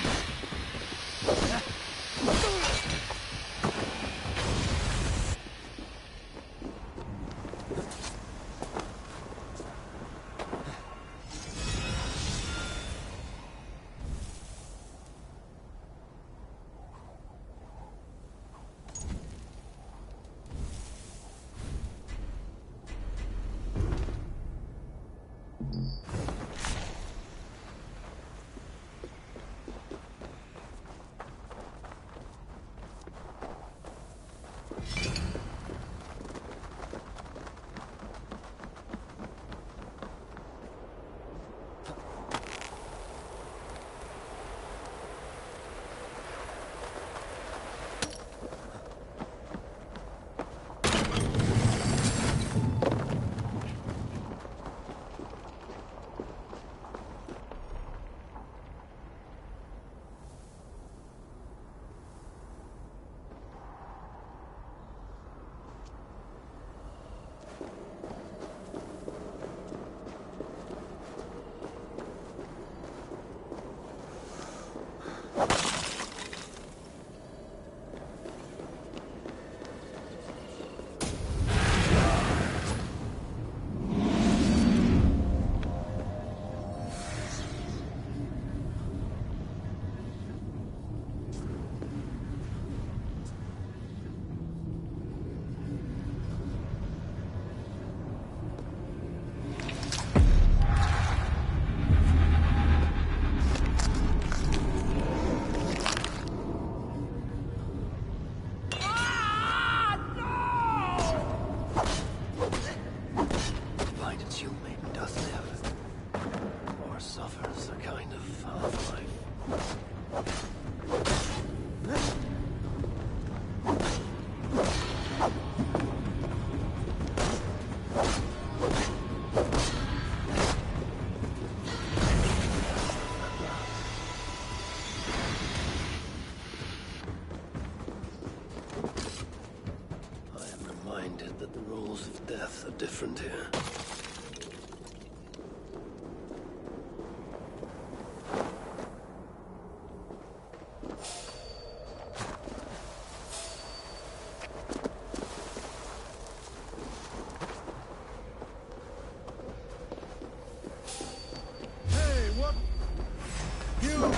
reminded that the rules of death are different here. Hey, what? You!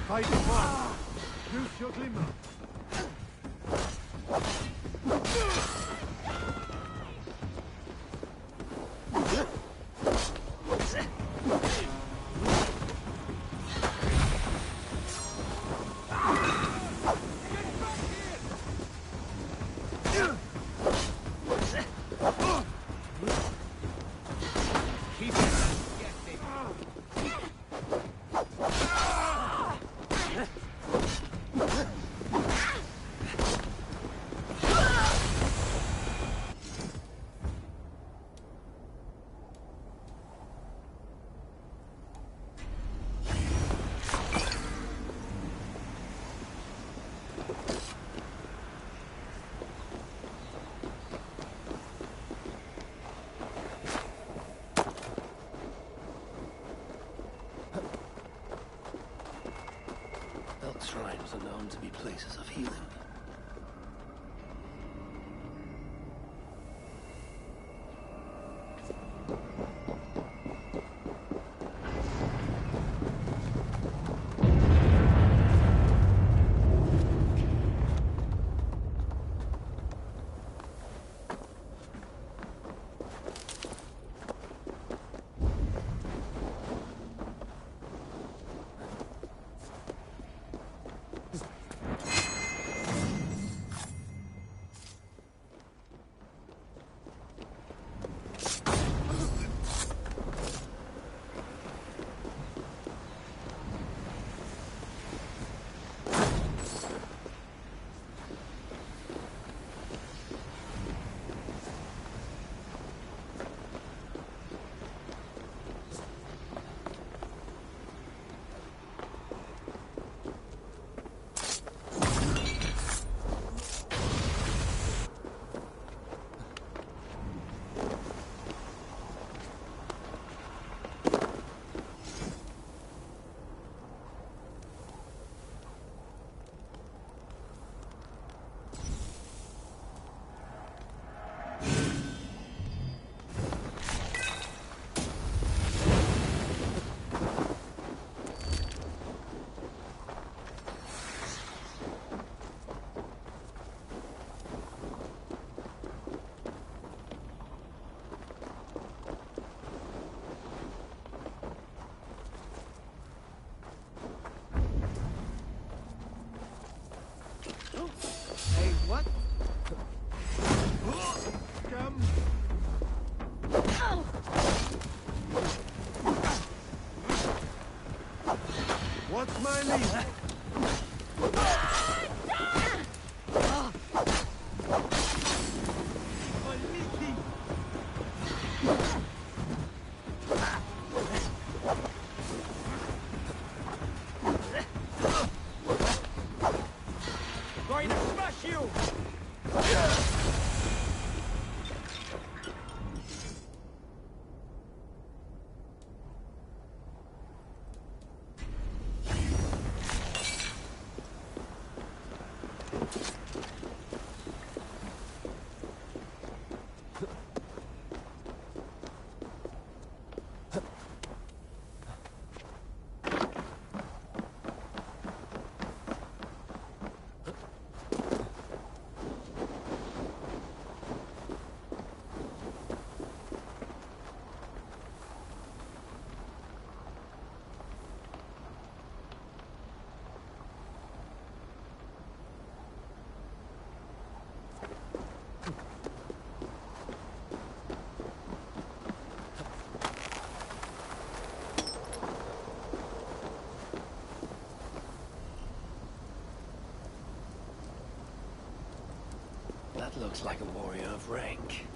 Fight one! Use your glimmer! Shrines are known to be places of healing. Hey, what? Come. What's my lead? Going to smash you! That looks like a warrior of rank.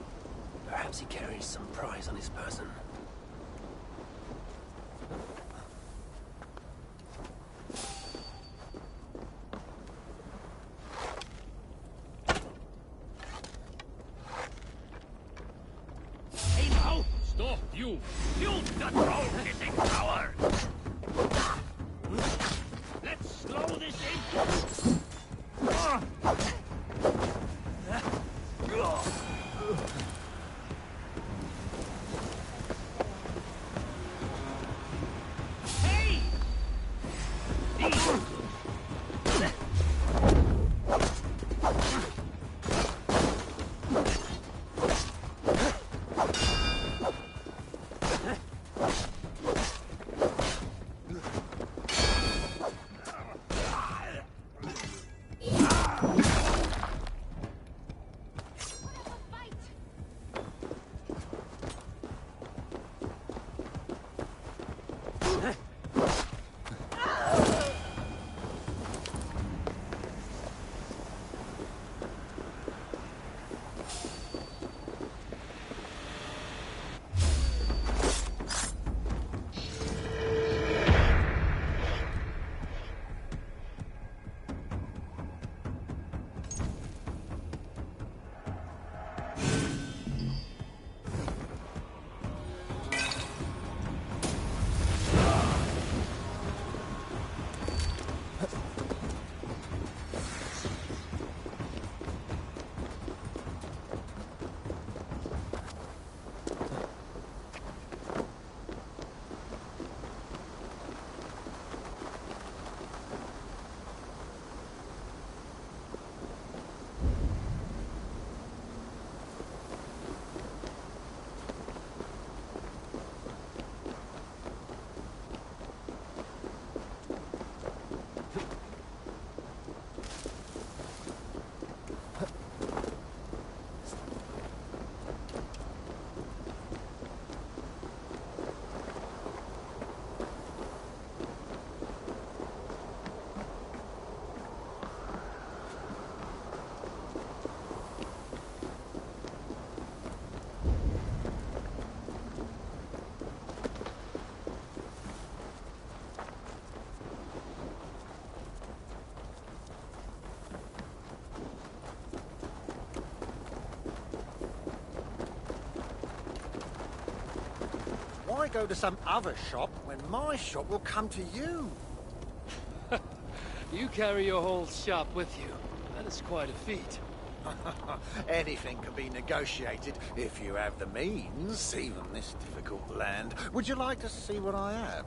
Perhaps he carries some prize on his person. this in. Why go to some other shop when my shop will come to you? You carry your whole shop with you. That is quite a feat. Anything can be negotiated if you have the means, even this difficult land. Would you like to see what I have?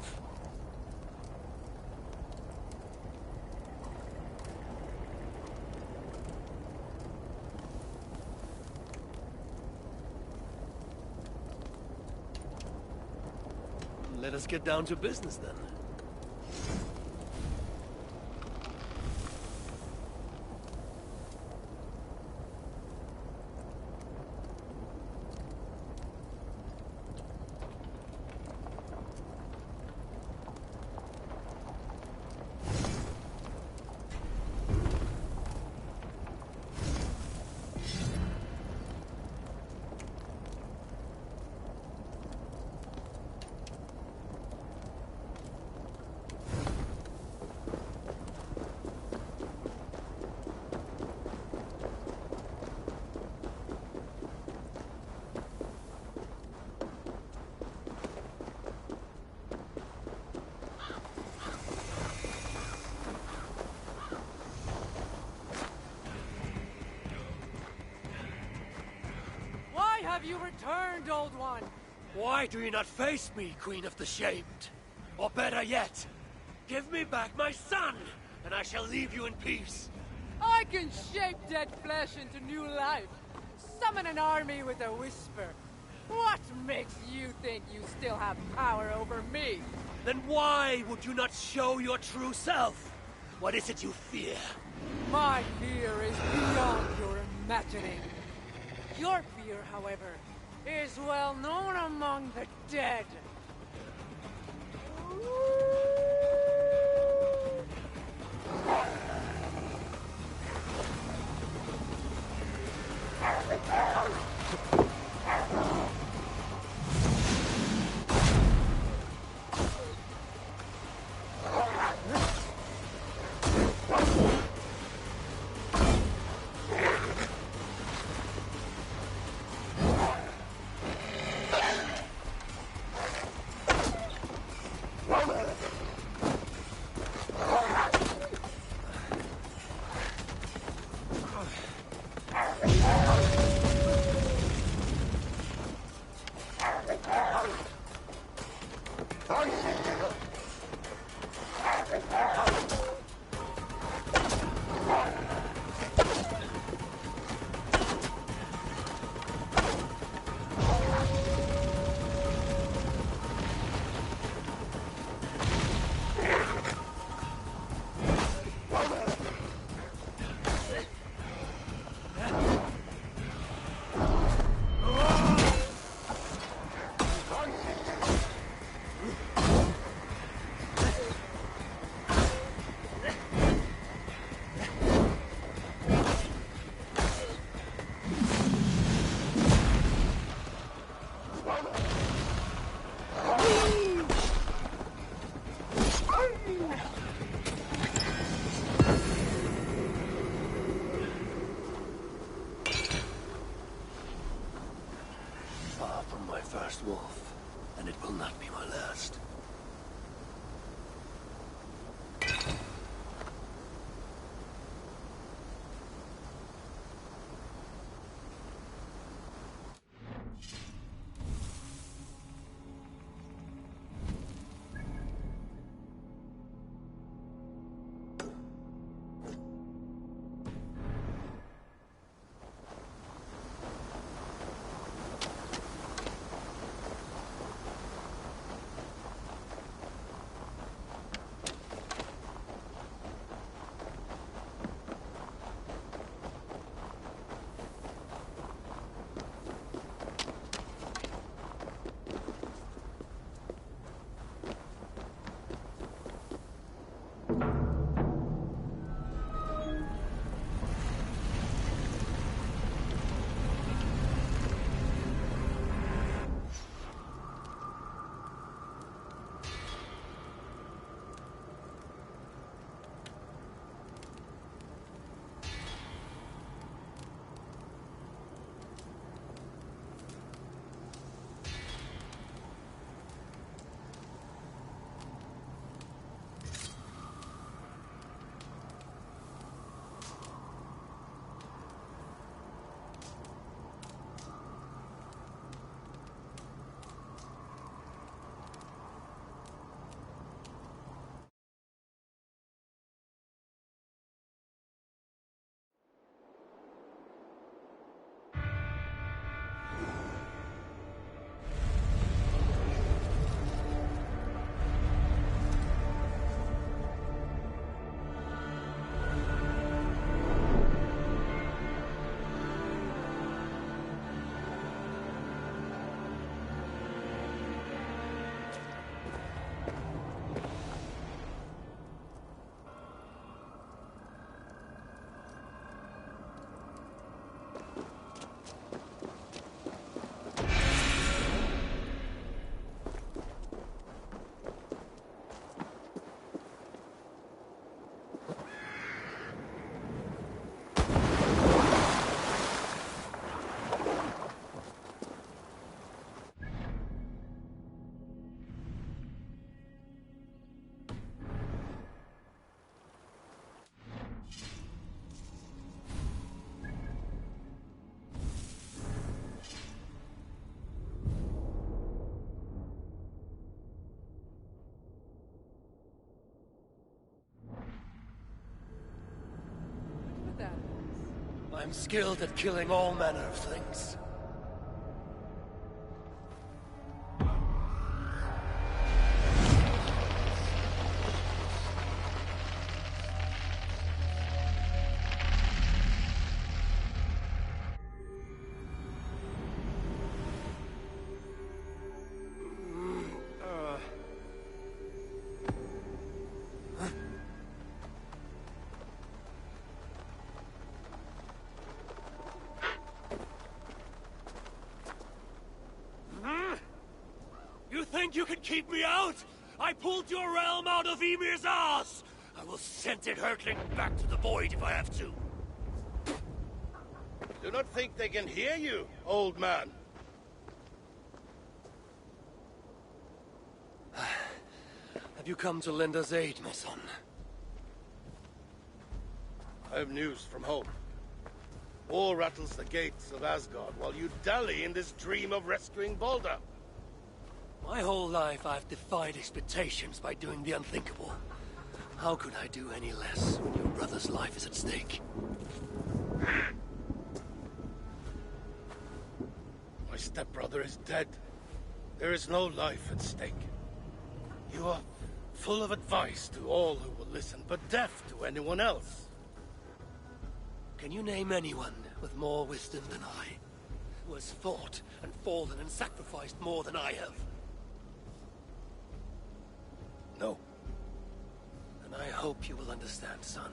Let us get down to business then. Have you returned, Old One? Why do you not face me, Queen of the Shamed? Or better yet, give me back my son, and I shall leave you in peace. I can shape dead flesh into new life. Summon an army with a whisper. What makes you think you still have power over me? Then why would you not show your true self? What is it you fear? My fear is beyond your imagining. Your fear, however, is well known among the dead. I'm skilled at killing all manner of things. You think you can keep me out? I pulled your realm out of Ymir's ass! I will send it hurtling back to the void if I have to. Do not think they can hear you, old man. Have you come to lend us aid, my son? I have news from home. War rattles the gates of Asgard while you dally in this dream of rescuing Balder. My whole life I've defied expectations by doing the unthinkable. How could I do any less when your brother's life is at stake? My stepbrother is dead. There is no life at stake. You are full of advice to all who will listen, but deaf to anyone else. Can you name anyone with more wisdom than I, who has fought and fallen and sacrificed more than I have? No. And I hope you will understand, son,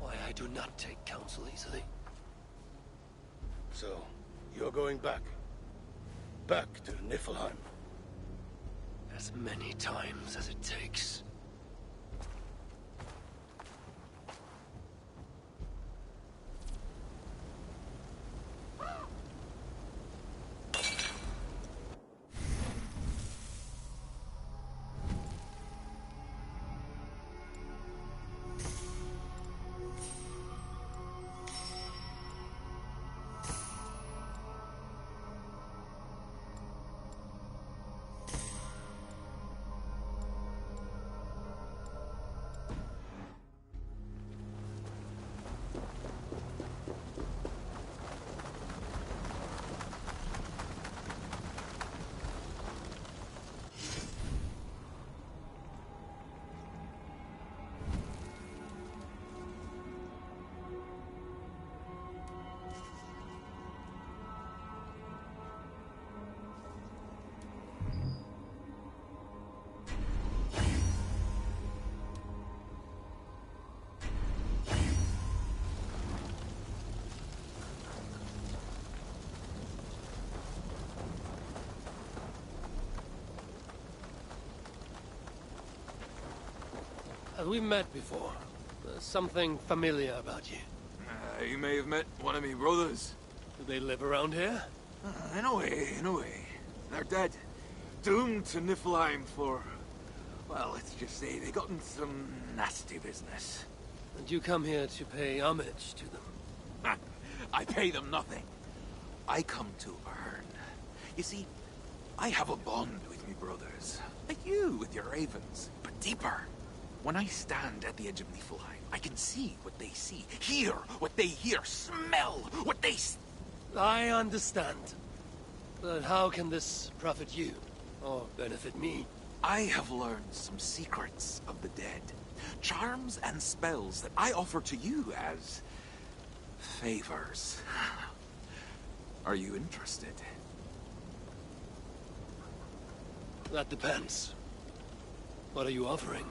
why I do not take counsel easily. So, you're going back? Back to Niflheim? As many times as it takes. Have we met before? There's something familiar about you. You may have met one of me brothers. Do they live around here? In a way, in a way. They're dead. Doomed to Niflheim for... well, let's just say they got in some nasty business. And you come here to pay homage to them? I pay them nothing. I come to earn. You see, I have a bond with me brothers. Like you with your ravens, but deeper. When I stand at the edge of Niflheim, I can see what they see, hear what they hear, smell what they... I understand. But how can this profit you, or benefit me? I have learned some secrets of the dead. Charms and spells that I offer to you as... favors. Are you interested? That depends. What are you offering?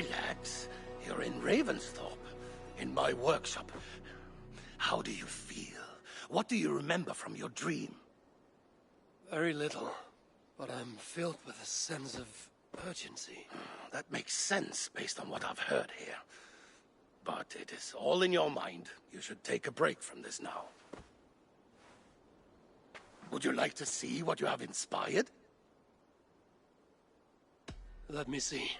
Relax. You're in Ravensthorpe, in my workshop. How do you feel? What do you remember from your dream? Very little, but I'm filled with a sense of urgency. That makes sense based on what I've heard here. But it is all in your mind. You should take a break from this now. Would you like to see what you have inspired? Let me see.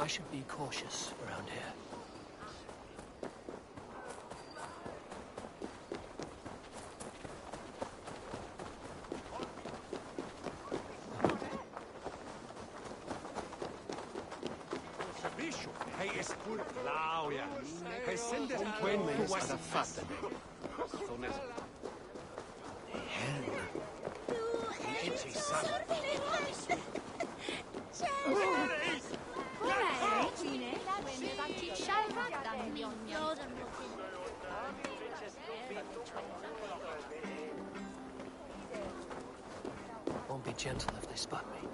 I should be cautious around here. Won't be gentle if they spot me.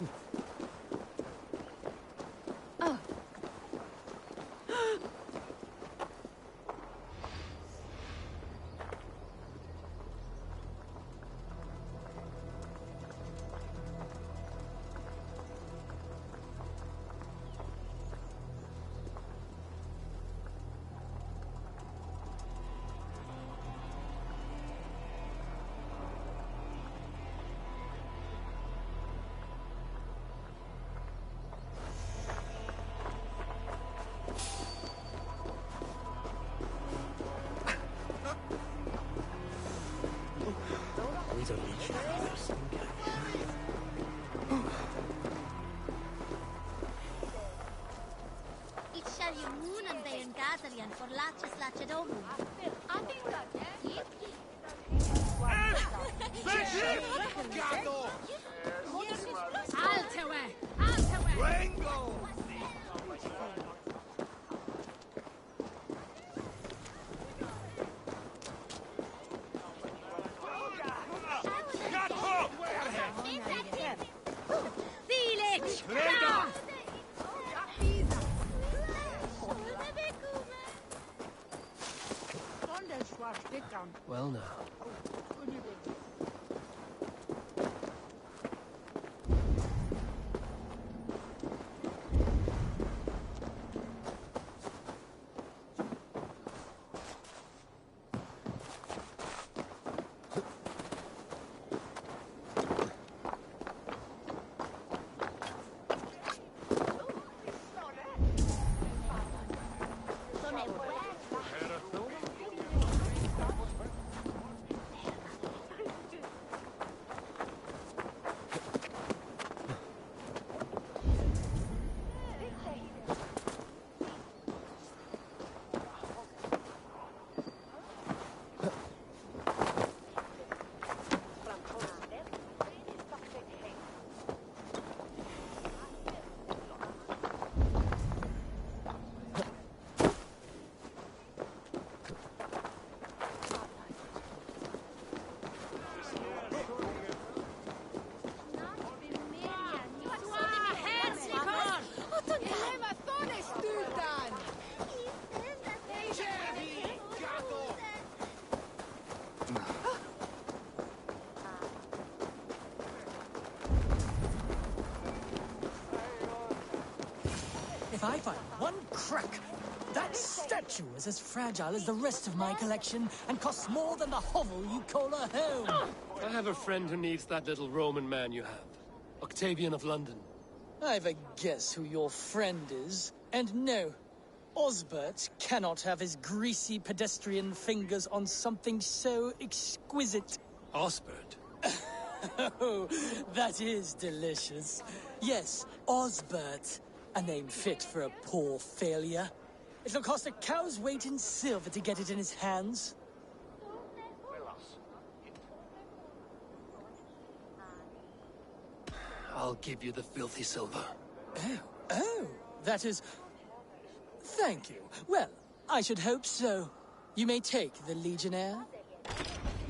Oh. Ich shall you moon and they in Gazarian for latches latchadomu. Altewe! Altewe! Rango! Felix! Well now. If I find one crack, that statue is as fragile as the rest of my collection and costs more than the hovel you call a home. I have a friend who needs that little Roman man you have. Octavian of London. I've a guess who your friend is. And no, Osbert cannot have his greasy pedestrian fingers on something so exquisite. Osbert? Oh, that is delicious. Yes, Osbert. A name fit for a poor failure. It'll cost a cow's weight in silver to get it in his hands. I'll give you the filthy silver. Oh, that is... Thank you. Well, I should hope so. You may take the Legionnaire.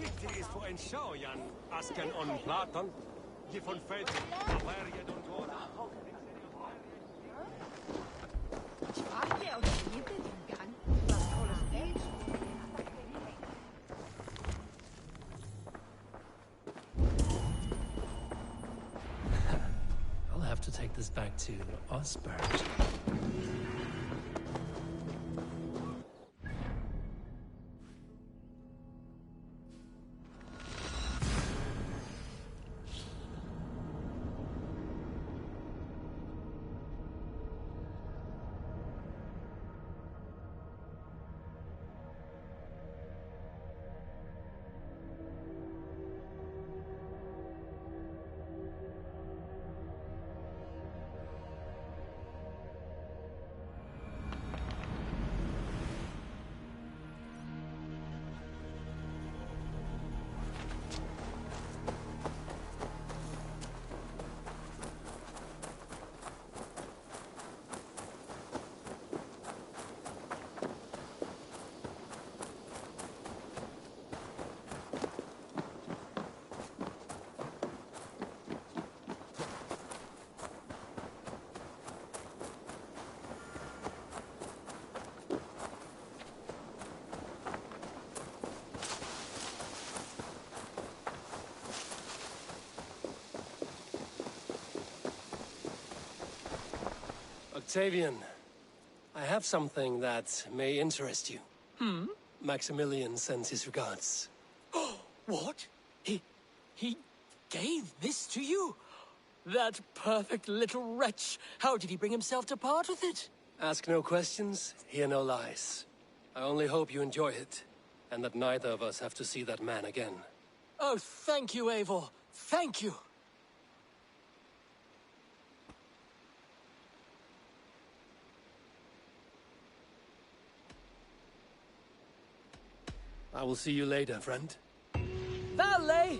It is for ensure Jan Asken on Platon. Je von Feld, where you don't order. I'll have to take this back to Osbert. Octavian, I have something that may interest you. Maximilian sends his regards. What? He gave this to you? That perfect little wretch. How did he bring himself to part with it? Ask no questions, hear no lies. I only hope you enjoy it, and that neither of us have to see that man again. Oh, thank you, Eivor. Thank you. I will see you later, friend. Valet!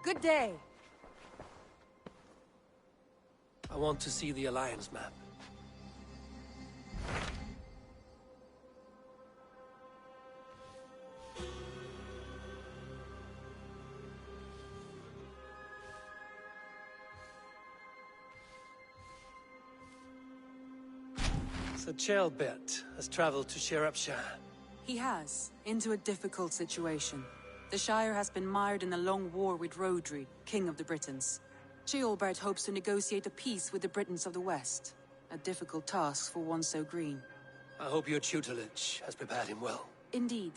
Good day. I want to see the Alliance map. So Ceolbert has traveled to Shropshire. He has, into a difficult situation. The Shire has been mired in a long war with Rhodri, King of the Britons. Ceolbert hopes to negotiate a peace with the Britons of the West. A difficult task for one so green. I hope your tutelage has prepared him well. Indeed.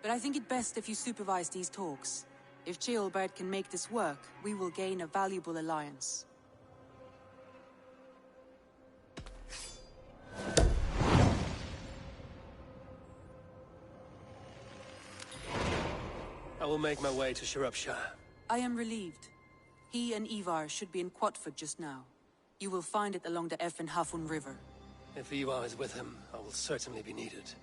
But I think it best if you supervise these talks. If Ceolbert can make this work, we will gain a valuable alliance. I will make my way to Shropshire. I am relieved. He and Ivar should be in Quatford just now. You will find it along the Effen Hafun River. If Ivar is with him, I will certainly be needed.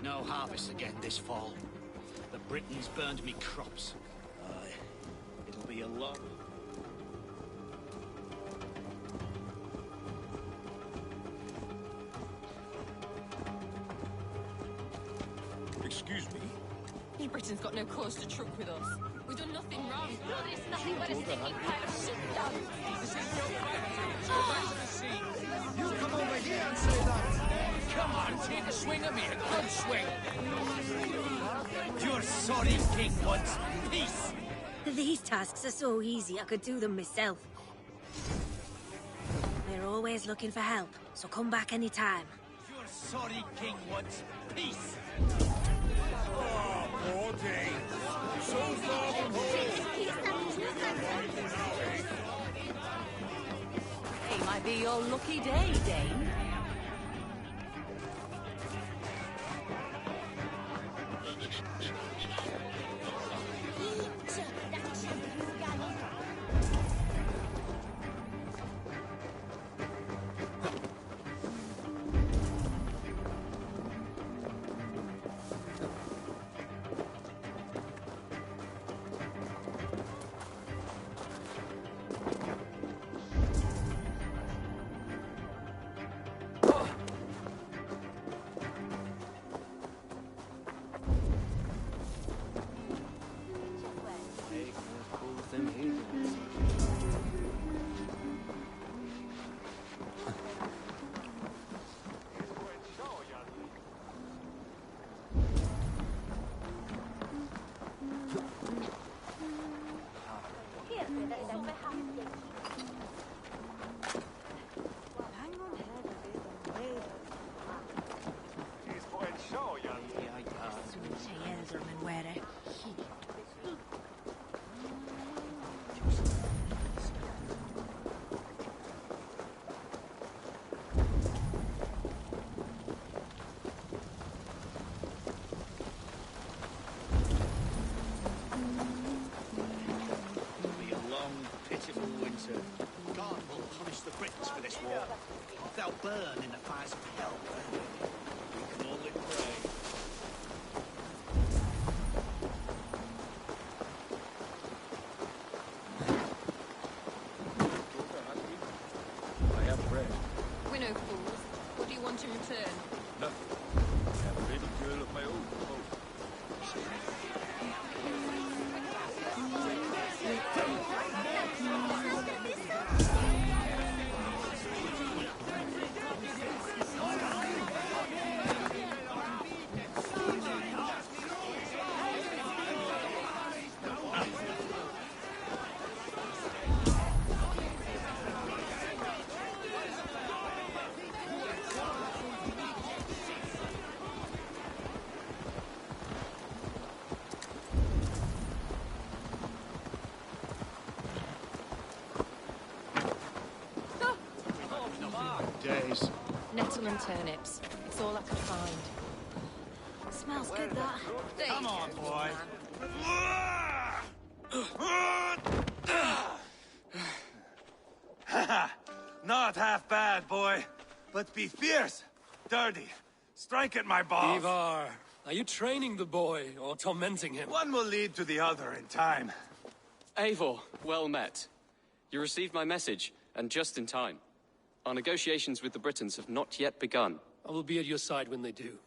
No harvest again this fall. The Britons burned me crops. Aye, it'll be a long... Excuse me? You Britain's got no cause to truck with us. We've done nothing wrong. No, there's nothing but a stinking pile of shit done. This is your fight. Go back to the sea. You come over here and say that. Come on, take a swing at me. A good swing. Your sorry king wants peace. These tasks are so easy, I could do them myself. We're always looking for help, so come back anytime. Your sorry king wants peace. Oh, poor Dane. So far from home. Hey, might be your lucky day, Dane. God will punish the Britons for this war. They'll burn in the fires of hell. We can only pray. I have bread. We're no fools. What do you want in return? Nothing. I have a little girl of my own. Days. Nettle and turnips. It's all I could find. Smells good, that. Come on, boy. Not half bad, boy. But be fierce, dirty. Strike at my balls. Ivar, are you training the boy or tormenting him? One will lead to the other in time. Eivor, well met. You received my message, and just in time. Our negotiations with the Britons have not yet begun. I will be at your side when they do.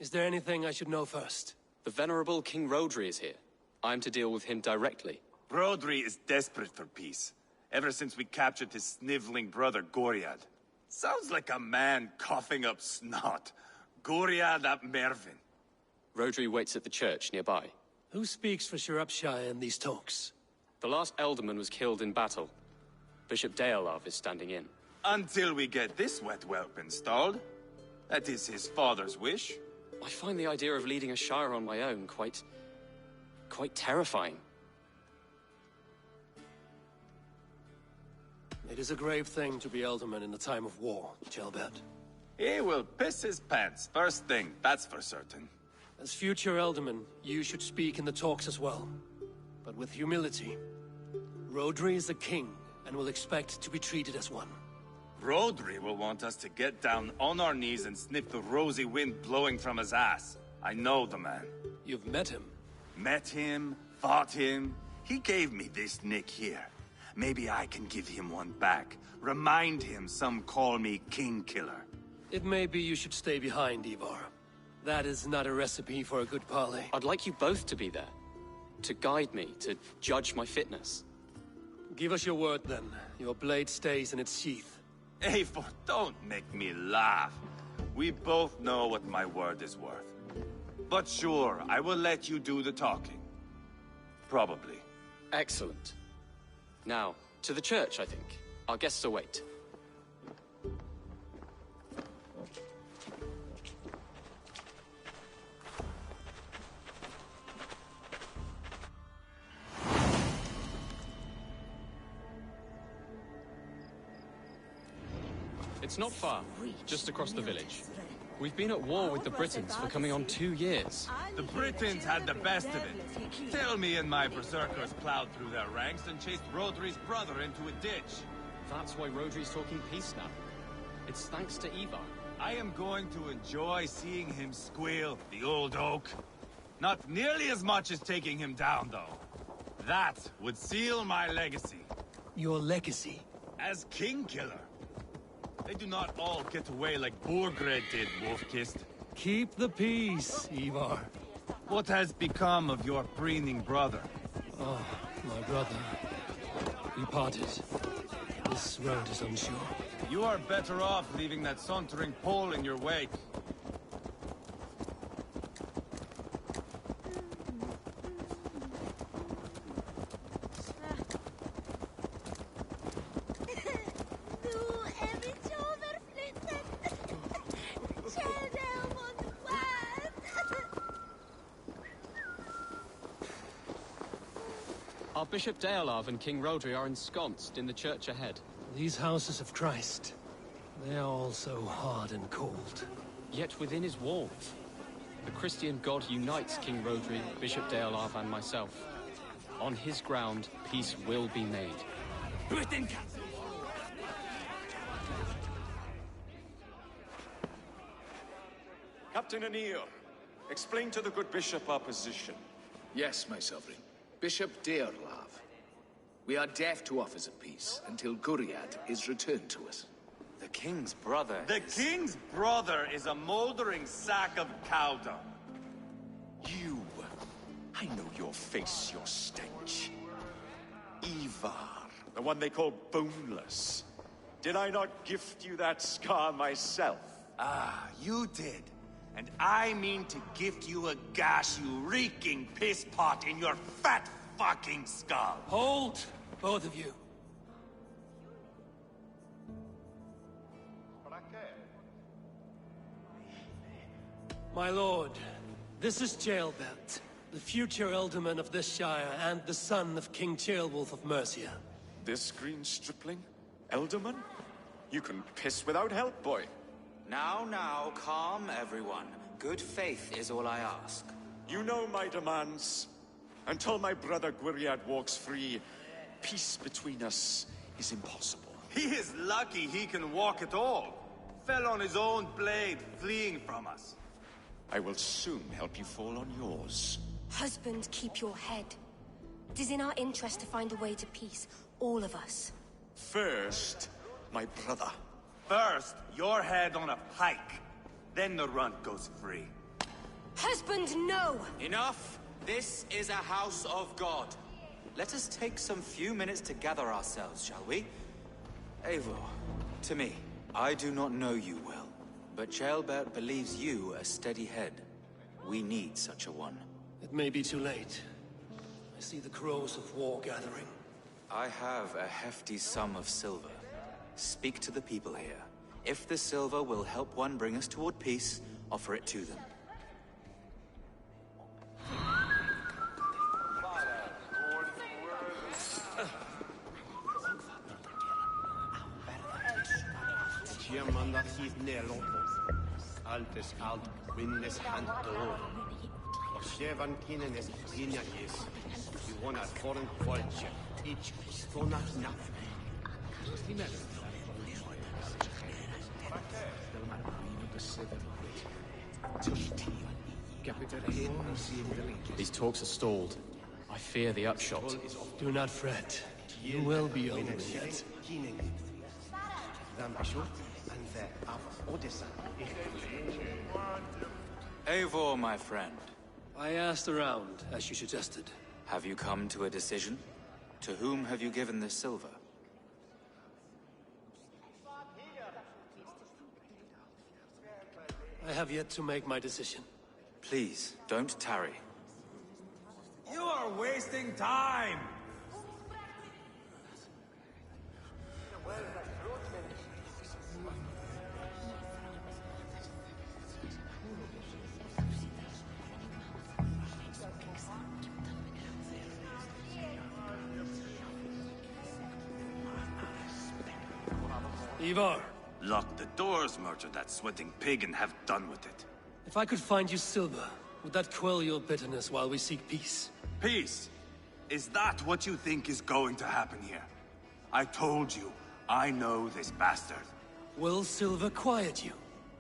Is there anything I should know first? The venerable King Rodri is here. I'm to deal with him directly. Rodri is desperate for peace, ever since we captured his sniveling brother Goriad. Sounds like a man coughing up snot. Goriad ap Mervin. Rodri waits at the church nearby. Who speaks for Shropshire in these talks? The last Elderman was killed in battle. Bishop Deolav is standing in. Until we get this wet whelp installed. That is his father's wish. I find the idea of leading a shire on my own quite terrifying. It is a grave thing to be Elderman in the time of war, Gelbert. He will piss his pants, first thing, that's for certain. As future Elderman, you should speak in the talks as well. But with humility. Rodri is the king, and will expect to be treated as one. Rodri will want us to get down on our knees and sniff the rosy wind blowing from his ass. I know the man. You've met him? Met him, fought him. He gave me this nick here. Maybe I can give him one back. Remind him some call me King Killer. It may be you should stay behind, Ivar. That is not a recipe for a good parley. I'd like you both to be there. To guide me, to judge my fitness. Give us your word, then. Your blade stays in its sheath. Eivor, don't make me laugh. We both know what my word is worth. But sure, I will let you do the talking. Probably. Excellent. Now, to the church, I think. Our guests await. It's not far, just across the village. We've been at war with the Britons for coming on 2 years. The Britons had the best of it. Tell me and my berserkers plowed through their ranks and chased Rodri's brother into a ditch. That's why Rodri's talking peace now. It's thanks to Ivar. I am going to enjoy seeing him squeal, the old oak. Not nearly as much as taking him down, though. That would seal my legacy. Your legacy? As King Killer. They do not all get away like Borgred did, Wolf-Kissed. Keep the peace, Ivar. What has become of your preening brother? Oh, my brother. We parted. This road is unsure. You are better off leaving that sauntering Pole in your wake. Our Bishop Deolav and King Rodri are ensconced in the church ahead. These houses of Christ, they are all so hard and cold. Yet within his walls, the Christian God unites King Rodri, Bishop Deolav, and myself. On his ground, peace will be made. Captain Anil, explain to the good bishop our position. Yes, my sovereign. Bishop Deolav. We are deaf to offers of peace until Guriad is returned to us. The king's brother King's brother is a moldering sack of cow dung. You. I know your face, your stench. Ivar, the one they call boneless. Did I not gift you that scar myself? Ah, you did. And I mean to gift you a gash, you reeking piss pot in your fat fucking skull. Hold, both of you. My lord, this is Jailbelt, the future alderman of this shire and the son of King Ceolwulf of Mercia. This green stripling? Elderman? You can piss without help, boy. Now, calm everyone. Good faith is all I ask. You know my demands. Until my brother Gwiriad walks free, peace between us is impossible. He is lucky he can walk at all. Fell on his own blade, fleeing from us. I will soon help you fall on yours. Husband, keep your head. It is in our interest to find a way to peace, all of us. First, my brother. First, your head on a pike. Then the runt goes free. Husband, no! Enough! This is a house of God. Let us take some few minutes to gather ourselves, shall we? Eivor, to me, I do not know you well, but Ceolbert believes you a steady head. We need such a one. It may be too late. I see the crows of war gathering. I have a hefty sum of silver. Speak to the people here. If the silver will help one bring us toward peace, offer it to them. These talks are stalled. I fear the upshot. Do not fret. You will be over yet. Eivor, my friend. I asked around, as you suggested. Have you come to a decision? To whom have you given this silver? I have yet to make my decision. Please, don't tarry. You are wasting time! Ivar! Lock the doors, murder that sweating pig, and have done with it. If I could find you silver, would that quell your bitterness while we seek peace? Peace? Is that what you think is going to happen here? I told you, I know this bastard. Will silver quiet you?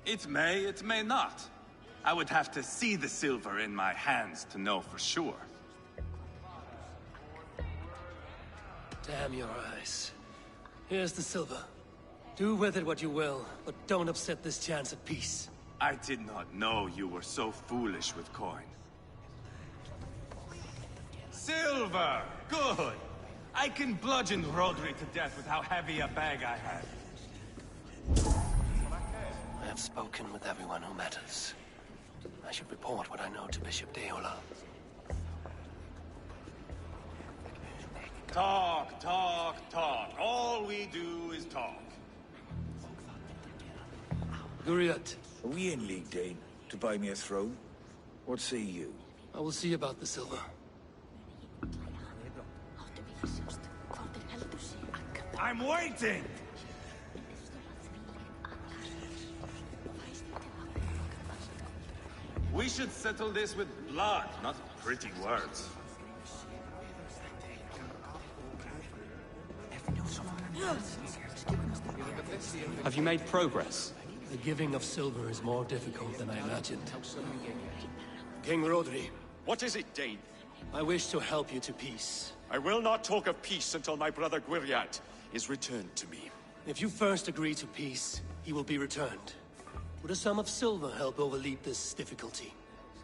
It may not. I would have to see the silver in my hands to know for sure. Damn your eyes. Here's the silver. Do with it what you will, but don't upset this chance at peace. I did not know you were so foolish with coin. Silver! Good! I can bludgeon Rodri to death with how heavy a bag I have. I have spoken with everyone who matters. I should report what I know to Bishop Deola. Talk, talk, talk. All we do is talk. Guriat. Are we in league, Dane? To buy me a throne? What say you? I will see about the silver. I'm waiting! We should settle this with blood, not pretty words. Have you made progress? The giving of silver is more difficult than I imagined. King Rodri. What is it, Dane? I wish to help you to peace. I will not talk of peace until my brother Gwiriat is returned to me. If you first agree to peace, he will be returned. Would a sum of silver help overleap this difficulty?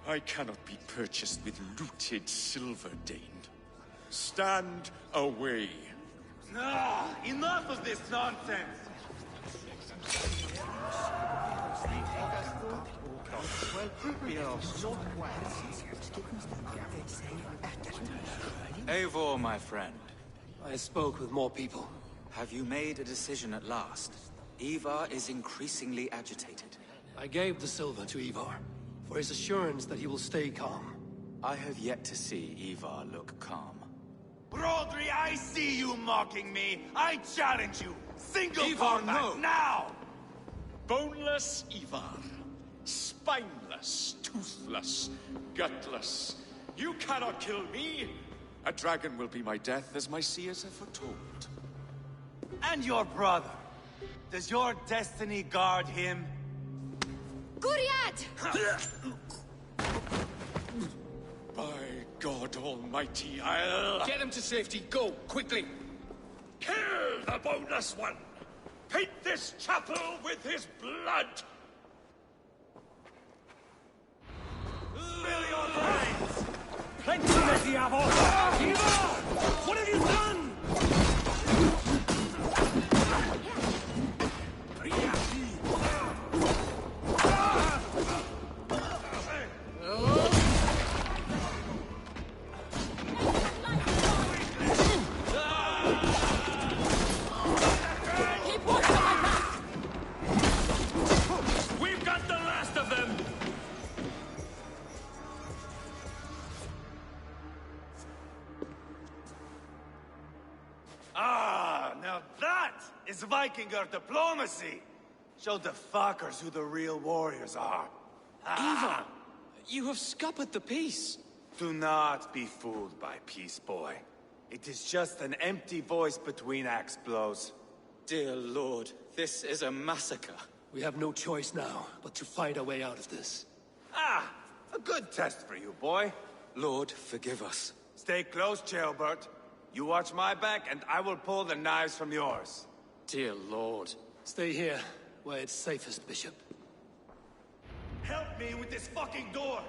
I cannot be purchased with looted silver, Dane. Stand away. Ah, enough of this nonsense! Eivor, my friend. I spoke with more people. Have you made a decision at last? Ivar is increasingly agitated. I gave the silver to Ivar, for his assurance that he will stay calm. I have yet to see Ivar look calm. Rodri, I see you mocking me! I challenge you! Single Ivar, combat, no. now! Boneless Ivar. Spineless, toothless, gutless. You cannot kill me! A dragon will be my death, as my seers have foretold. And your brother. Does your destiny guard him? Guriad! By God Almighty, I'll... Get him to safety. Go, quickly. Kill the boneless one! Paint this chapel with his blood! Spill your brains! Plenty, Diavol! Ivar! What have you done? We've got the last of them! Ah, now that is Vikinger diplomacy! Show the fuckers who the real warriors are. Ivar! You have scuppered the peace! Do not be fooled by peace, boy. It is just an empty voice between axe blows. Dear Lord, this is a massacre. We have no choice now, but to fight our way out of this. Ah! A good test for you, boy. Lord, forgive us. Stay close, Jailbert. You watch my back, and I will pull the knives from yours. Dear Lord. Stay here, where it's safest, Bishop. Help me with this fucking door!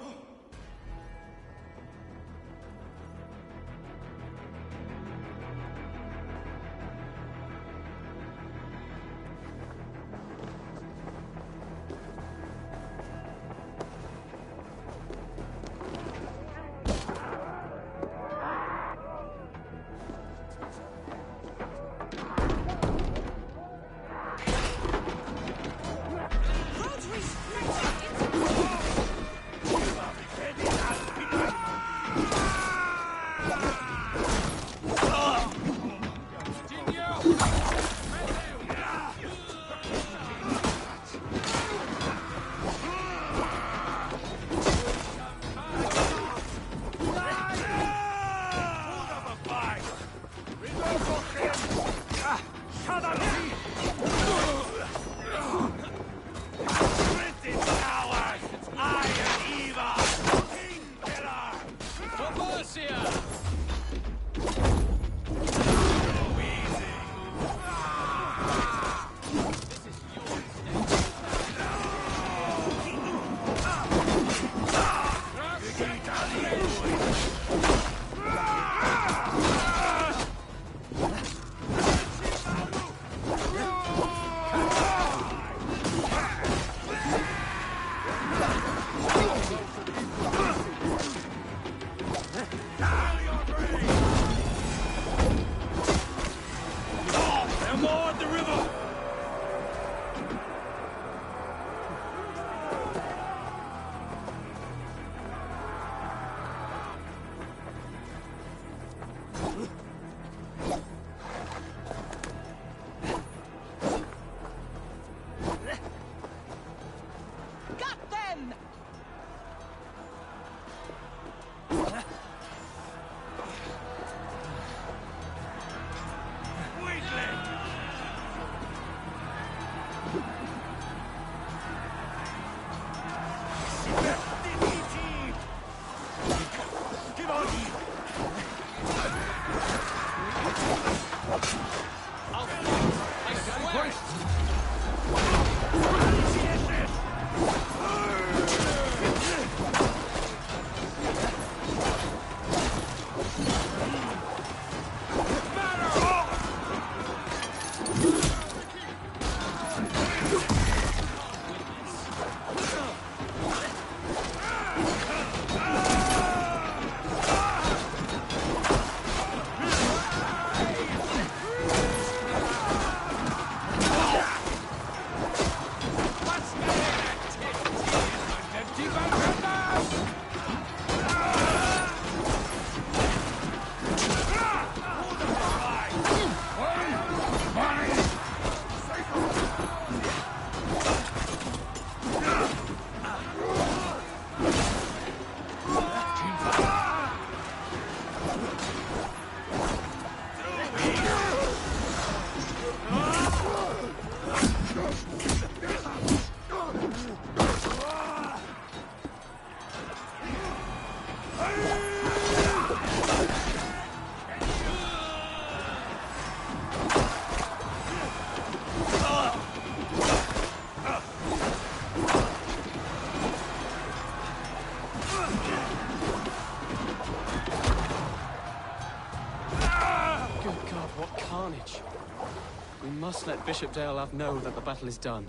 We must let Bishop Deolav know that the battle is done.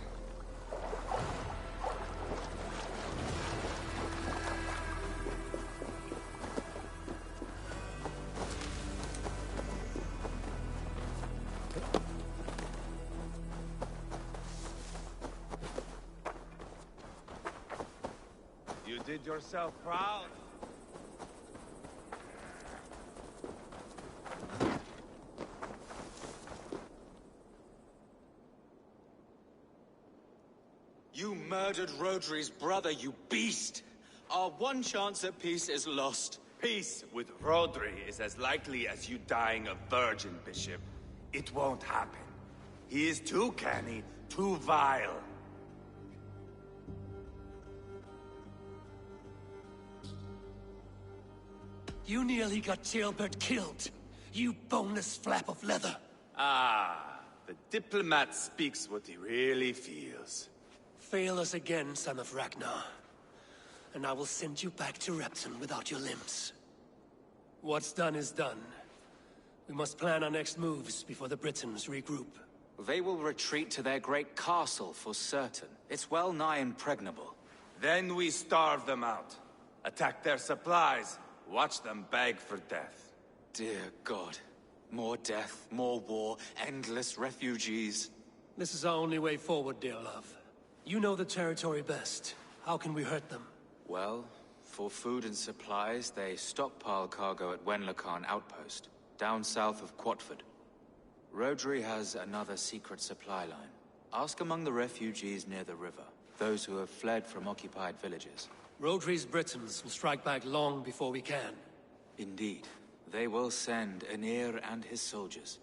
You did yourself proud. You murdered Rodri's brother, you beast! Our one chance at peace is lost. Peace with Rodri is as likely as you dying a virgin, Bishop. It won't happen. He is too canny, too vile. You nearly got Jailbird killed. You boneless flap of leather. Ah, the diplomat speaks what he really feels. Fail us again, son of Ragnar. And I will send you back to Repton without your limbs. What's done is done. We must plan our next moves before the Britons regroup. They will retreat to their great castle for certain. It's well nigh impregnable. Then we starve them out. Attack their supplies. Watch them beg for death. Dear God. More death, more war, endless refugees. This is our only way forward, dear love. You know the territory best. How can we hurt them? Well, for food and supplies, they stockpile cargo at Wenlacan Outpost, down south of Quatford. Rodri has another secret supply line. Ask among the refugees near the river, those who have fled from occupied villages. Rodri's Britons will strike back long before we can. Indeed. They will send Aenir and his soldiers.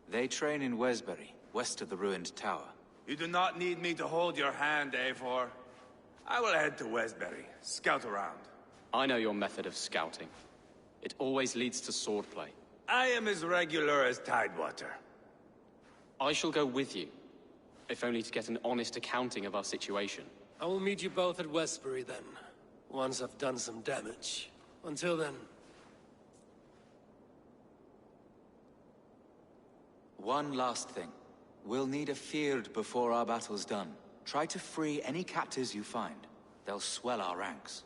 They train in Wesbury, west of the ruined tower. You do not need me to hold your hand, Eivor. I will head to Wesbury, scout around. I know your method of scouting. It always leads to swordplay. I am as regular as Tidewater. I shall go with you, if only to get an honest accounting of our situation. I will meet you both at Westbury then, once I've done some damage. Until then... One last thing. We'll need a field before our battle's done. Try to free any captives you find. They'll swell our ranks.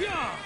Yeah!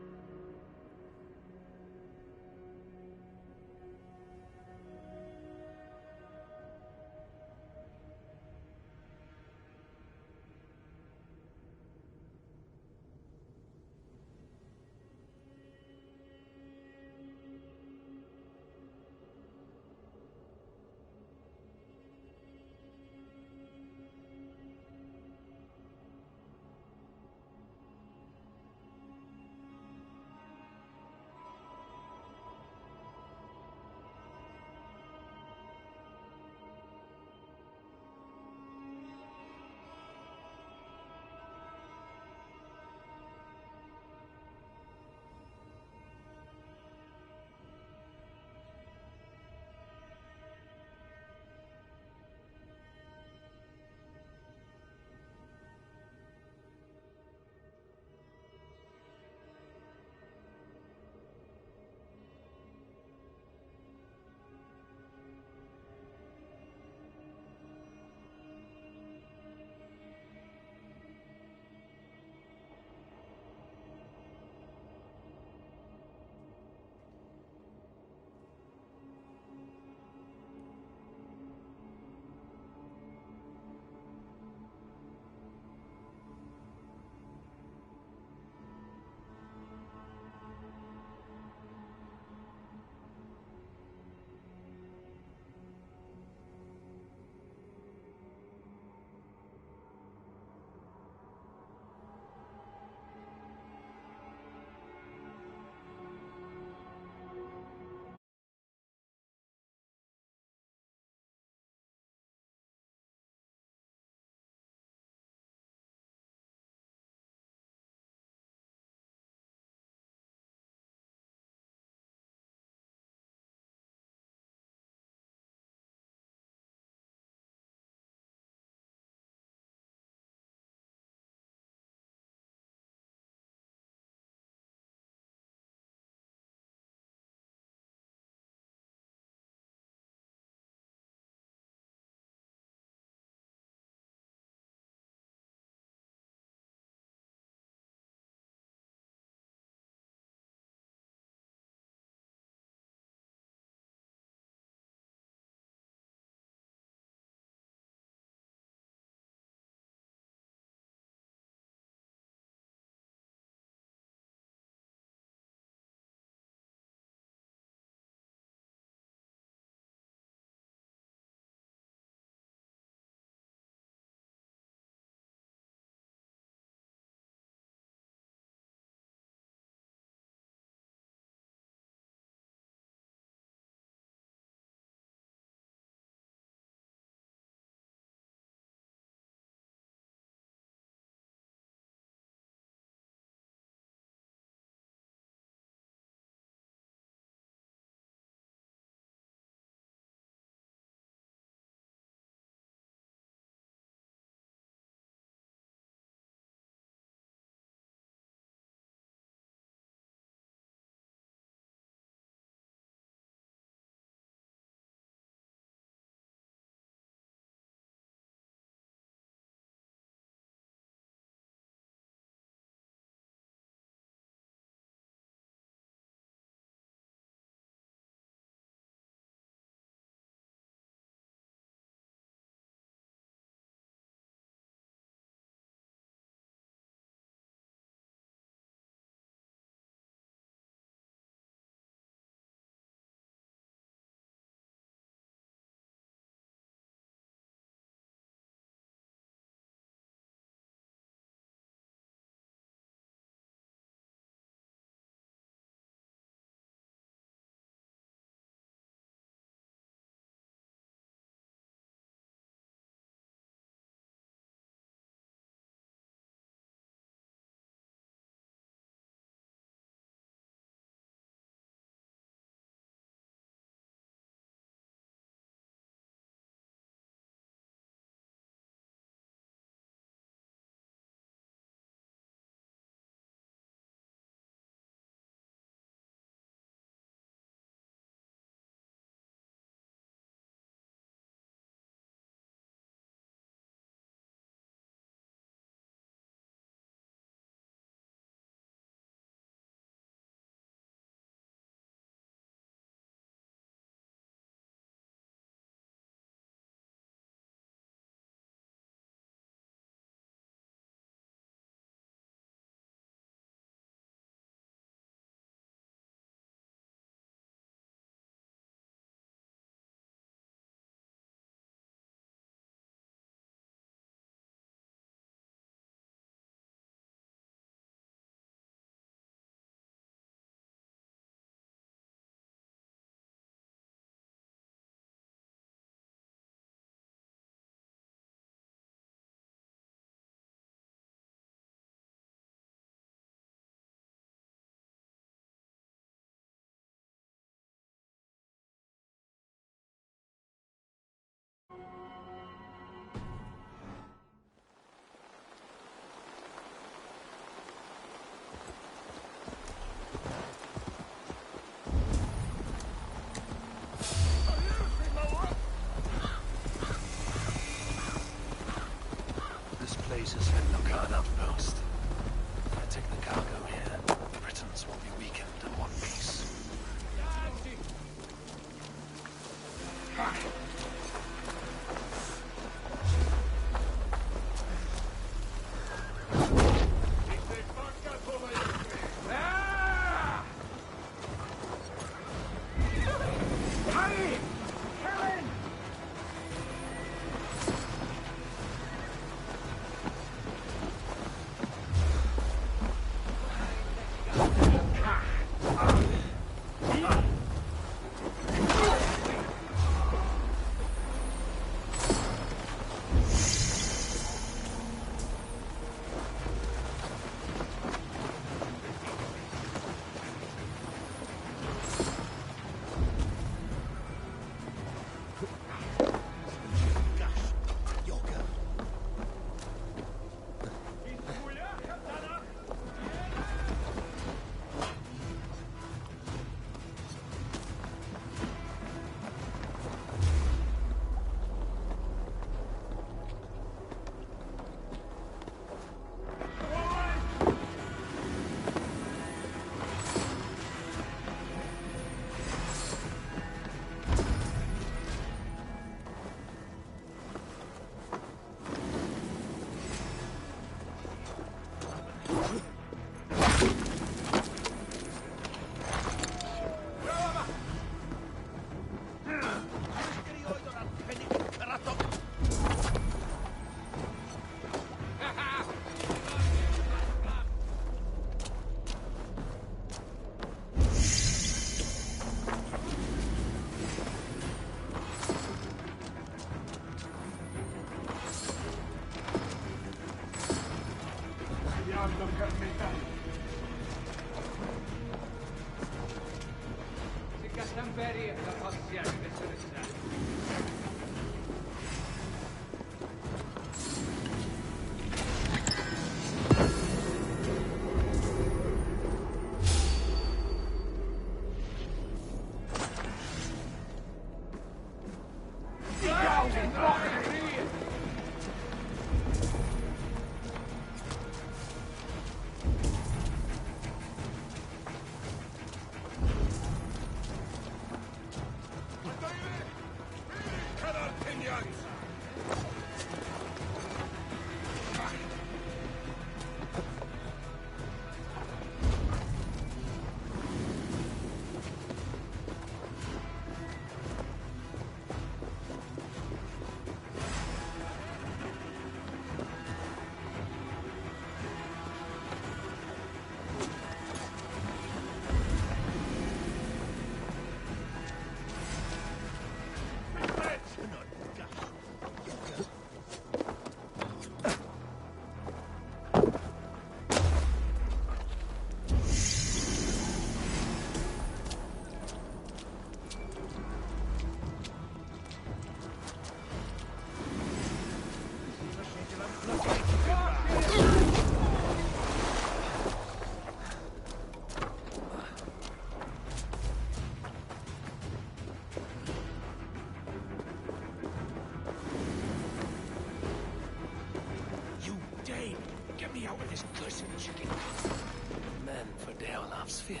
Men for Deolaf's feared.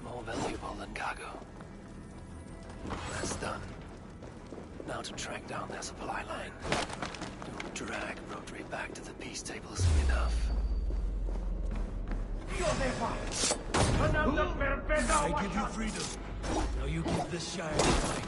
More valuable than cargo. That's done. Now to track down their supply line. Don't drag Rotary back to the peace table soon enough. I give you freedom. Now you give this Shire a fight.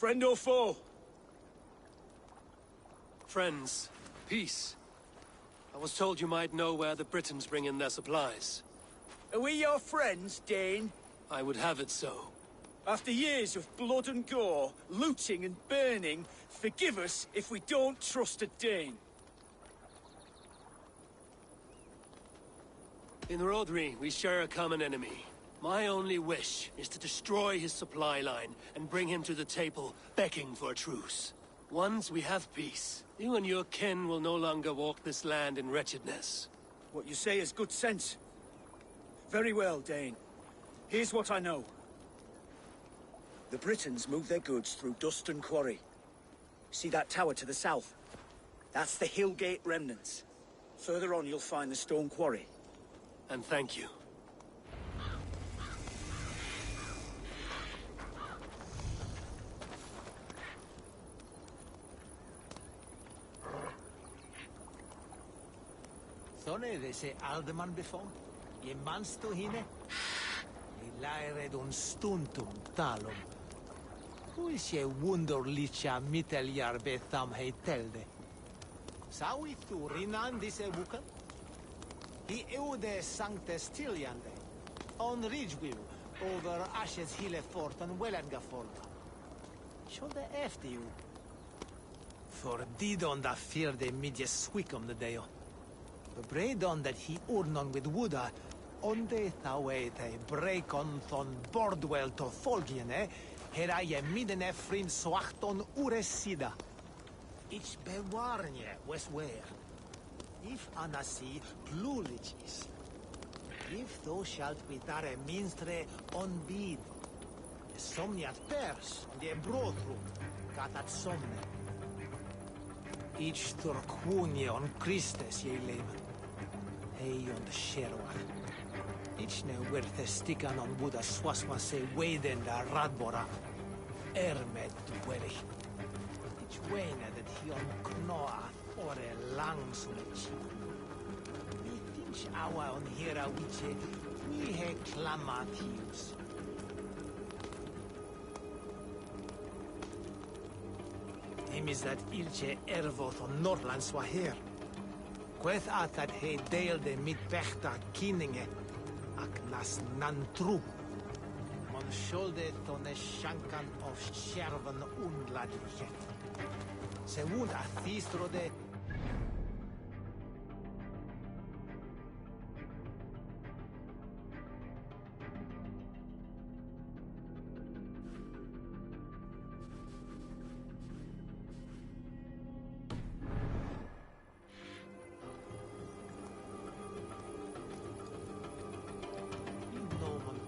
Friend or foe? Friends. Peace. I was told you might know where the Britons bring in their supplies. Are we your friends, Dane? I would have it so. After years of blood and gore, looting and burning, forgive us if we don't trust a Dane. In Rodri, we share a common enemy. My only wish is to destroy his supply line and bring him to the table, begging for a truce. Once we have peace, you and your kin will no longer walk this land in wretchedness. What you say is good sense. Very well, Dane. Here's what I know. The Britons move their goods through Dustin Quarry. See that tower to the south? That's the Hillgate remnants. Further on, you'll find the stone quarry. And thank you. Sonne se alderman before? Je mansto hine? I leired un stuntum talum. Huis je wunderlicha mitteljaar betham heitelde. Zou I tu rinan disse buken? He eude sanctes tiliande. On Ridgeview, over Ashes Hille Fort and Wellengafort. Shoulde efter you. For didon da firde midje swickum the deo. The braidon that he urnon with wooda, onde thawete break on thon bordwell to folgiene, heraje midene frim swachton uresida. Ich bewarnje westware. If anasi plulicis. If thou shalt vitare minstre on bid. Somniat pers, de brothrum, catat somne. Ich turquunje on Christes je leven. Hei on de sherwar. Ich ne werte stickan on Buddha swaswa se weden da radbora. Ermed dwerig. Ich wene dat he on knoa ore langsumich. Mi tinch awa on hera wiche, we he clamatius. Him is that ilche ervoth on Norlands wa her. Queth at that he deelde mit pechta kinninge, ak nas nantru. Mon schulde tonne shankan of scherven undladliche. Se wohnt a thiestrode.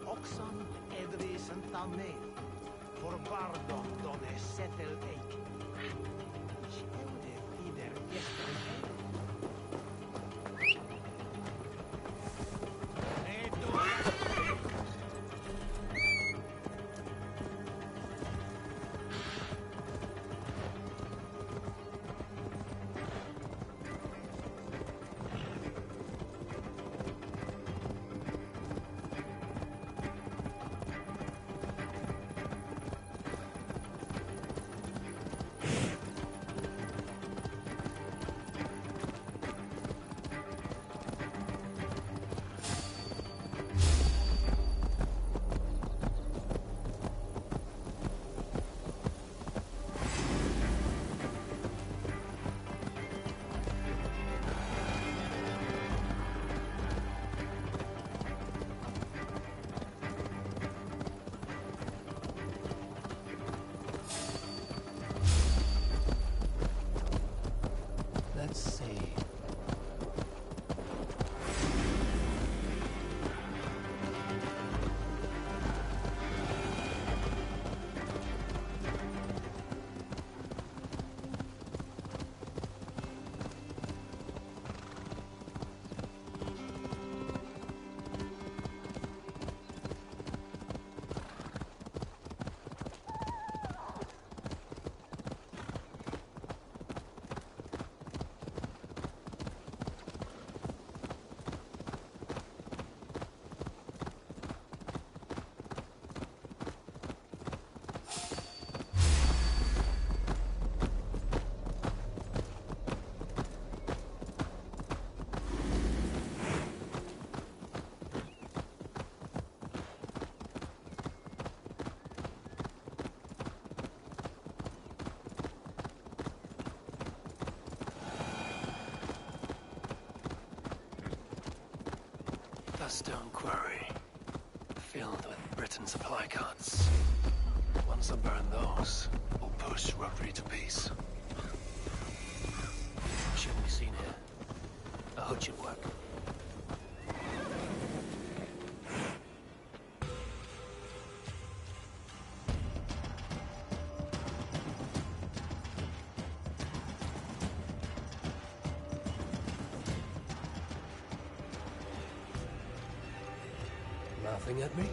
Oxan, Edris and Tame. For Bardon donne settle ake. A stone quarry, filled with Britain supply carts. Once I burn those, we'll push Rotary to peace. Shouldn't be seen here. A hood should work. Laughing at me?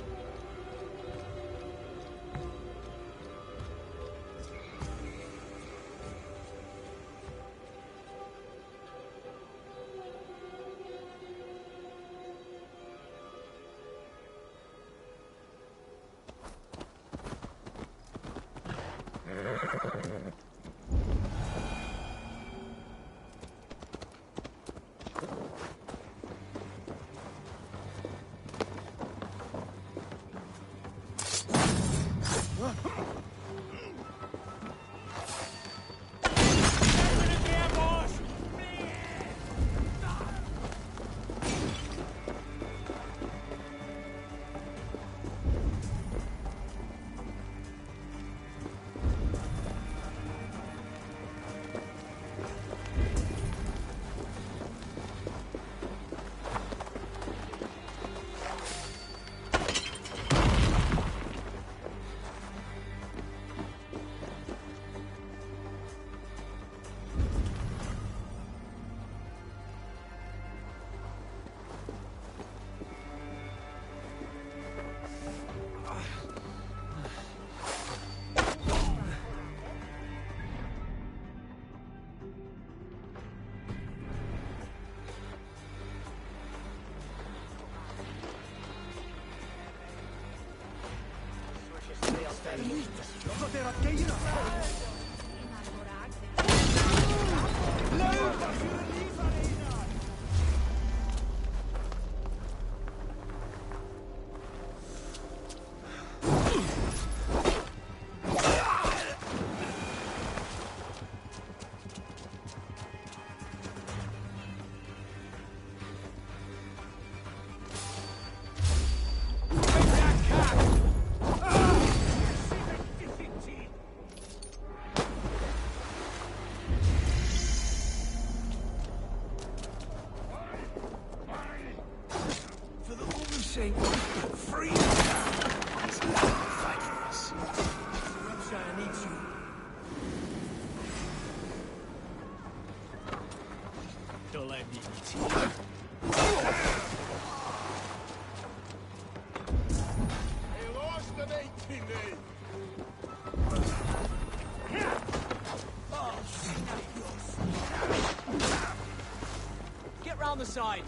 Get round the side.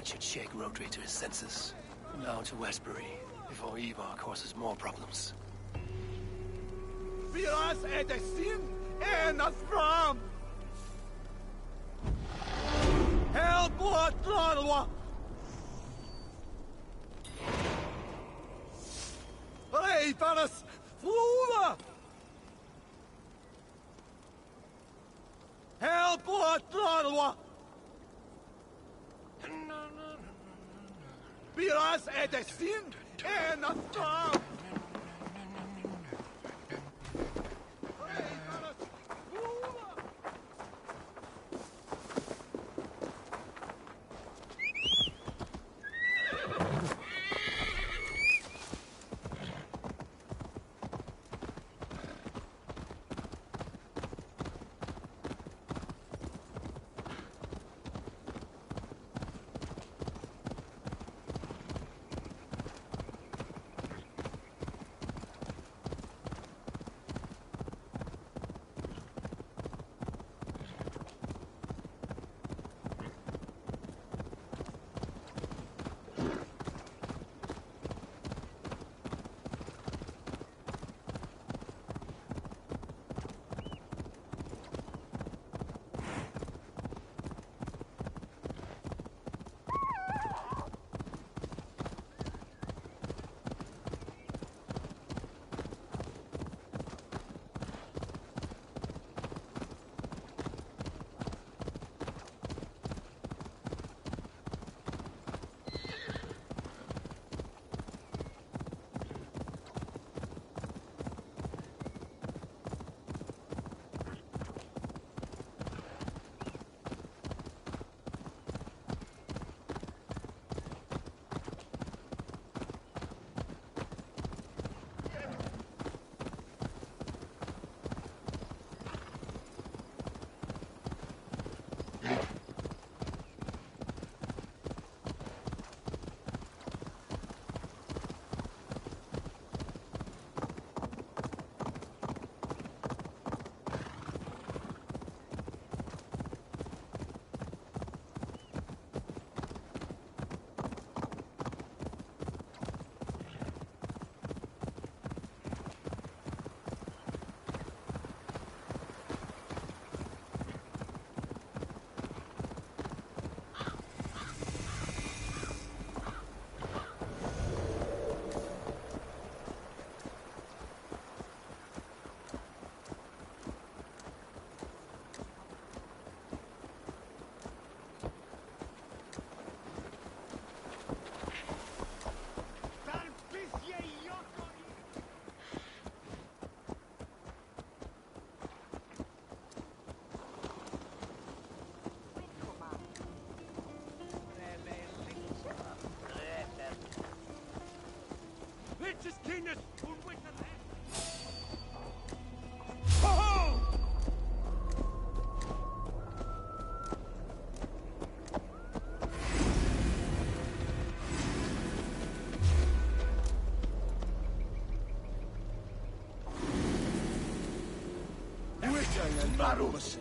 Should shake Rotary to his senses. Now to Westbury, before Ivar causes more problems. Viras edestin enas fram! Help what Larwa! Hey, Paras! Flula! Help what Larwa! Viras edestin enas fram! Britain and Barus.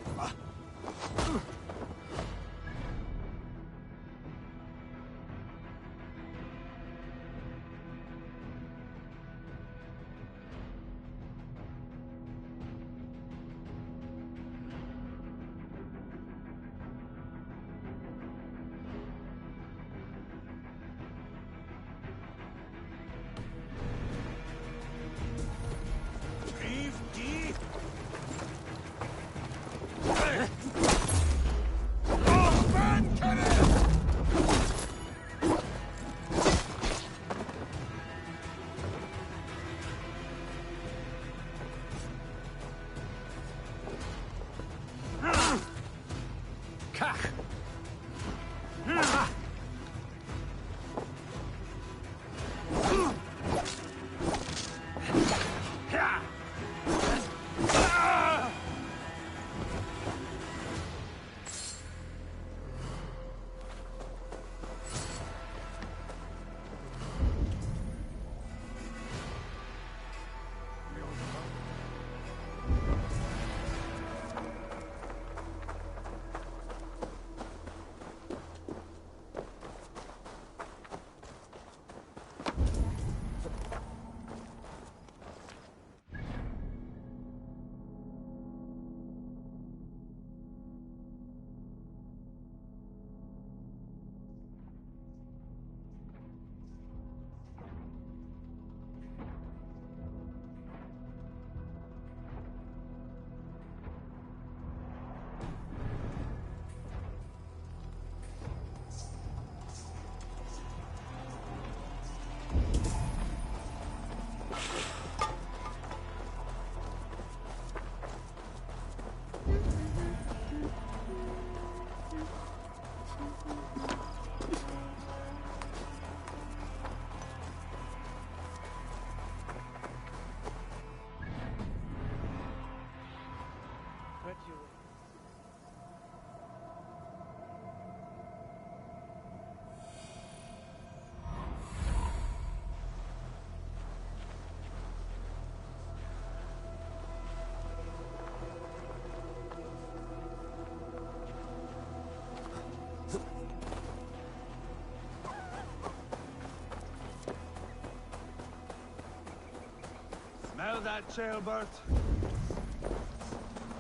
Smell that, jailbird?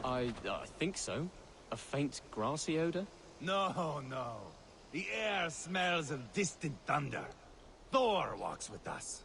I think so. A faint grassy odor? No, no. The air smells of distant thunder. Thor walks with us.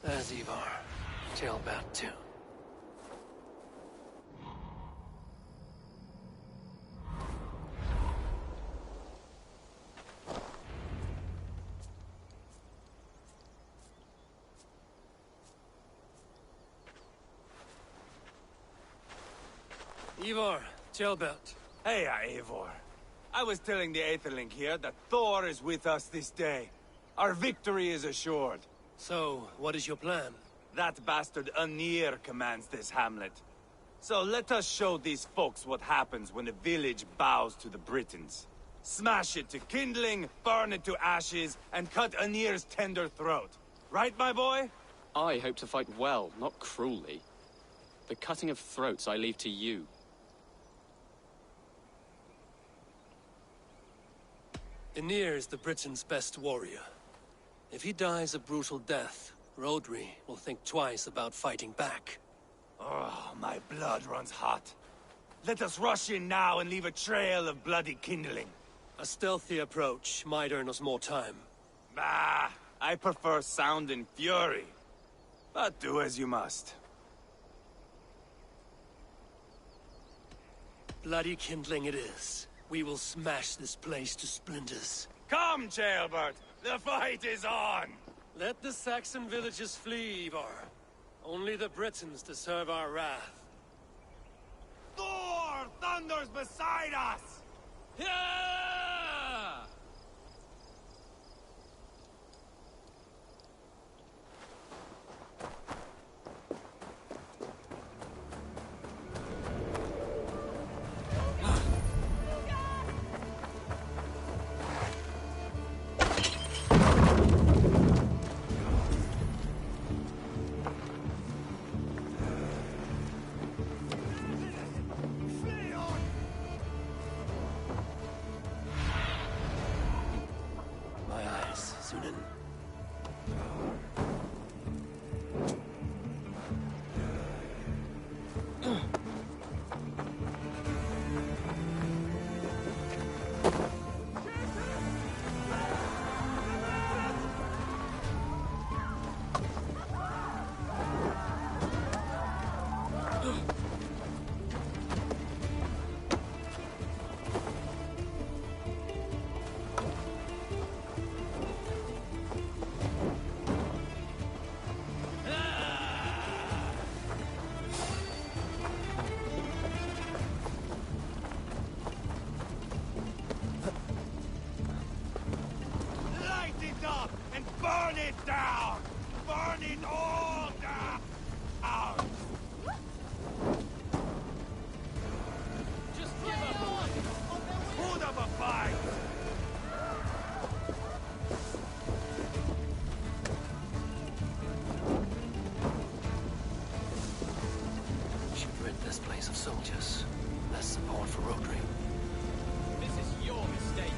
There's Ivar. Tailbat too. Ivar, Tailbat. Hey, Eivor. I was telling the Aetherling here that Thor is with us this day. Our victory is assured. So, what is your plan? That bastard Unir commands this hamlet. So let us show these folks what happens when a village bows to the Britons. Smash it to kindling, burn it to ashes, and cut Unir's tender throat. Right, my boy? I hope to fight well, not cruelly. The cutting of throats I leave to you. Aenir is the Britons' best warrior. If he dies a brutal death, Rodri will think twice about fighting back. Oh, my blood runs hot. Let us rush in now and leave a trail of bloody kindling. A stealthy approach might earn us more time. Bah, I prefer sound and fury. But do as you must. Bloody kindling it is. We will smash this place to splinters. Come, Jailbert! The fight is on! Let the Saxon villagers flee, Ivar. Only the Britons deserve our wrath. Thor thunders beside us! Yeah! Burn it down! Burn it all down! Out! Just give up! Put up a fight! We should rid this place of soldiers. Less support for Rodri. This is your mistake.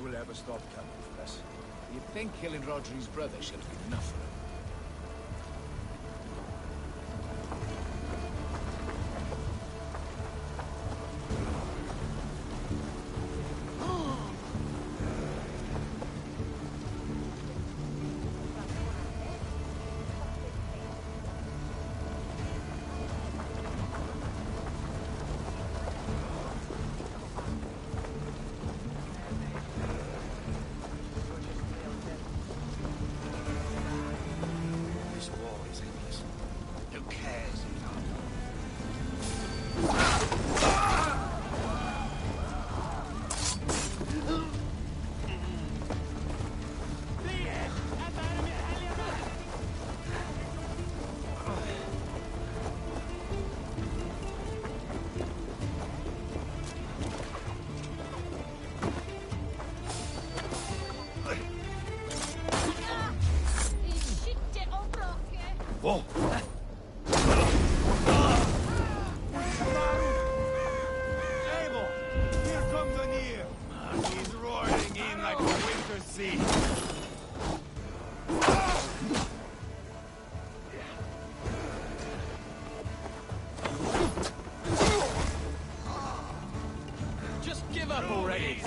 Will ever stop coming for us. You'd think killing Rodri's brother should have been enough for him. Whoa! Abel! Here comes Anir! He's roaring in like a winter sea. Just give up already!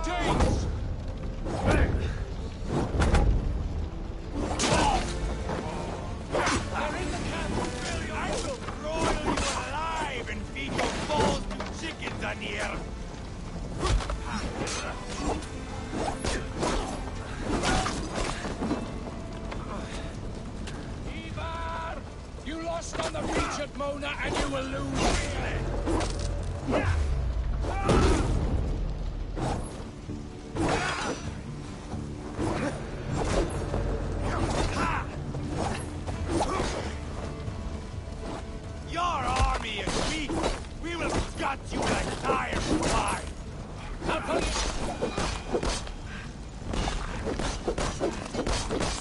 James! They're in the camp! I will broil you alive and feed your balls to chickens on here! Ivar! You lost on the beach at Mona, and you will lose here! Your army is weak! We will gut you like tires fly!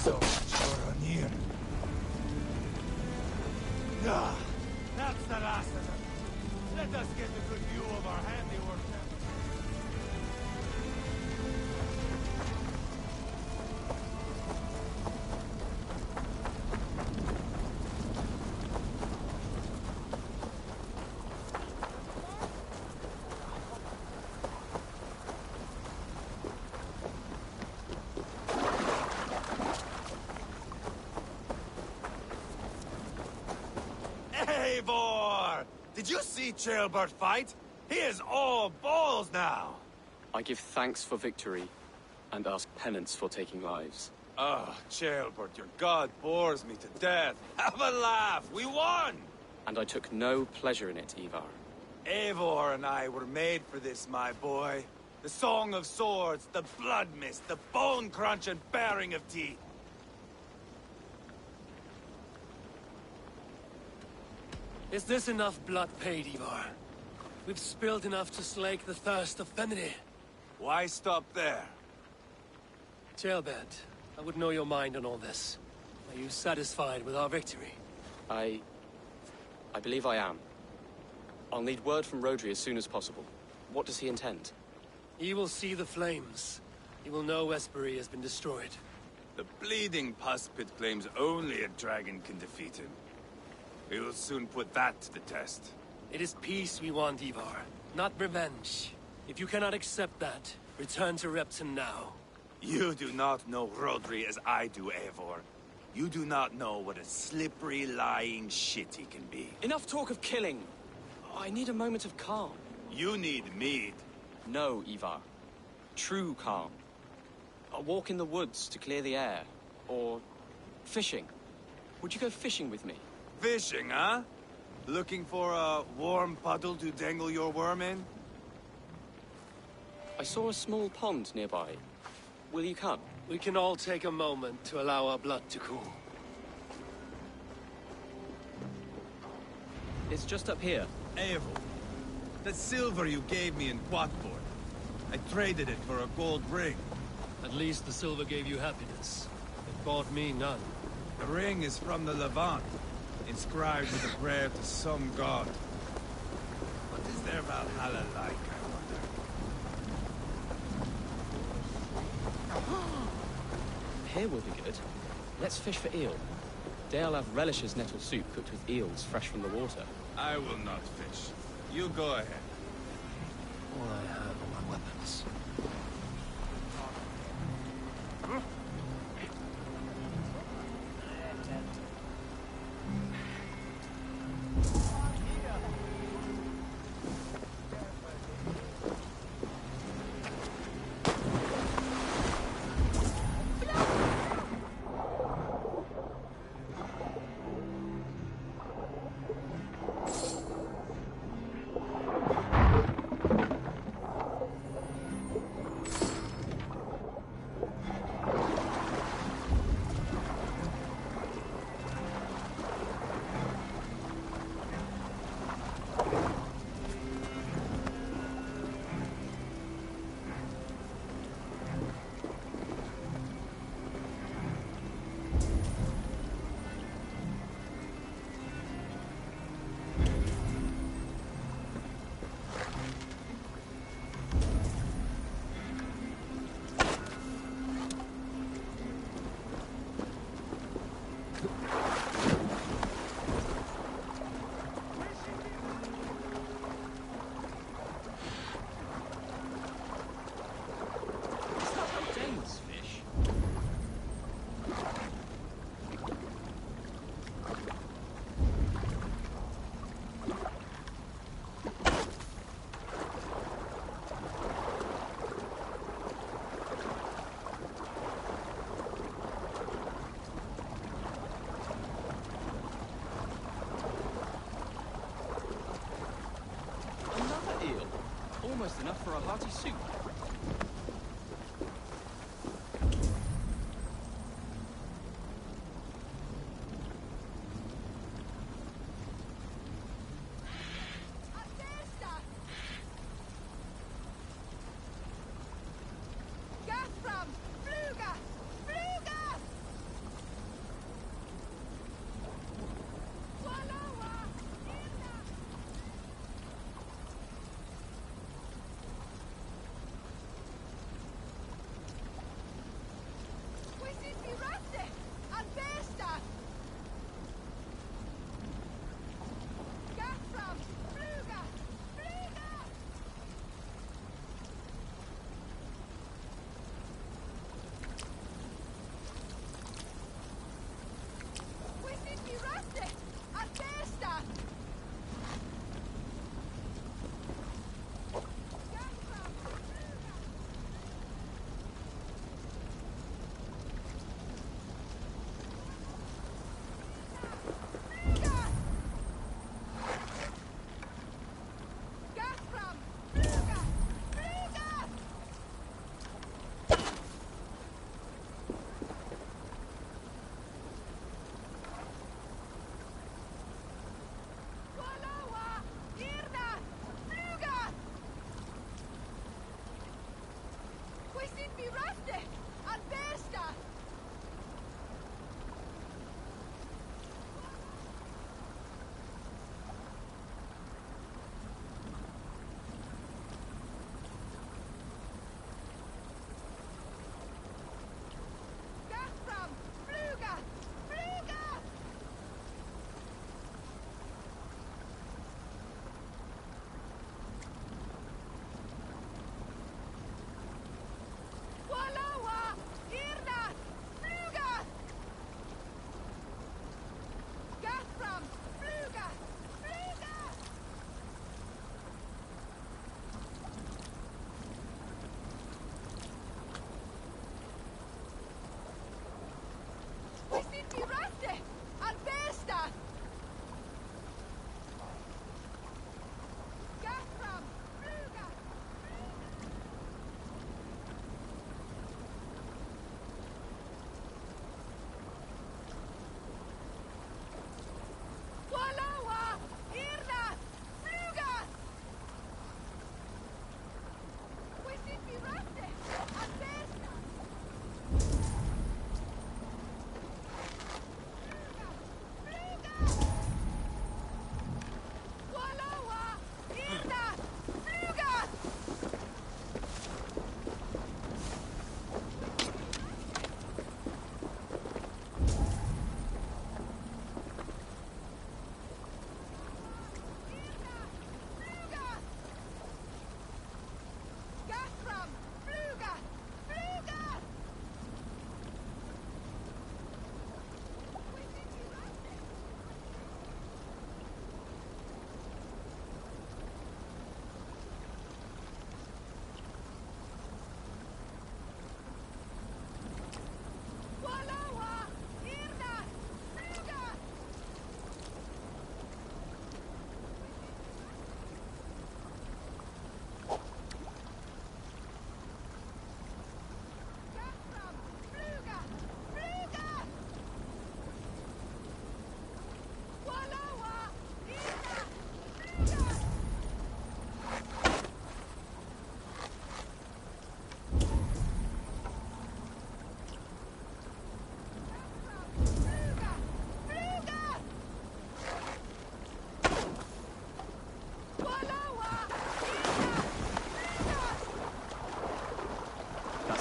So much on here. Ah, that's the last of them. Let us get a good view of our handiwork now. Eivor! Did you see Ceolbert fight? He is all balls now! I give thanks for victory, and ask penance for taking lives. Oh, Ceolbert, your god bores me to death. Have a laugh! We won! And I took no pleasure in it, Ivar. Eivor and I were made for this, my boy. The song of swords, the blood mist, the bone crunch and baring of teeth. Is this enough blood paid, Ivar? We've spilled enough to slake the thirst of Fenrir. Why stop there? Ceolbert, I would know your mind on all this. Are you satisfied with our victory? I believe I am. I'll need word from Rodri as soon as possible. What does he intend? He will see the flames. He will know Espery has been destroyed. The bleeding pus pit claims only a dragon can defeat him. We will soon put that to the test. It is peace we want, Ivar, not revenge. If you cannot accept that, return to Repton now. You do not know Rodri as I do, Eivor. You do not know what a slippery, lying shit he can be. Enough talk of killing! I need a moment of calm. You need mead. No, Ivar. True calm. A walk in the woods to clear the air. Or fishing. Would you go fishing with me? Fishing, huh? Looking for a warm puddle to dangle your worm in? I saw a small pond nearby. Will you come? We can all take a moment to allow our blood to cool. It's just up here. Eivor, the silver you gave me in Quatford. I traded it for a gold ring. At least the silver gave you happiness. It bought me none. The ring is from the Levant, inscribed with a prayer to some god. What is their Valhalla like, I wonder? Here will be good. Let's fish for eel. Dale relishes nettle soup cooked with eels fresh from the water. I will not fish. You go ahead. All I have are my weapons. enough for a hearty soup.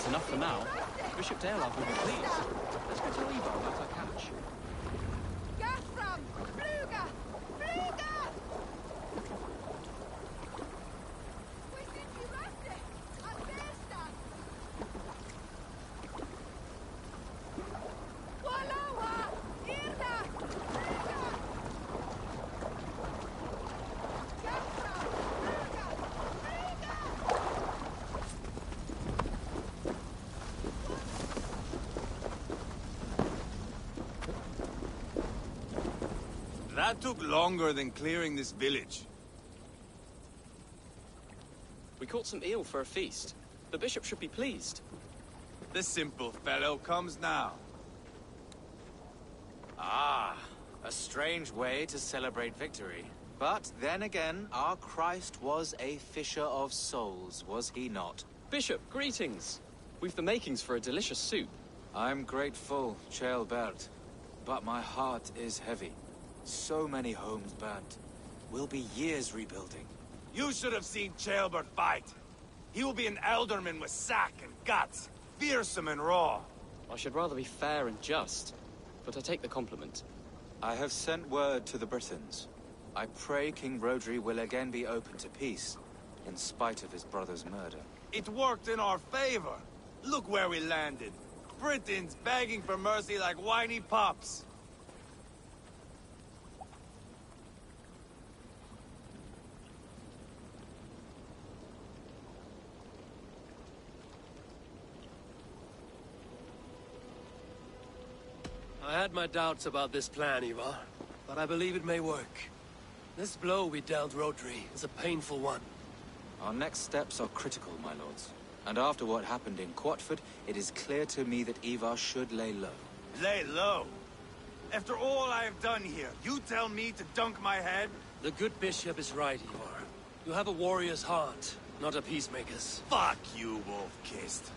Enough for now. Bishop Daelov will be pleased. Let's go tell Ivar about our catch. That took longer than clearing this village. We caught some eel for a feast. The bishop should be pleased. The simple fellow comes now. Ah, a strange way to celebrate victory. But then again, our Christ was a fisher of souls, was he not? Bishop, greetings. We've the makings for a delicious soup. I'm grateful, Ceolbert, but my heart is heavy. So many homes burnt. We'll be years rebuilding. You should have seen Ceolbert fight. He will be an alderman with sack and guts, fearsome and raw. I should rather be fair and just, but I take the compliment. I have sent word to the Britons. I pray King Rodri will again be open to peace, in spite of his brother's murder. It worked in our favor. Look where we landed. Britons begging for mercy like whiny pups. I had my doubts about this plan, Ivar, but I believe it may work. This blow we dealt Rodri is a painful one. Our next steps are critical, my lords. And after what happened in Quatford, it is clear to me that Ivar should lay low. Lay low? After all I have done here, you tell me to dunk my head? The good bishop is right, Ivar. You have a warrior's heart, not a peacemaker's. Fuck you, Wolf-Kissed.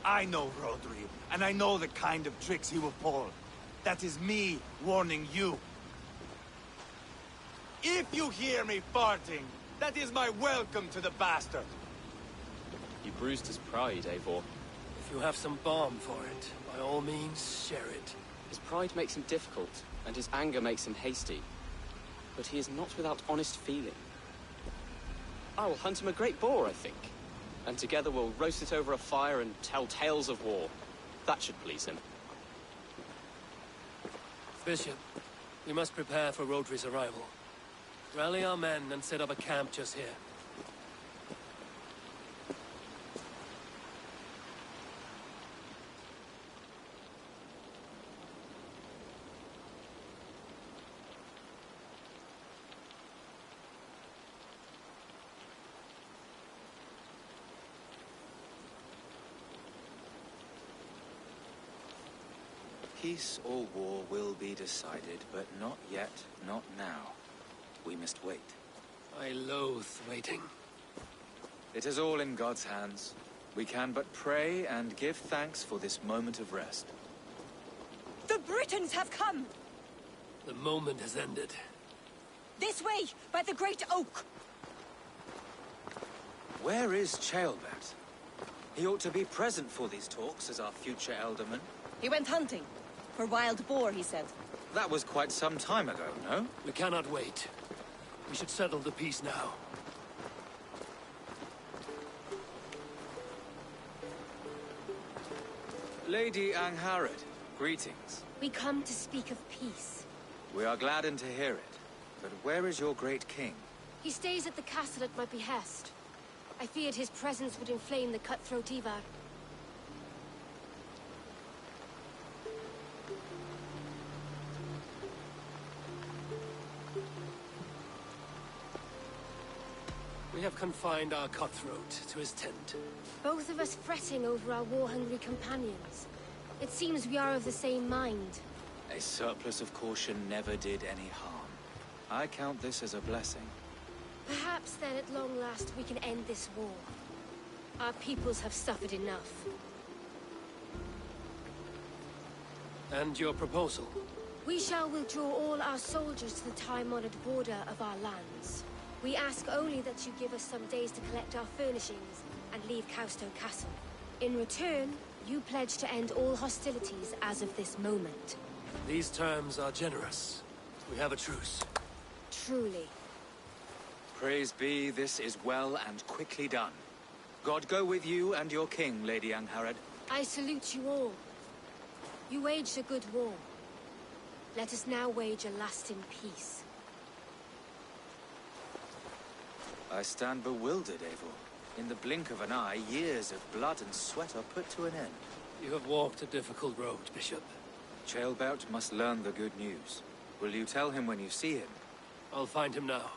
I know Rodri, and I know the kind of tricks he will pull. That is me warning you. If you hear me farting, that is my welcome to the bastard. You bruised his pride, Eivor. If you have some balm for it, by all means, share it. His pride makes him difficult, and his anger makes him hasty. But he is not without honest feeling. I will hunt him a great boar, I think. And together we'll roast it over a fire and tell tales of war. That should please him. Bishop, we must prepare for Rodri's arrival. Rally our men and set up a camp just here. Peace or war will be decided, but not yet, not now. We must wait. I loathe waiting. It is all in God's hands. We can but pray and give thanks for this moment of rest. The Britons have come! The moment has ended. This way, by the Great Oak! Where is Ceolbert? He ought to be present for these talks as our future alderman. He went hunting. For wild boar, he said. That was quite some time ago, no? We cannot wait. We should settle the peace now. Lady Angharad, greetings. We come to speak of peace. We are gladdened to hear it. But where is your great king? He stays at the castle at my behest. I feared his presence would inflame the cutthroat Ivar. We have confined our cutthroat to his tent. Both of us fretting over our war-hungry companions. It seems we are of the same mind. A surplus of caution never did any harm. I count this as a blessing. Perhaps then at long last we can end this war. Our peoples have suffered enough. And your proposal? We shall withdraw all our soldiers to the time-honored border of our lands. We ask only that you give us some days to collect our furnishings and leave Cowstow Castle. In return, you pledge to end all hostilities as of this moment. These terms are generous. We have a truce. Truly. Praise be, this is well and quickly done. God go with you and your king, Lady Angharad. I salute you all. You waged a good war. Let us now wage a lasting peace. I stand bewildered, Eivor. In the blink of an eye, years of blood and sweat are put to an end. You have walked a difficult road, Bishop. Ceolbert must learn the good news. Will you tell him when you see him? I'll find him now.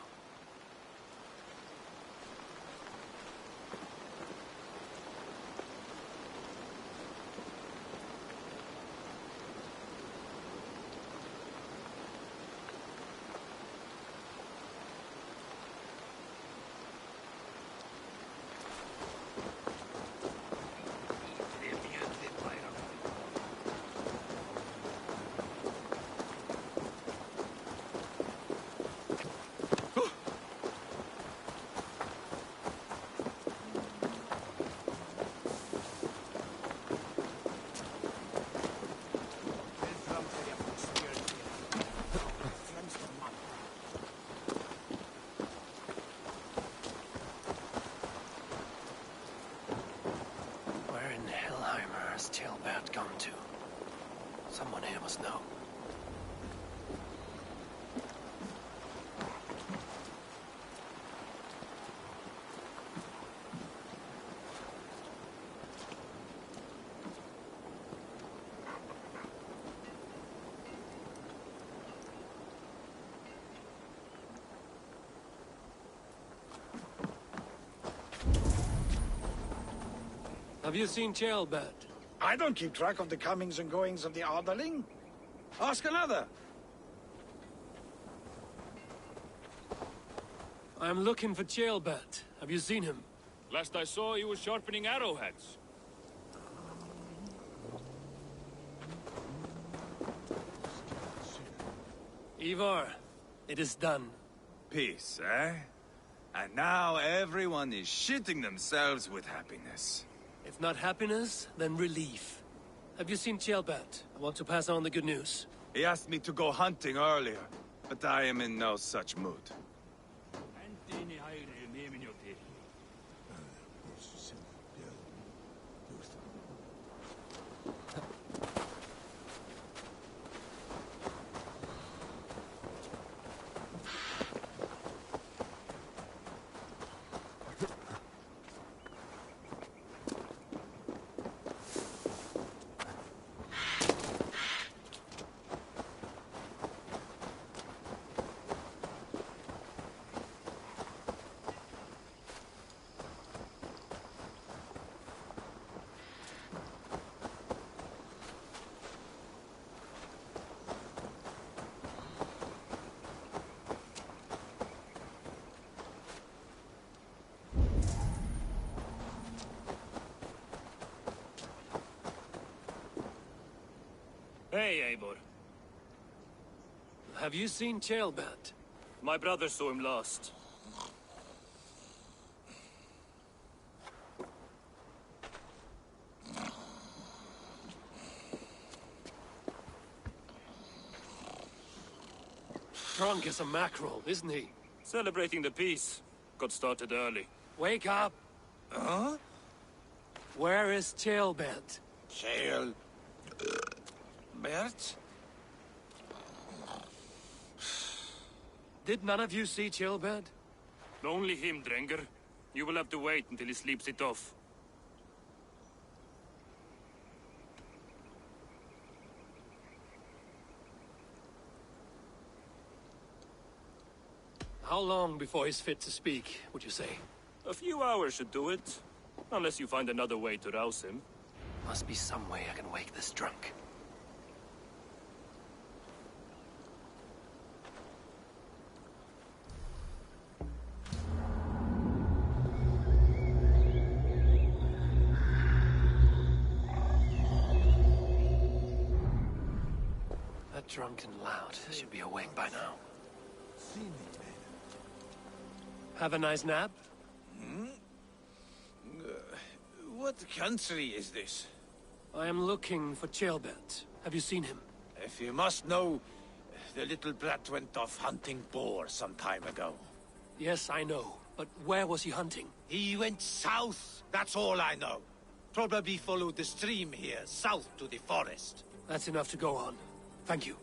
Someone here must know. Have you seen Ceolbert? I don't keep track of the comings and goings of the Arderling. Ask another. I'm looking for Ceolbert. Have you seen him? Last I saw, he was sharpening arrowheads. Ivar, it is done. Peace, eh? And now everyone is shitting themselves with happiness. If not happiness, then relief. Have you seen Ceolbert? I want to pass on the good news. He asked me to go hunting earlier, but I am in no such mood. Hey, Eivor. Have you seen Ceolbert? My brother saw him last. Drunk as a mackerel, isn't he? Celebrating the peace. Got started early. Wake up! Huh? Where is Ceolbert? Bert? Did none of you see Ceolbert? Only him, Drenger. You will have to wait until he sleeps it off. How long before he's fit to speak, would you say? A few hours should do it. Unless you find another way to rouse him. Must be some way I can wake this drunk. That drunken lout should be awake by now. Have a nice nap? Hmm? What country is this? I am looking for Ceolbert. Have you seen him? If you must know, the little brat went off hunting boar some time ago. Yes, I know. But where was he hunting? He went south, that's all I know. Probably followed the stream here, south to the forest. That's enough to go on. Thank you.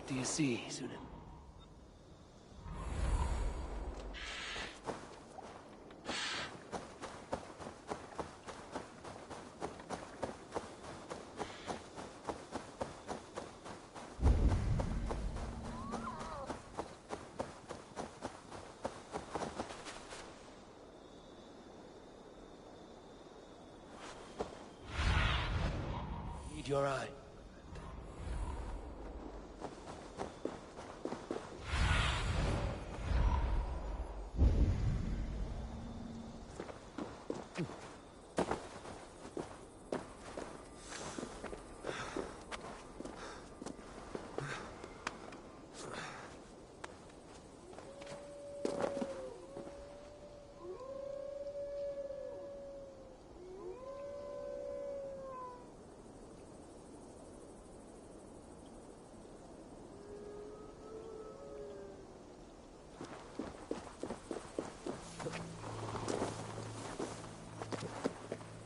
do you see, Sunan? Need your eye.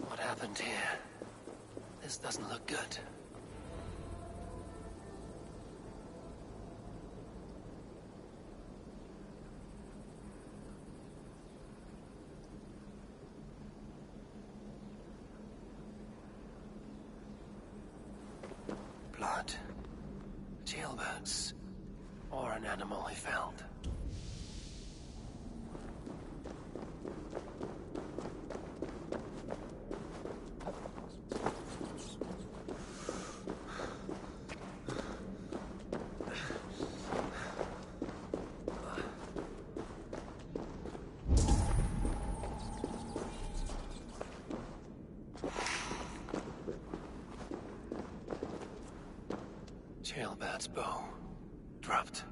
What happened here? This doesn't look good. Blood. Jailbirds. Or an animal he found. Jailbird's bow. Dropped.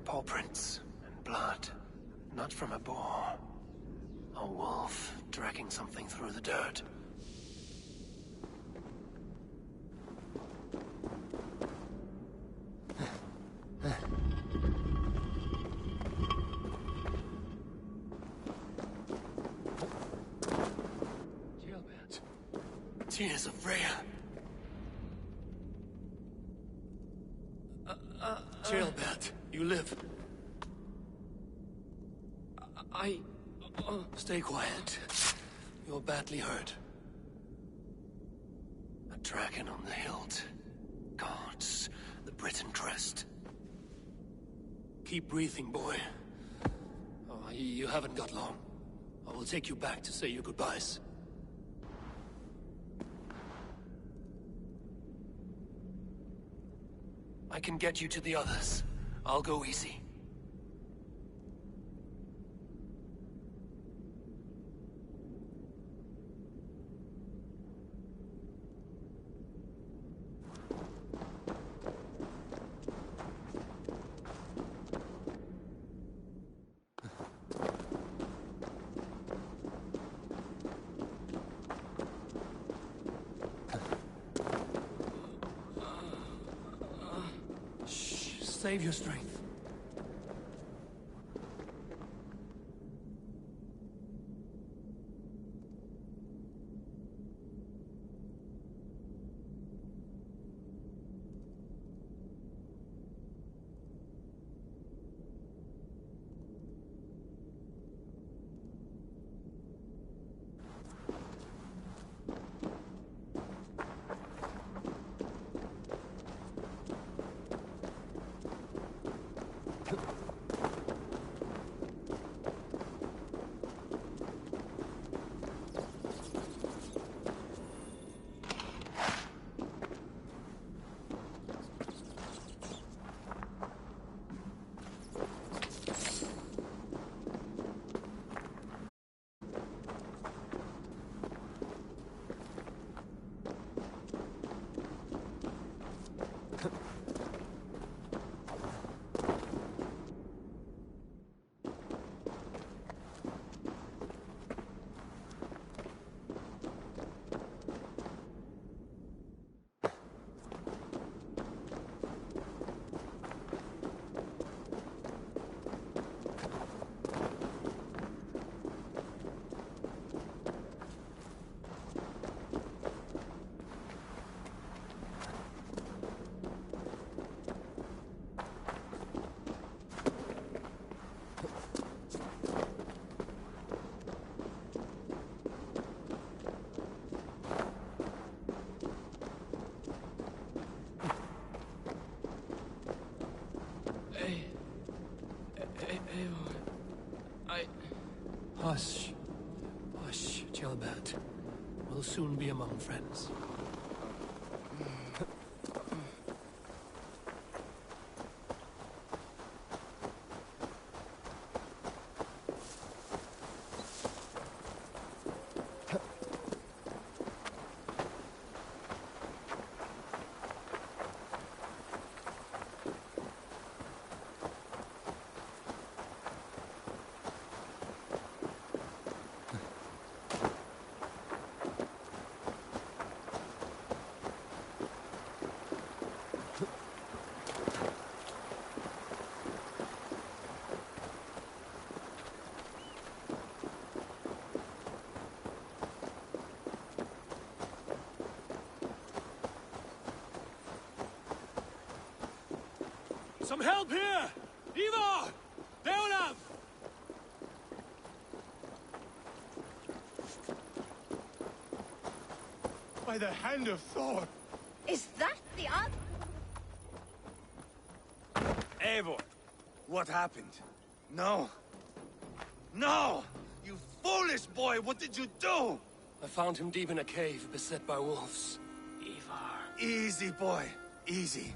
Paw prints and blood. Not from a boar. A wolf dragging something through the dirt. Jailbirds. Tears of Freya. Jailbird, you live. Stay quiet. You're badly hurt. A dragon on the hilt. Gods, the Briton crest. Keep breathing, boy. Oh, you haven't got long. I will take you back to say your goodbyes. I can get you to the others. I'll go easy. Save your strength. Hush. Hush, Gilbert. We'll soon be among friends. Some help here! Ivar! Deolav! By the hand of Thor! Is that the Eivor! What happened? No! No! You foolish boy! What did you do? I found him deep in a cave, beset by wolves. Ivar. Easy, boy. Easy.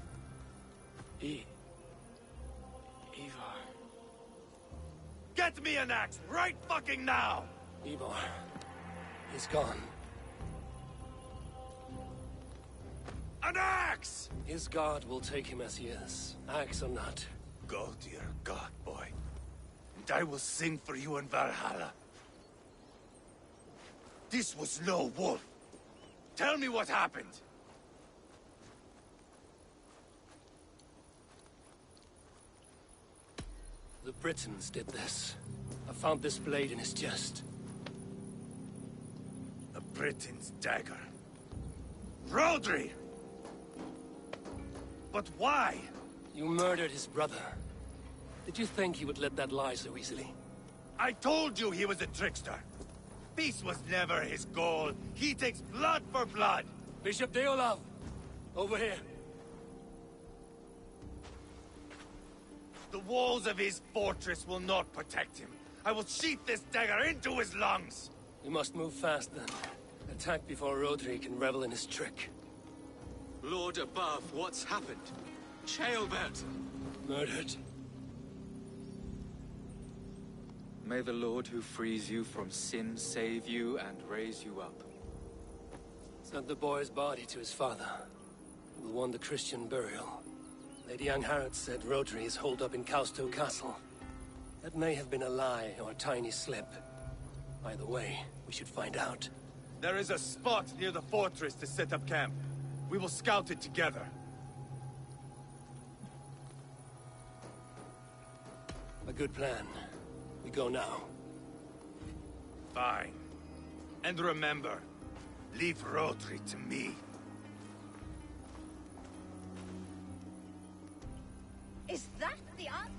Ivar. Get me an axe right fucking now! Ivar. He's gone. An axe! His god will take him as he is, axe or not. Go to your god, boy. And I will sing for you in Valhalla. This was no wolf. Tell me what happened. The Britons did this. I found this blade in his chest. A Briton's dagger. Rodri! But why? You murdered his brother. Did you think he would let that lie so easily? I told you he was a trickster. Peace was never his goal. He takes blood for blood. Bishop Deolav, over here. The walls of his fortress will not protect him. I will sheath this dagger into his lungs. We must move fast then. Attack before Rodri can revel in his trick. Lord above, what's happened? Ceolbert! Murdered. May the Lord who frees you from sin save you and raise you up. Sent the boy's body to his father. Will want the Christian burial. Lady Angharad said Rodri is holed up in Kausto Castle. That may have been a lie or a tiny slip. Either way, we should find out. There is a spot near the fortress to set up camp. We will scout it together. good plan. We go now. Fine. And remember, leave Rotary to me. Is that the answer?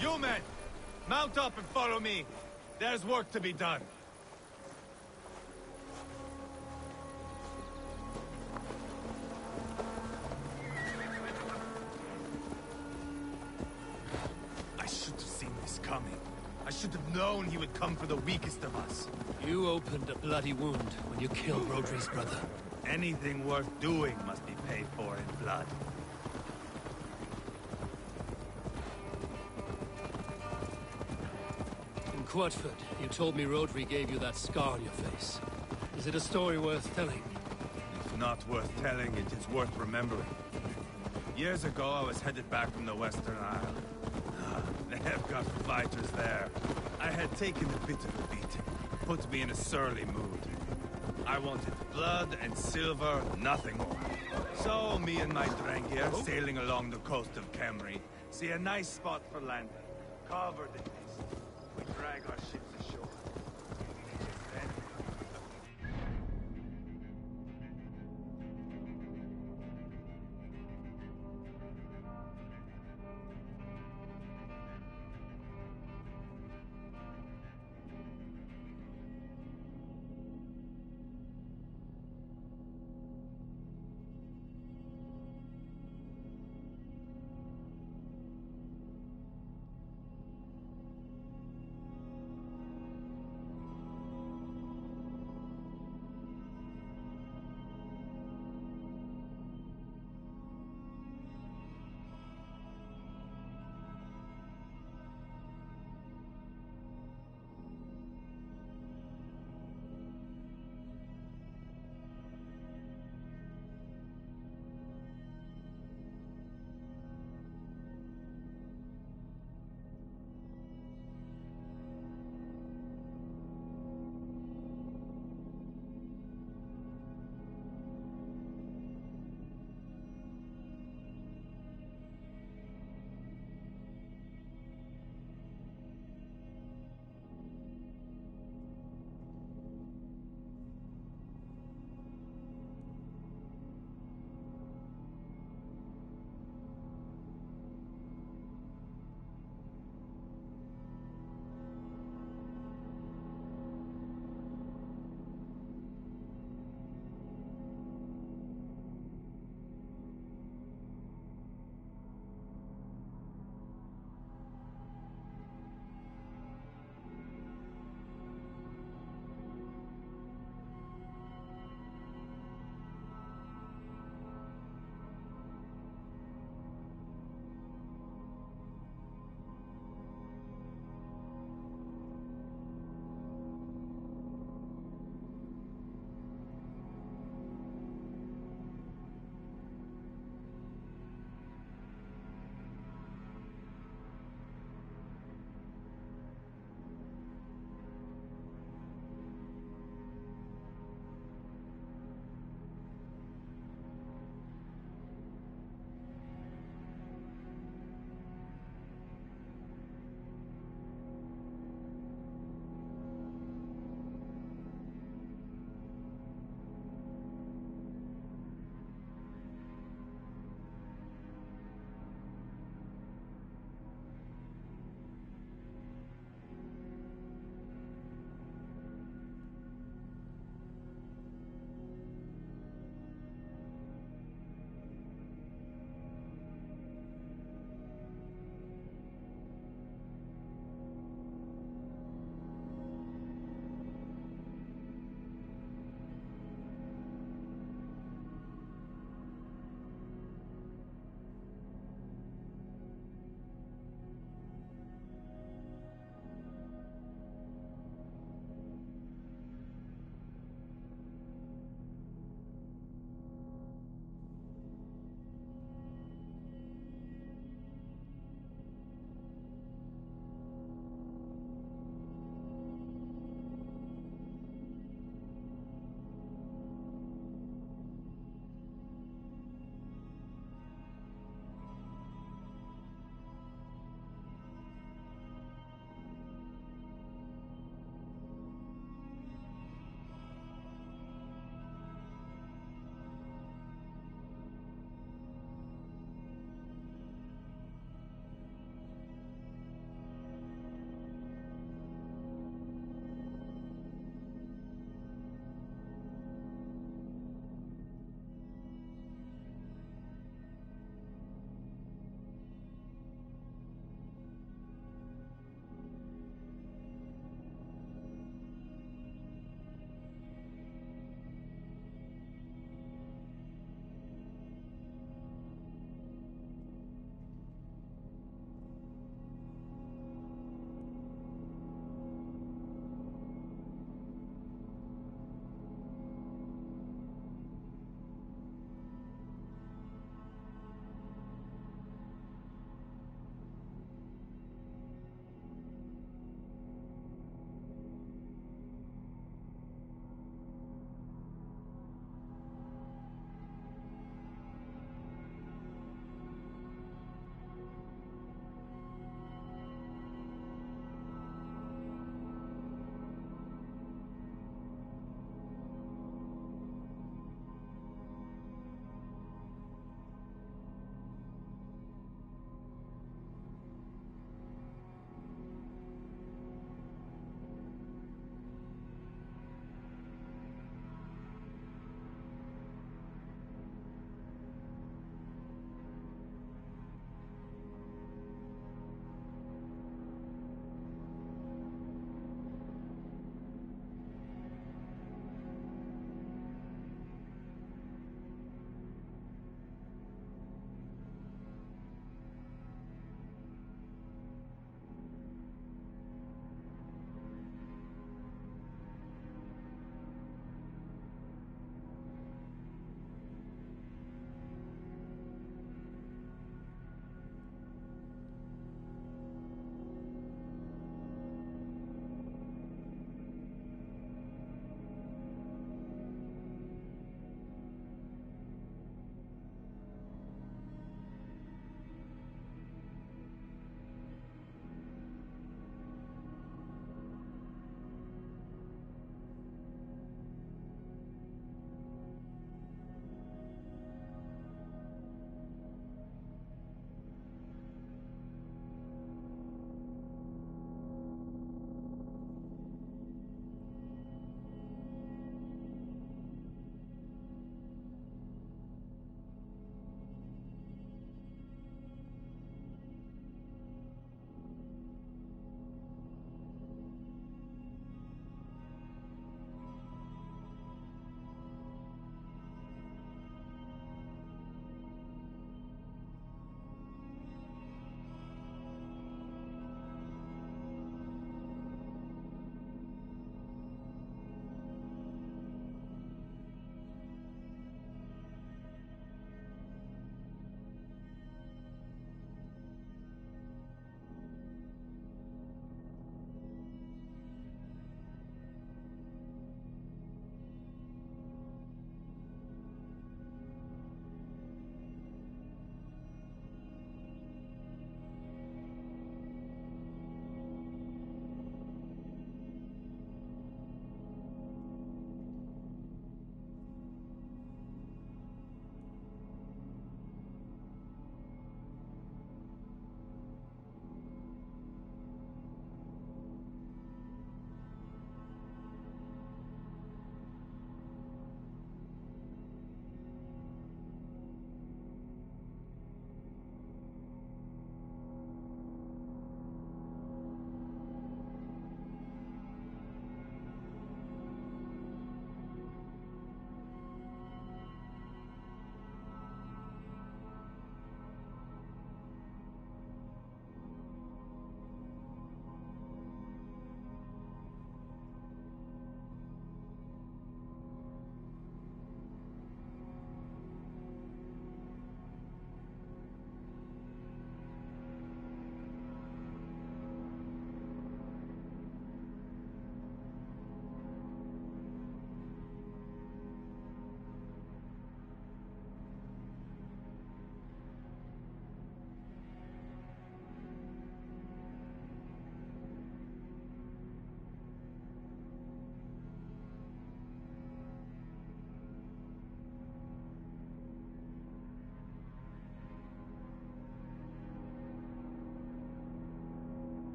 You men, mount up and follow me. There's work to be done. I should have seen this coming. I should have known he would come for the weakest of us. You opened a bloody wound when you killed Rodri's brother. Anything worth doing must be paid for in blood. In Quatford, you told me Rodri gave you that scar on your face. Is it a story worth telling? If not worth telling, it is worth remembering. Years ago, I was headed back from the Western Isle. They have got fighters there. I had taken a bit of a beating. Put me in a surly mood. I wanted blood and silver, nothing more. So, me and my Drengir, sailing along the coast of Kemri, see a nice spot for landing. Covered in mist. We drag our ships ashore. Then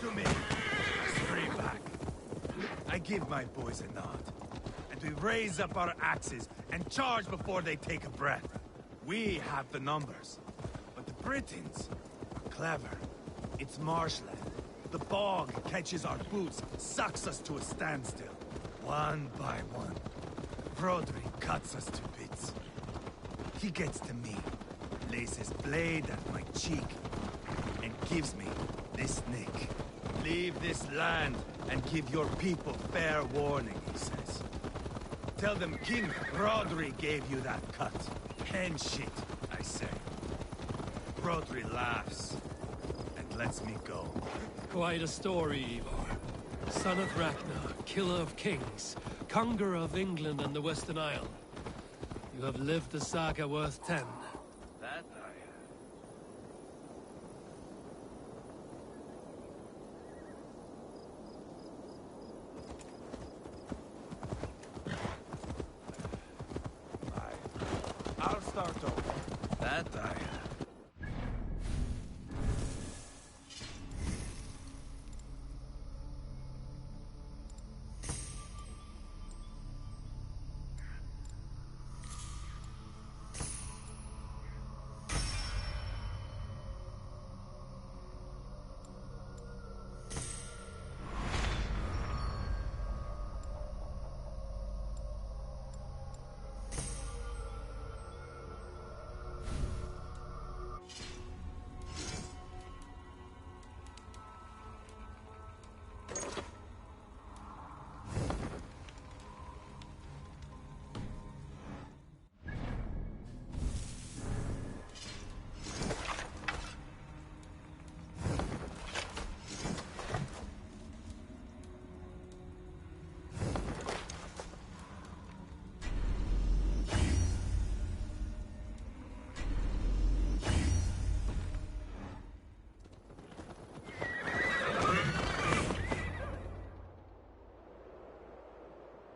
to me. Scream back. I give my boys a nod. And we raise up our axes and charge before they take a breath. We have the numbers. But the Britons are clever. It's marshland. The bog catches our boots, sucks us to a standstill. One by one. Rodri cuts us to bits. He gets to me, lays his blade at my cheek, and gives me this nick. Leave this land and give your people fair warning, he says. Tell them King Rodri gave you that cut. And shit, I say. Rodri laughs and lets me go. Quite a story, Ivar. Son of Ragnar, killer of kings, conqueror of England and the Western Isle. You have lived the saga worth 10. That I'll start over. That I...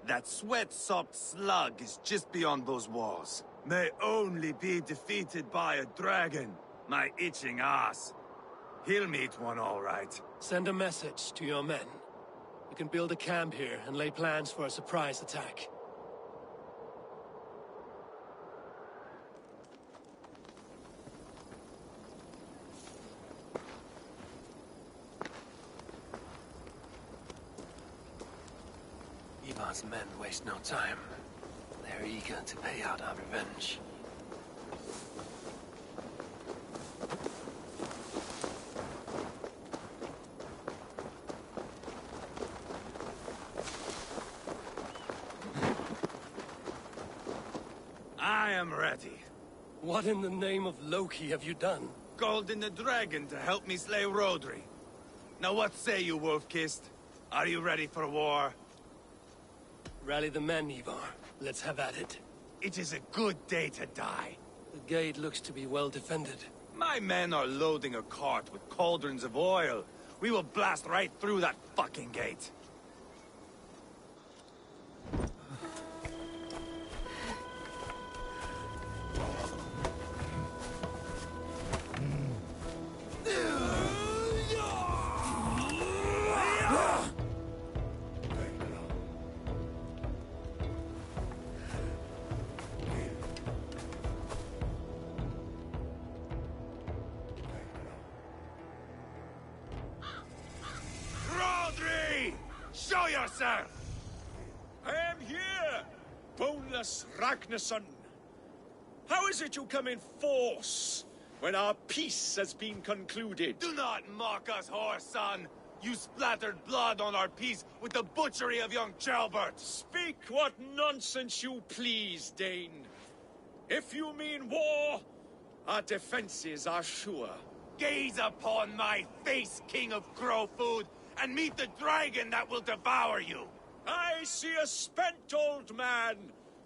That sweat-sopped slug is just beyond those walls. May only be defeated by a dragon. My itching ass. He'll meet one all right. Send a message to your men. We can build a camp here and lay plans for a surprise attack. Ivar's men waste no time. They're eager to pay out our revenge. I am ready. What in the name of Loki have you done? Called in the dragon to help me slay Rodri. Now what say you, Wolf-Kissed? Are you ready for war? Rally the men, Ivar. Let's have at it. It is a good day to die. The gate looks to be well defended. My men are loading a cart with cauldrons of oil. We will blast right through that fucking gate. Show yourself! I am here, boneless Ragnarsson. How is it you come in force when our peace has been concluded? Do not mock us, whore son! You splattered blood on our peace with the butchery of young Chalbert! Speak what nonsense you please, Dane. If you mean war, our defenses are sure. Gaze upon my face, King of Crow Food, and meet the dragon that will devour you! I see a spent old man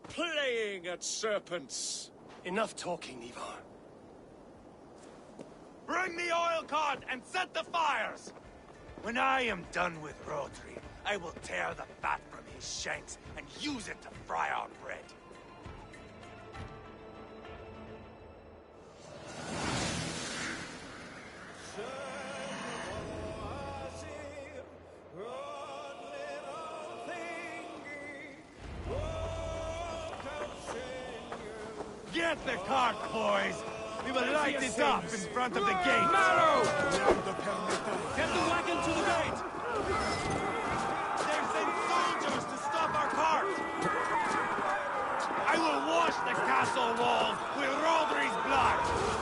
playing at serpents. Enough talking, Ivar. Bring the oil cart and set the fires! When I am done with Rodri, I will tear the fat from his shanks and use it to fry our bread. Get the cart, boys! We will light it up in front of the gate! Marrow! Get the wagon to the gate! They've sent soldiers to stop our cart! I will wash the castle walls with Rodri's blood!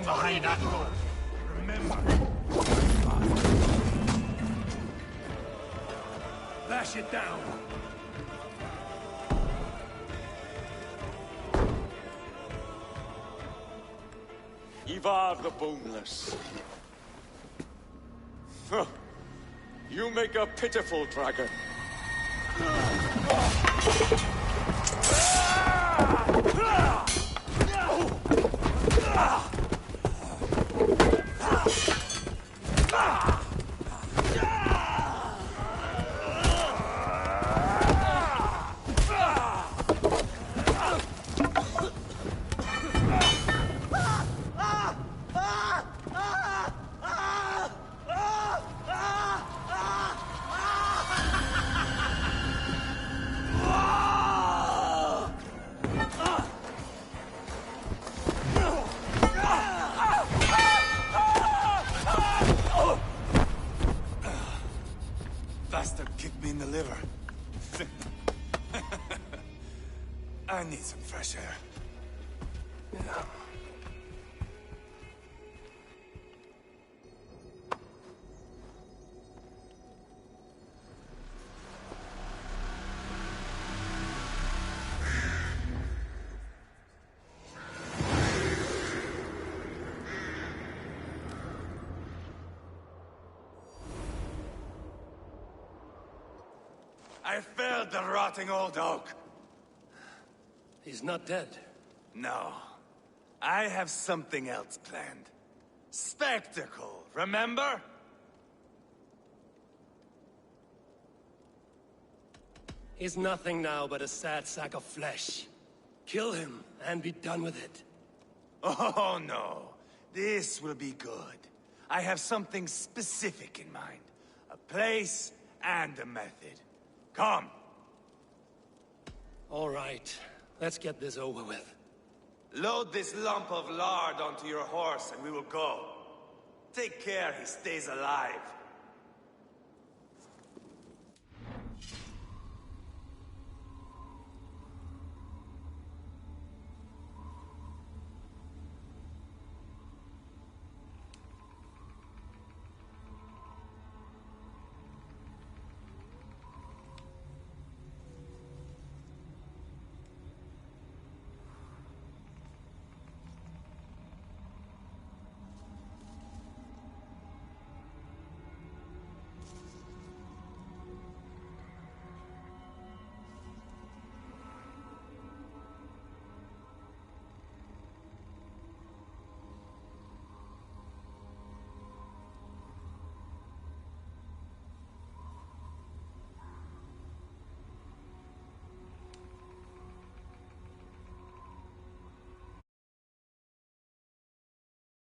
Behind that door. Remember. Bash it down. Ivar the Boneless. Huh. You make a pitiful dragon. need some fresh air. Yeah. I felled the rotting old oak. He's not dead. No. I have something else planned. Spectacle, remember? He's nothing now but a sad sack of flesh. Kill him and be done with it. Oh, no. This will be good. I have something specific in mind. A place and a method. Come. All right. Let's get this over with. Load this lump of lard onto your horse and we will go. Take care he stays alive.